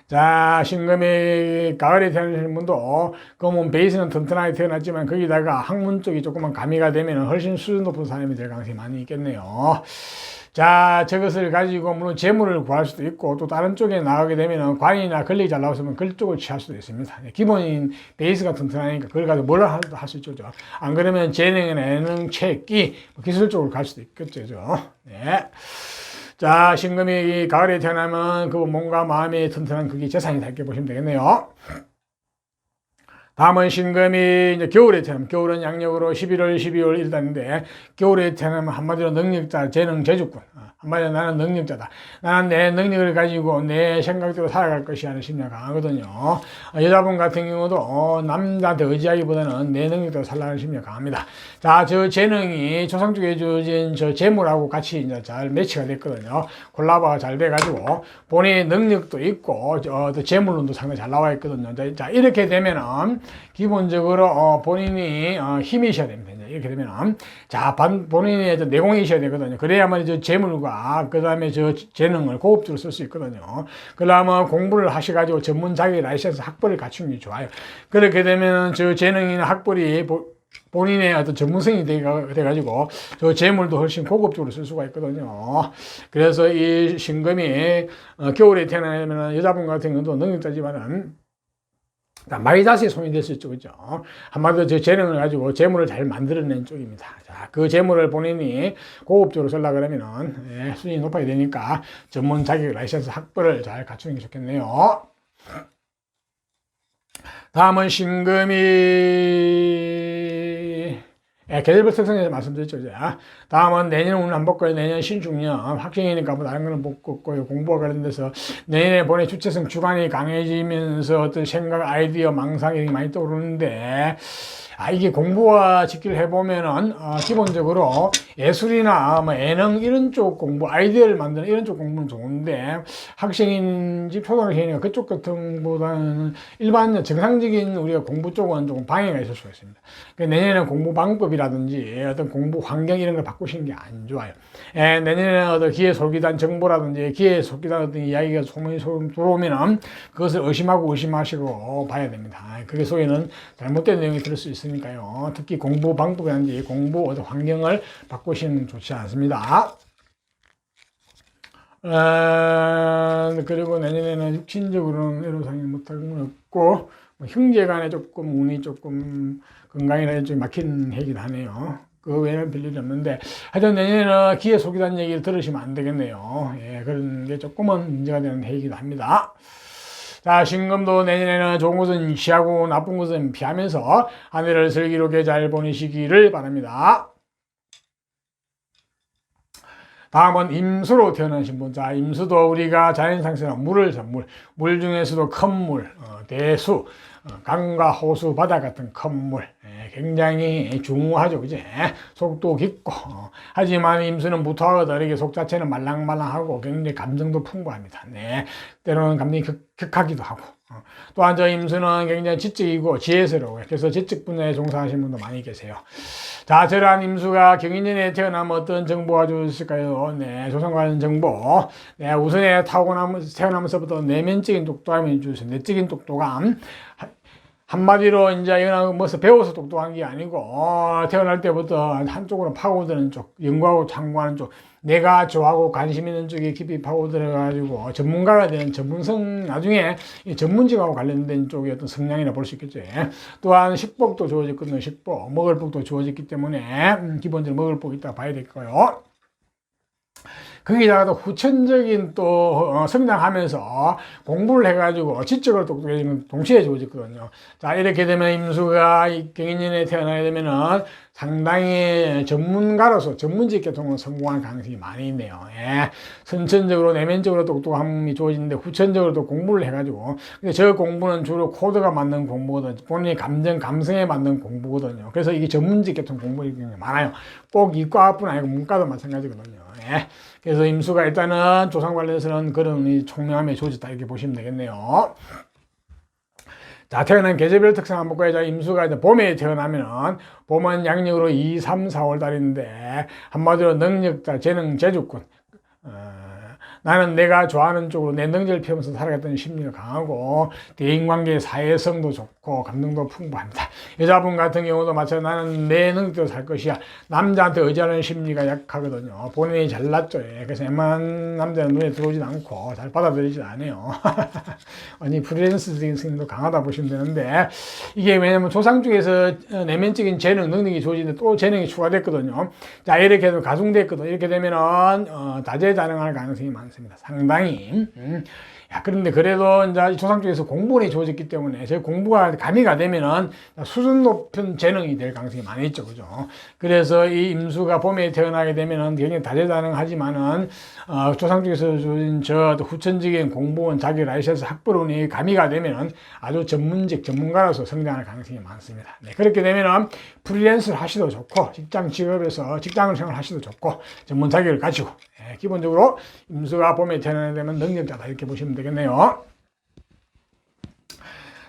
자, 신금이 가을에 태어나시는 분도 그러면 베이스는 튼튼하게 태어났지만 거기다가 학문 쪽이 조금만 가미가 되면 훨씬 수준 높은 사람이 될 가능성이 많이 있겠네요. 자, 저것을 가지고 물론 재물을 구할 수도 있고 또 다른 쪽에 나가게 되면 관이나 권력이 잘 나왔으면 그쪽을 취할 수도 있습니다. 기본인 베이스가 튼튼하니까 그걸 가지고 뭘 할 수 있죠. 안 그러면 재능이나 예능, 체기, 기술적으로 갈 수도 있겠죠. 네. 자, 신금이 가을에 태어나면 그 몸과 마음이 튼튼한 그게 재산이 다 이렇게 보시면 되겠네요. 다음은 신금이 이제 겨울에 태어나면, 겨울은 양력으로 11월, 12월 이러다는데, 겨울에 태어나면 한마디로 능력자, 재능, 재주꾼. 한마디로 나는 능력자다. 나는 내 능력을 가지고 내 생각대로 살아갈 것이 하는 심리가 강하거든요. 여자분 같은 경우도 남자한테 의지하기보다는 내 능력대로 살아가는 심리가 강합니다. 자, 저 재능이 조상 쪽에 주어진 저 재물하고 같이 이제 잘 매치가 됐거든요. 콜라보가 잘 돼가지고 본인의 능력도 있고, 또 재물론도 상당히 잘 나와 있거든요. 자, 이렇게 되면은 기본적으로 본인이 힘이셔야 됩니다. 이렇게 되면은 자, 본인의 내공이셔야 되거든요. 그래야만 저 재물과 그 다음에 저 재능을 고급적으로 쓸 수 있거든요. 그러면 공부를 하셔가지고 전문 자기 라이센스 학벌을 갖추는 게 좋아요. 그렇게 되면 저 재능이나 학벌이 본인의 어떤 전문성이 돼가지고 저 재물도 훨씬 고급적으로 쓸 수가 있거든요. 그래서 이 신금이 겨울에 태어나면 여자분 같은 경우도 능력자지만은 마이다스의 손이 될 수 있죠. 그죠? 한마디로 저 재능을 가지고 재물을 잘 만들어낸 쪽입니다. 자, 그 재물을 본인이 고급적으로 쓰려고 그러면은, 수준이 높아야 되니까 전문 자격 라이센스 학벌을 잘 갖추는 게 좋겠네요. 다음은 신금이 계절별 특성에서 말씀드렸죠. 다음은 내년 운 안 볼까요? 내년 신중년 학생이니까 뭐 다른 거는 못 걷고요. 공부와 관련돼서 내년에 본의 주체성 주관이 강해지면서 어떤 생각, 아이디어, 망상 이런 게 많이 떠오르는데 이게 공부와 직기를 해보면은 기본적으로 예술이나 뭐 예능 이런 쪽 공부, 아이디어를 만드는 이런 쪽 공부는 좋은데 학생인지 초등학생이니까 그쪽 같은 보다는 일반 정상적인 우리가 공부 쪽은 조금 방해가 있을 수가 있습니다. 그러니까 내년에는 공부 방법이라든지 어떤 공부 환경 이런 걸 바꾸시는 게 안 좋아요. 내년에는 어떤 기회 솔깃한 정보라든지 기회 솔깃한 어떤 이야기가 소문이 들어오면은 그것을 의심하시고 봐야 됩니다. 그게 속에는 잘못된 내용이 들을 수 있으니까요. 특히 공부 방법이라든지 공부 어떤 환경을 바꾸시는 좋지 않습니다. 그리고 내년에는 육신적으로는 애로사항이 못할 건 없고 형제간에 조금 운이 조금 건강이나 좀 막힌 해긴 하네요. 그 외에는 별일이 없는데 하여튼 내년에는 기회 속이다는 얘기를 들으시면 안 되겠네요. 그런 게 조금은 문제가 되는 해이기도 합니다. 자, 신금도 내년에는 좋은 것은 취하고 나쁜 것은 피하면서 한 해를 슬기롭게 잘 보내시기를 바랍니다. 다음은 임수로 태어나신 분. 자, 임수도 우리가 자연상에서 물 중에서도 큰 물, 대수, 강과 호수, 바다 같은 큰 물, 굉장히 중후하죠, 그지? 속도 깊고, 하지만 임수는 무토하거든. 이렇게 속 자체는 말랑말랑하고 굉장히 감정도 풍부합니다. 때로는 감정이 격하기도 하고. 또한 저 임수는 굉장히 지적이고 지혜스러워요. 그래서 지적 분야에 종사하시는 분도 많이 계세요. 자, 저러한 임수가 경인년에 태어나면 어떤 정보가 주었을까요? 조상 관련 정보. 우선에 태어나면서부터 내면적인 똑똑함이 주셨어요. 내적인 똑똑함. 한마디로 이제 이거는 뭐서 배워서 똑똑한 게 아니고 태어날 때부터 한쪽으로 파고드는 쪽, 연구하고 탐구하는 쪽, 내가 좋아하고 관심 있는 쪽에 깊이 파고들어가지고 전문가가 되는 전문성, 나중에 전문직하고 관련된 쪽의 어떤 성향이라 볼 수 있겠죠. 또한 식복도 주어졌거든요. 식복, 먹을 복도 주어졌기 때문에 기본적으로 먹을 복이 있다고 봐야 될 거예요. 거기다가 또 후천적인 또 성장하면서 공부를 해가지고 지적으로 똑똑해지는 동시에 주어졌거든요. 자, 이렇게 되면 임수가 경인년에 태어나게 되면은 상당히 전문가로서 전문직 계통으로 성공할 가능성이 많이 있네요. 선천적으로 내면적으로 똑똑함이 주어지는데 후천적으로도 공부를 해가지고 근데 저 공부는 주로 코드가 맞는 공부거든요. 본인의 감성에 맞는 공부거든요. 그래서 이게 전문직 계통 공부가 굉장히 많아요. 꼭 이과뿐 아니고 문과도 마찬가지거든요. 네. 그래서 임수가 일단은 조상 관련해서는 그런 이 총명함에 조졌다 이렇게 보시면 되겠네요. 자, 태어난 계절별 특성 한번 볼까요? 자, 임수가 이제 봄에 태어나면은, 봄은 양력으로 2, 3, 4월 달인데, 한마디로 능력자, 재능, 재주꾼. 나는 내가 좋아하는 쪽으로 내 능력을 펴면서 살아갔던 심리가 강하고, 대인관계 사회성도 좋고, 감동도 풍부합니다. 여자분 같은 경우도 마찬가지로 나는 내 능력대로 살 것이야. 남자한테 의지하는 심리가 약하거든요. 본인이 잘났죠. 그래서 웬만한 남자는 눈에 들어오진 않고, 잘 받아들이지 않아요. 아니, 프리랜서적인 성향도 강하다 보시면 되는데, 이게 왜냐면 조상 쪽에서 내면적인 재능, 능력이 좋아지는데 또 재능이 추가됐거든요. 자, 이렇게 해서 가중됐거든요. 이렇게 되면은, 다재다능할 가능성이 많습니다. 상당히. 야, 그런데 그래도 이제 조상 쪽에서 공부원이 주어졌기 때문에 저 공부가 가미가 되면은 수준 높은 재능이 될 가능성이 많이 있죠. 그죠? 그래서 이 임수가 봄에 태어나게 되면은 굉장히 다재다능하지만은, 조상 쪽에서 주어진 저 후천적인 공부원, 자기 라이센스 학벌운이 가미가 되면은 아주 전문직, 전문가로서 성장할 가능성이 많습니다. 네, 그렇게 되면은 프리랜서를 하시도 좋고, 직장에서 직장 생활 하시도 좋고, 전문 자격을 가지고, 기본적으로 임수가 봄에 태어나게 되면 능력자다 이렇게 보시면 되겠네요.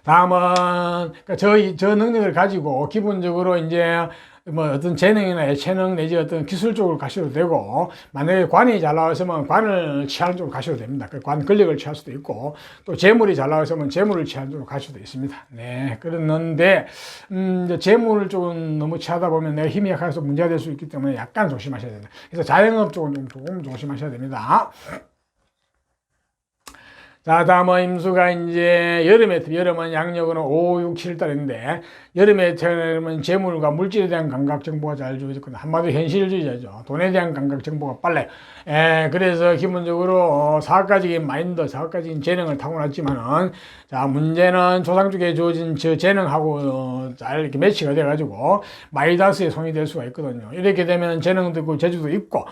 다음은 저 능력을 가지고 기본적으로 이제 뭐 어떤 재능이나 예체능 내지 어떤 기술 쪽으로 가셔도 되고, 만약에 관이 잘 나와있으면 관을 취하는 쪽으로 가셔도 됩니다. 그 관 권력을 취할 수도 있고, 또 재물이 잘 나와있으면 재물을 취하는 쪽으로 갈 수도 있습니다. 네, 그렇는데 이제 재물 쪽은 너무 취하다 보면 내가 힘이 약해서 문제가 될 수 있기 때문에 약간 조심하셔야 됩니다. 그래서 자영업 쪽은 조금 조심하셔야 됩니다. 자, 다음은 임수가 이제 여름은 양력으로는 5, 6, 7달인데, 여름에 태어나면 재물과 물질에 대한 감각 정보가 잘 주어졌거든요. 한마디로 현실주의자죠. 돈에 대한 감각 정보가 빨라요. 그래서 기본적으로 사학가적인 마인드, 사학가적인 재능을 타고났지만은, 자, 문제는 조상 쪽에 주어진 저 재능하고 잘 이렇게 매치가 돼가지고, 마이다스의 손이 될 수가 있거든요. 이렇게 되면 재능도 있고, 재주도 있고,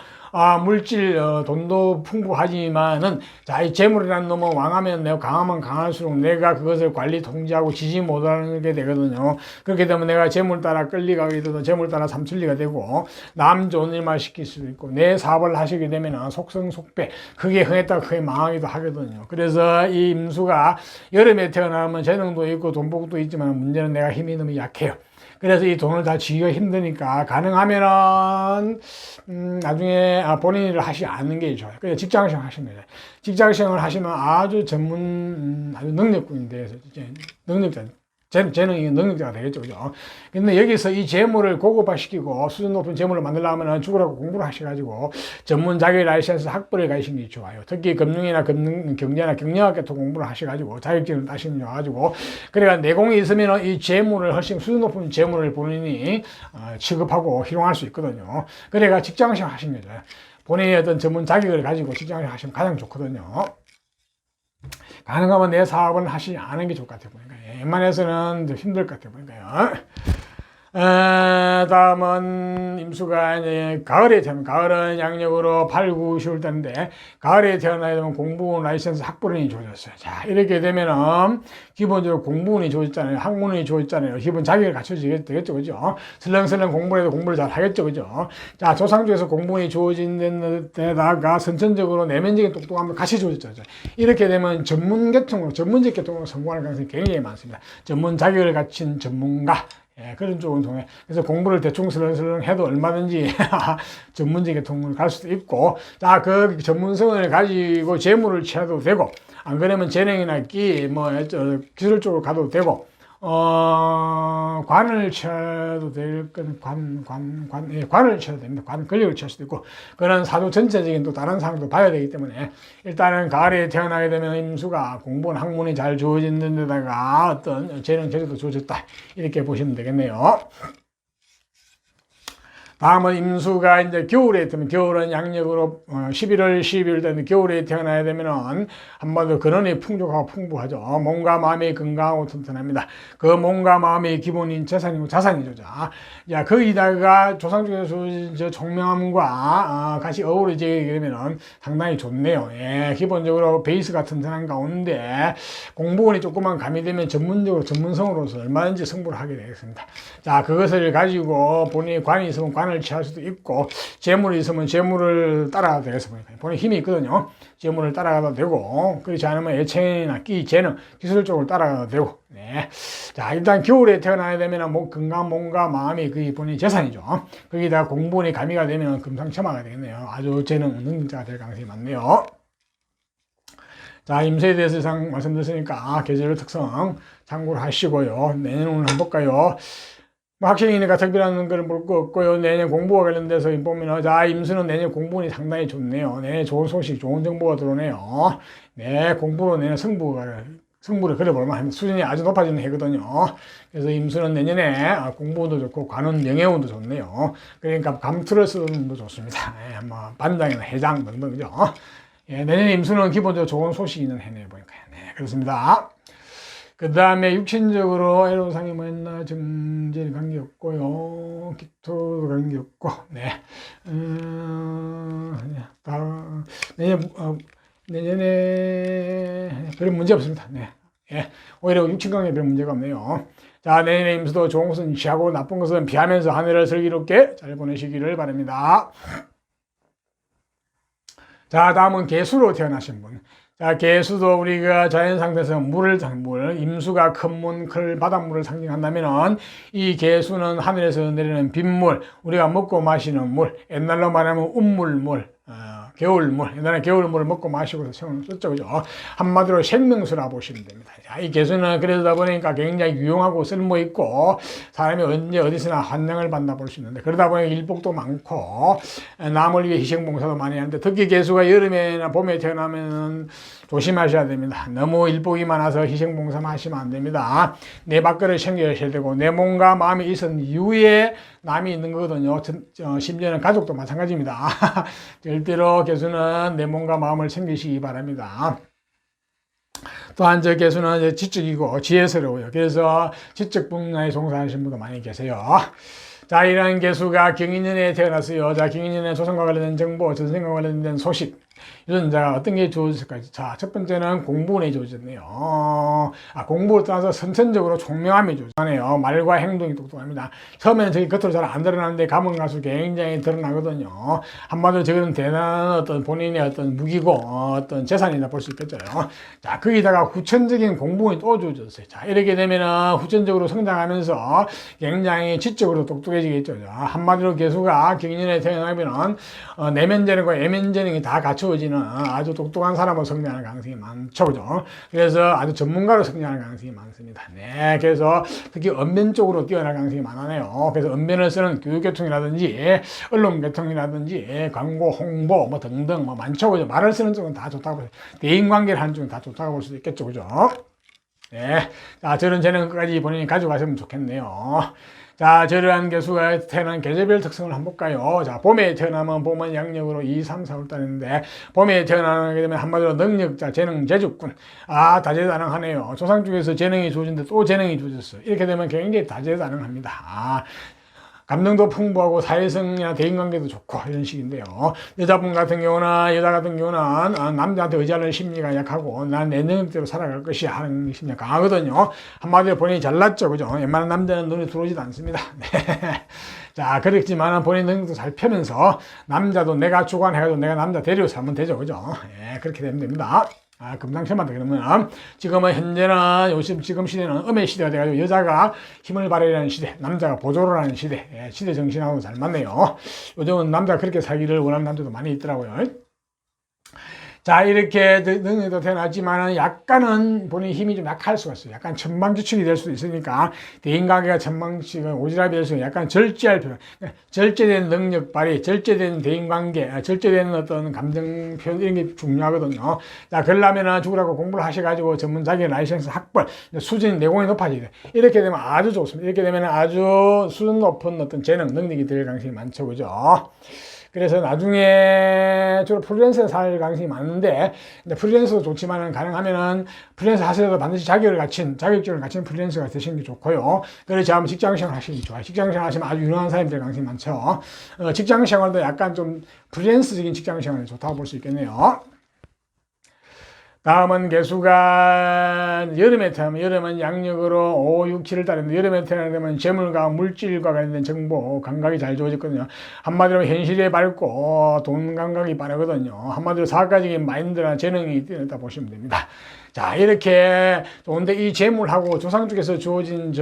물질, 돈도 풍부하지만은, 자, 이 재물이라는 놈은 왕하면 내가 강하면 강할수록 내가 그것을 관리, 통제하고 지지 못하게 되거든요. 그렇게 되면 내가 재물 따라 끌리가게 되도 재물 따라 삼천리가 되고, 남 좋은 일만 시킬 수도 있고, 내 사업을 하시게 되면 속성속배, 크게 흥했다가 크게 망하기도 하거든요. 그래서 이 임수가 여름에 태어나면 재능도 있고 돈복도 있지만 문제는 내가 힘이 너무 약해요. 그래서 이 돈을 다 쥐기가 힘드니까 가능하면은 나중에 본인 일을 하시지 않는 게 좋아요. 그래서 직장생활 하시면 돼요. 직장생활을 하시면 아주 아주 능력군이 돼서 능력자, 재능이 능력자가 되겠죠. 그죠? 근데 여기서 이 재물을 고급화시키고 수준 높은 재물을 만들려면 죽으라고 공부를 하셔가지고 전문 자격 라이센스 학벌을 가시는 게 좋아요. 특히 금융이나 경제나 경영학 같은 공부를 하셔가지고 자격증을 따시면 좋아가지고, 그래가 내공이 있으면 이 재물을 훨씬 수준 높은 재물을 본인이 취급하고 활용할 수 있거든요. 그래가 직장생활 하시면 돼요. 본인의 어떤 전문 자격을 가지고 직장생활 하시면 가장 좋거든요. 가능하면 내 사업은 하시지 않은 게 좋을 것 같아요. 보니까 웬만해서는 좀 힘들 것 같아요. 보니까요. 다음은 임수가 이제 가을에 태어나면, 가을은 양력으로 8, 9, 10월 달인데, 가을에 태어나게 되면 공부원 라이센스 학벌운이 좋아졌어요. 자, 이렇게 되면은 기본적으로 공부운이 좋아졌잖아요. 학문운이 좋아졌잖아요. 기본 자격을 갖춰지게 되겠죠. 그죠? 슬렁슬렁 공부를 해도 공부를 잘 하겠죠. 그죠? 자, 조상 중에서 공부운이 좋아진 데다가 선천적으로 내면적인 똑똑함도 같이 좋아졌죠. 이렇게 되면 전문직 계통으로 성공할 가능성이 굉장히 많습니다. 전문 자격을 갖춘 전문가. 그런 쪽은 통해. 그래서 공부를 대충 슬렁슬렁 해도 얼마든지 전문직 계통을 갈 수도 있고, 자, 그 전문성을 가지고 재물을 취해도 되고, 안 그러면 재능이나 기술 쪽으로 가도 되고, 관을 취해도 될 건, 관을 취해도 됩니다. 권력을 취할 수도 있고, 그런 사주 전체적인 또 다른 상황도 봐야 되기 때문에, 일단은 가을에 태어나게 되면 임수가 공부원 학문이 잘 주어지는 데다가 어떤 재능, 재주도 주어졌다. 이렇게 보시면 되겠네요. 다음은 임수가 이제 겨울에 되면, 겨울은 양력으로 11월, 12월 되는 겨울에 태어나야 되면은 한마디로 근원이 풍족하고 풍부하죠. 몸과 마음이 건강하고 튼튼합니다. 그 몸과 마음의 기본인 재산이고 자산이죠. 자, 거기다가 조상 중에서 저 총명함과 같이 어우러지게 되면은 상당히 좋네요. 기본적으로 베이스가 튼튼한 가운데 공부원이 조금만 가미되면 전문성으로서 얼마든지 승부를 하게 되겠습니다. 자, 그것을 가지고 본인이 관이 있으면 반을 취할 수도 있고, 재물이 있으면 재물을 따라가도 되겠어 보니까 본인 힘이 있거든요. 재물을 따라가도 되고, 그렇지 않으면 애체나 끼, 재능, 기술 쪽을 따라가도 되고. 네. 자, 일단 겨울에 태어나야 되면 건강, 몸과 마음이 그게 본인 재산이죠. 거기다 공부운이 가미가 되면 금상첨화가 되겠네요. 아주 재능, 능자가 될 가능성이 많네요. 자, 임수에 대해서 이상 말씀드렸으니까 계절 특성 참고를 하시고요. 내년을 한번 볼까요? 뭐 학생이니까 특별한 걸 볼 거 없고요. 내년 공부와 관련돼서 보면, 자, 임수는 내년 공부운이 상당히 좋네요. 내년 좋은 소식, 좋은 정보가 들어오네요. 네, 공부로 내년 승부를 그려볼만 합니다. 수준이 아주 높아지는 해거든요. 그래서 임수는 내년에 공부운도 좋고 관운 명예운도 좋네요. 그러니까 감투를 쓰는 운도 좋습니다. 네, 뭐 반장이나 회장 등등이죠. 예, 내년 임수는 기본적으로 좋은 소식이 있는 해네요 보니까. 네, 그렇습니다. 그 다음에 육신적으로 애로사항이 뭐 있나, 정제는 관계없고요. 기토도 관계없고, 네. 내년에 별 문제 없습니다. 네. 예. 오히려 육친관계에 별 문제가 없네요. 자, 내년에 임수도 좋은 것은 취하고 나쁜 것은 피하면서 한 해를 슬기롭게 잘 보내시기를 바랍니다. 자, 다음은 개수로 태어나신 분. 자, 개수도 우리가 자연 상태에서 물, 임수가 큰 문, 큰 바닷물을 상징한다면은 이 개수는 하늘에서 내리는 빗물, 우리가 먹고 마시는 물, 옛날로 말하면 운물물, 겨울물, 옛날에 겨울물을 먹고 마시고 썼죠, 그죠? 한마디로 생명수라 보시면 됩니다. 자, 이 개수는 그러다 보니까 굉장히 유용하고 쓸모있고, 사람이 언제 어디서나 환영을 받나 볼 수 있는데, 그러다 보니까 일복도 많고, 남을 위해 희생봉사도 많이 하는데, 특히 개수가 여름에나 봄에 태어나면 조심하셔야 됩니다. 너무 일복이 많아서 희생봉사만 하시면 안 됩니다. 내 밖을 챙겨야 되고, 내 몸과 마음이 있은 이후에 남이 있는 거거든요. 심지어는 가족도 마찬가지입니다. 절대로 개수는 내 몸과 마음을 챙기시기 바랍니다. 또한 저 개수는 지적이고 지혜스러워요. 그래서 지적 분야에 종사하시는 분도 많이 계세요. 자, 이런 개수가 경인년에 태어났어요. 자, 경인년에 조선과 관련된 정보, 전생과 관련된 소식. 이런 자 어떤 게 주어졌을까요? 자, 첫 번째는 공부운이 주어졌네요. 공부를 떠나서 선천적으로 총명함이 주어졌네요. 말과 행동이 똑똑합니다. 처음에는 저기 겉으로 잘 안 드러나는데 가면 갈수록 굉장히 드러나거든요. 한마디로 저거는 대단한 어떤 본인의 어떤 무기고 어떤 재산이라 볼 수 있겠죠. 자, 거기다가 후천적인 공부운이 또 주어졌어요. 자, 이렇게 되면은 후천적으로 성장하면서 굉장히 지적으로 똑똑해지겠죠. 한마디로 개수가 경인년에 태어나면은 내면재능과 외면재능이 다 갖추어지는 아주 똑똑한 사람으로 성장하는 가능성이 많죠, 그죠? 그래서 아주 전문가로 성장하는 가능성이 많습니다. 네, 그래서 특히 언변 쪽으로 뛰어날 가능성이 많아요. 그래서 언변을 쓰는 교육계통이라든지 언론계통이라든지 광고, 홍보 뭐 등등 뭐 많죠, 그죠? 말을 쓰는 쪽은 다 좋다고 보세요. 대인관계를 하는 쪽은 다 좋다고 볼 수도 있겠죠, 그죠? 네, 자, 저런 재능 끝까지 본인이 가져가시면 좋겠네요. 자, 저러한 개수가 태어난 계절별 특성을 한번 볼까요? 자, 봄에 태어나면 봄은 양력으로 2, 3, 4월 달인데, 봄에 태어나게 되면 한마디로 능력자, 재능, 재주꾼. 다재다능하네요. 조상 쪽에서 재능이 주어진데 또 재능이 주어졌어요. 이렇게 되면 굉장히 다재다능합니다. 감정도 풍부하고 사회성이나 대인관계도 좋고 이런 식인데요. 여자분 같은 경우나 여자 같은 경우는 남자한테 의지하는 심리가 약하고 난 내 능력대로 살아갈 것이야 하는 심리가 강하거든요. 한마디로 본인이 잘났죠, 그죠? 웬만한 남자는 눈에 들어오지도 않습니다. 네. 자, 그렇지만 본인 능력도 잘 펴면서 남자도 내가 주관해가지고 내가 남자 데리고 살면 되죠, 그죠? 예, 그렇게 되면 됩니다. 금상첨화다 그러면 지금은 현재는 요즘 지금 시대는 음의 시대가 돼가지고 여자가 힘을 발휘하는 시대, 남자가 보조를 하는 시대, 시대 정신하고 잘 맞네요. 요즘은 남자가 그렇게 살기를 원하는 남자도 많이 있더라고요. 자, 이렇게 능력도 태어났지만은 약간은 본인 힘이 좀 약할 수가 있어요. 약간 천방지축이 될 수도 있으니까 대인관계가 천방지축, 오지랖이 될 수 있으니까 약간 절제할 필요. 절제된 능력 발휘, 절제된 대인관계, 절제된 어떤 감정 표현 이런 게 중요하거든요. 자, 그러려면은 죽으라고 공부를 하셔가지고 전문 자기 라이센스 학벌, 수준이 내공이 높아지게 돼. 이렇게 되면 아주 좋습니다. 이렇게 되면 아주 수준 높은 어떤 재능, 능력이 될 가능성이 많죠, 그죠? 그래서 나중에 주로 프리랜서에 살 가능성이 많은데, 근데 프리랜서도 좋지만은 가능하면은 프리랜서 하셔도 반드시 자격증을 갖춘 프리랜서가 되시는 게 좋고요. 그렇지 않으면 직장생활 하시는 게 좋아요. 직장생활 하시면 아주 유능한 사람이 될 가능성이 많죠. 직장생활도 약간 좀 프리랜서적인 직장생활이 좋다고 볼 수 있겠네요. 다음은 개수가 여름에 태어나면, 여름은 양력으로 5, 6, 7을 따르는데, 여름에 태어나면 재물과 물질과 관련된 정보, 감각이 잘 좋아졌거든요. 한마디로 현실에 밝고 돈 감각이 빠르거든요. 한마디로 사각적인 마인드나 재능이 뛰어났다 보시면 됩니다. 자, 이렇게 좋은데 이 재물하고 조상 쪽에서 주어진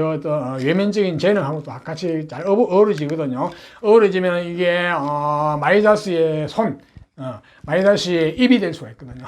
외면적인 재능하고 또 같이 잘 어우러지거든요. 어우러지면 이게 마이다스의 손, 마이다스의 입이 될 수가 있거든요.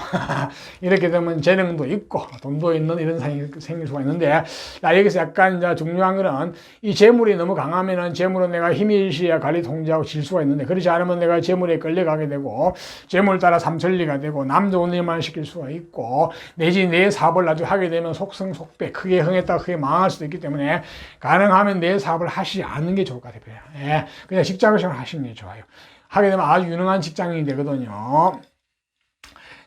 이렇게 되면 재능도 있고 돈도 있는 이런 상황이 생길 수가 있는데, 여기서 약간 이제 중요한 거는 이 재물이 너무 강하면은 재물은 내가 힘이 일시에 관리 통제하고 질 수가 있는데, 그렇지 않으면 내가 재물에 끌려가게 되고 재물 따라 삼천리가 되고 남 좋은 일만 시킬 수가 있고, 내지 내 사업을 아주 하게 되면 속성속배, 크게 흥했다가 크게 망할 수도 있기 때문에 가능하면 내 사업을 하시지 않는 게 좋을 것 같아요. 예, 그냥 직장을 하시는 게 좋아요. 하게 되면 아주 유능한 직장인이 되거든요.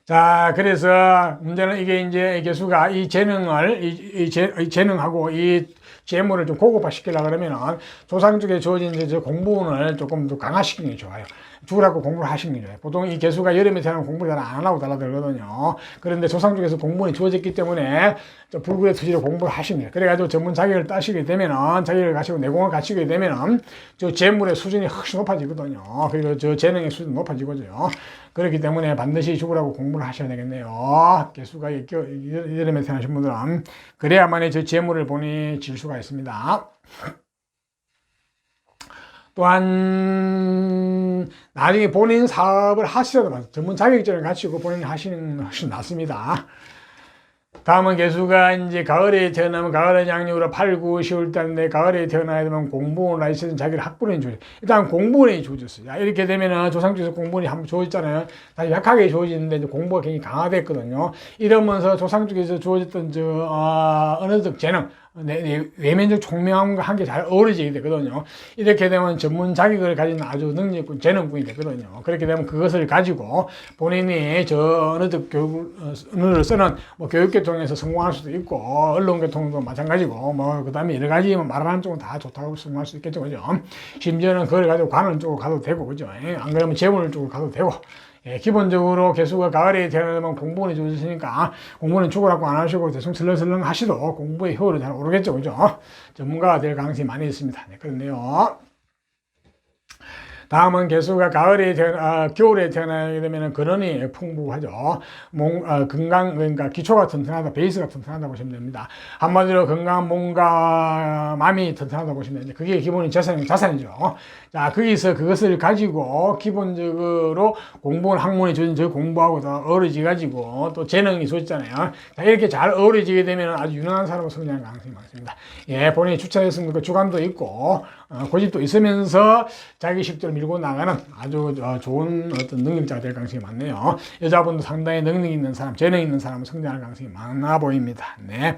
자, 그래서 문제는 이게 이제 개수가 이 재능을, 이 재능하고 이 재물을 좀 고급화 시키려고 그러면은 조상 쪽에 주어진 이제 공부운을 조금 더 강화시키는 게 좋아요. 죽으라고 공부를 하시는 게 좋아요. 보통 이 개수가 여름에 태어나면 공부를 잘 안 하고 달라들거든요. 그런데 조상 쪽에서 공부운이 주어졌기 때문에 불굴의 투지로 공부를 하시는 거예요. 그래가지고 전문 자격을 따시게 되면은, 자격을 가지고 내공을 갖추게 되면은 저 재물의 수준이 훨씬 높아지거든요. 그리고 저 재능의 수준이 높아지거든요. 그렇기 때문에 반드시 죽으라고 공부를 하셔야 되겠네요. 개수가 여름에 태어나신 분들은. 그래야만이 저 재물을 보니 질 수가 있습니다. 또한 나중에 본인 사업을 하시더라도 전문 자격증을 갖추고 본인이 하시는 것이 낫습니다. 다음은 개수가 이제 가을에 태어나면, 가을은 양력으로 8, 9, 10월 달인데 가을에 태어나야 되면 공부원 라이센스 자기를 학부원이 주어져요. 일단 공부원이 주어졌어요. 이렇게 되면은 조상 쪽에서 공부원이 한번 주어졌잖아요. 다시 약하게 주어지는데 이제 공부가 굉장히 강화됐거든요. 이러면서 조상 쪽에서 주어졌던 언어적 재능, 외면적 총명함과 함께 잘 어우러지게 되거든요. 이렇게 되면 전문 자격을 가진 아주 능력군, 재능군이 되거든요. 그렇게 되면 그것을 가지고 본인이 언어적 언어를 쓰는 교육계통에서 성공할 수도 있고, 언론계통도 마찬가지고, 그 다음에 여러 가지 말하는 쪽은 다 좋다고 성공할 수 있겠죠. 그죠? 심지어는 그걸 가지고 관원 쪽으로 가도 되고, 그죠? 안 그러면 재물 쪽으로 가도 되고. 예, 기본적으로 개수가 가을에 태어나면 공부원이 주어졌으니까 공부는 죽으라고 안 하시고 대충 슬렁슬렁 하시도 공부의 효율은 잘 오르겠죠. 그죠? 전문가가 될 가능성이 많이 있습니다. 네, 그렇네요. 다음은 개수가 겨울에 태어나게 되면 근원이 풍부하죠. 건강, 그러니까 기초가 튼튼하다, 베이스가 튼튼하다 보시면 됩니다. 한마디로 건강한 몸과 마음이 튼튼하다 보시면 됩니다. 그게 기본이 자산이죠. 자, 거기서 그것을 가지고 기본적으로 공부원 학문이 주어진 저 공부하고 더 어우러지가지고 또 재능이 좋잖아요. 자, 이렇게 잘 어우러지게 되면 아주 유능한 사람으로 성장할 가능성이 많습니다. 예, 본인이 추천했으면 그 주관도 있고, 고집도 있으면서 자기 식대로 밀고 나가는 아주 좋은 어떤 능력자가 될 가능성이 많네요. 여자분도 상당히 능력 있는 사람, 재능 있는 사람은 성장할 가능성이 많아 보입니다. 네.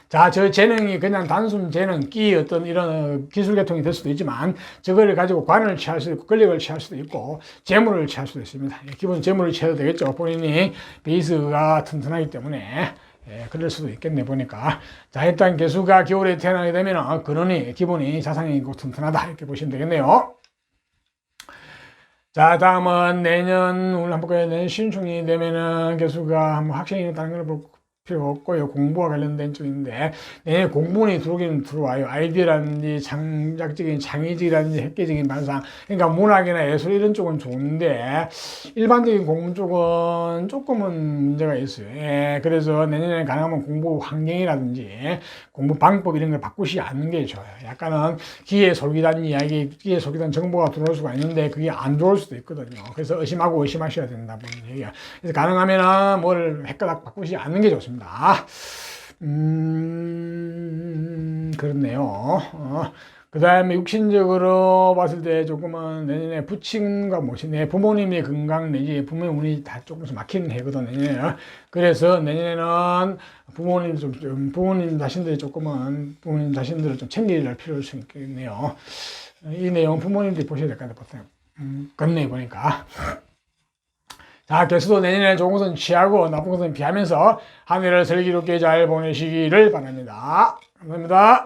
자, 저 재능이 그냥 단순 재능, 끼 어떤 이런 기술 계통이 될 수도 있지만, 저걸 가지고 관을 취할 수도 있고, 권력을 취할 수도 있고, 재물을 취할 수도 있습니다. 기본 재물을 취해도 되겠죠. 본인이 베이스가 튼튼하기 때문에. 예, 그럴 수도 있겠네, 보니까. 자, 일단 개수가 겨울에 태어나게 되면, 근원이, 기본이 자산이고 튼튼하다. 이렇게 보시면 되겠네요. 자, 다음은 내년, 오늘 한번 볼까요? 내년 신축이 되면은 개수가 한번 학생이 다른 걸 볼 필요 없고요. 공부와 관련된 쪽인데, 내년 공부원이 들어오기는 들어와요. 아이디어라든지 창작적인 창의적이라든지 획기적인 발상, 그러니까 문학이나 예술 이런 쪽은 좋은데, 일반적인 공부 쪽은 조금은 문제가 있어요. 예, 그래서 내년에 가능하면 공부 환경이라든지 공부 방법 이런 걸 바꾸시지 않는 게 좋아요. 약간은 귀에 솔깃한 이야기, 귀에 솔깃한 정보가 들어올 수가 있는데 그게 안 좋을 수도 있거든요. 그래서 의심하고 의심하셔야 된다는 얘기야. 그래서 가능하면은 뭘 헷갈락 바꾸시지 않는 게 좋습니다. 그렇네요. 그 다음에 육신적으로 봤을 때 조금은 내년에 부친과 모친, 내 부모님의 건강 내지 부모님 운이 다 조금씩 막히는 해거든요. 내년에. 그래서 내년에는 부모님 자신들이 조금은 부모님 자신들을 좀 챙길 필요가 있겠네요. 이 내용 부모님들이 보셔야 될 것 같아요. 건네 보니까. 자, 개수도 내년에 좋은 것은 취하고 나쁜 것은 피하면서 한 해를 슬기롭게 잘 보내시기를 바랍니다. 감사합니다.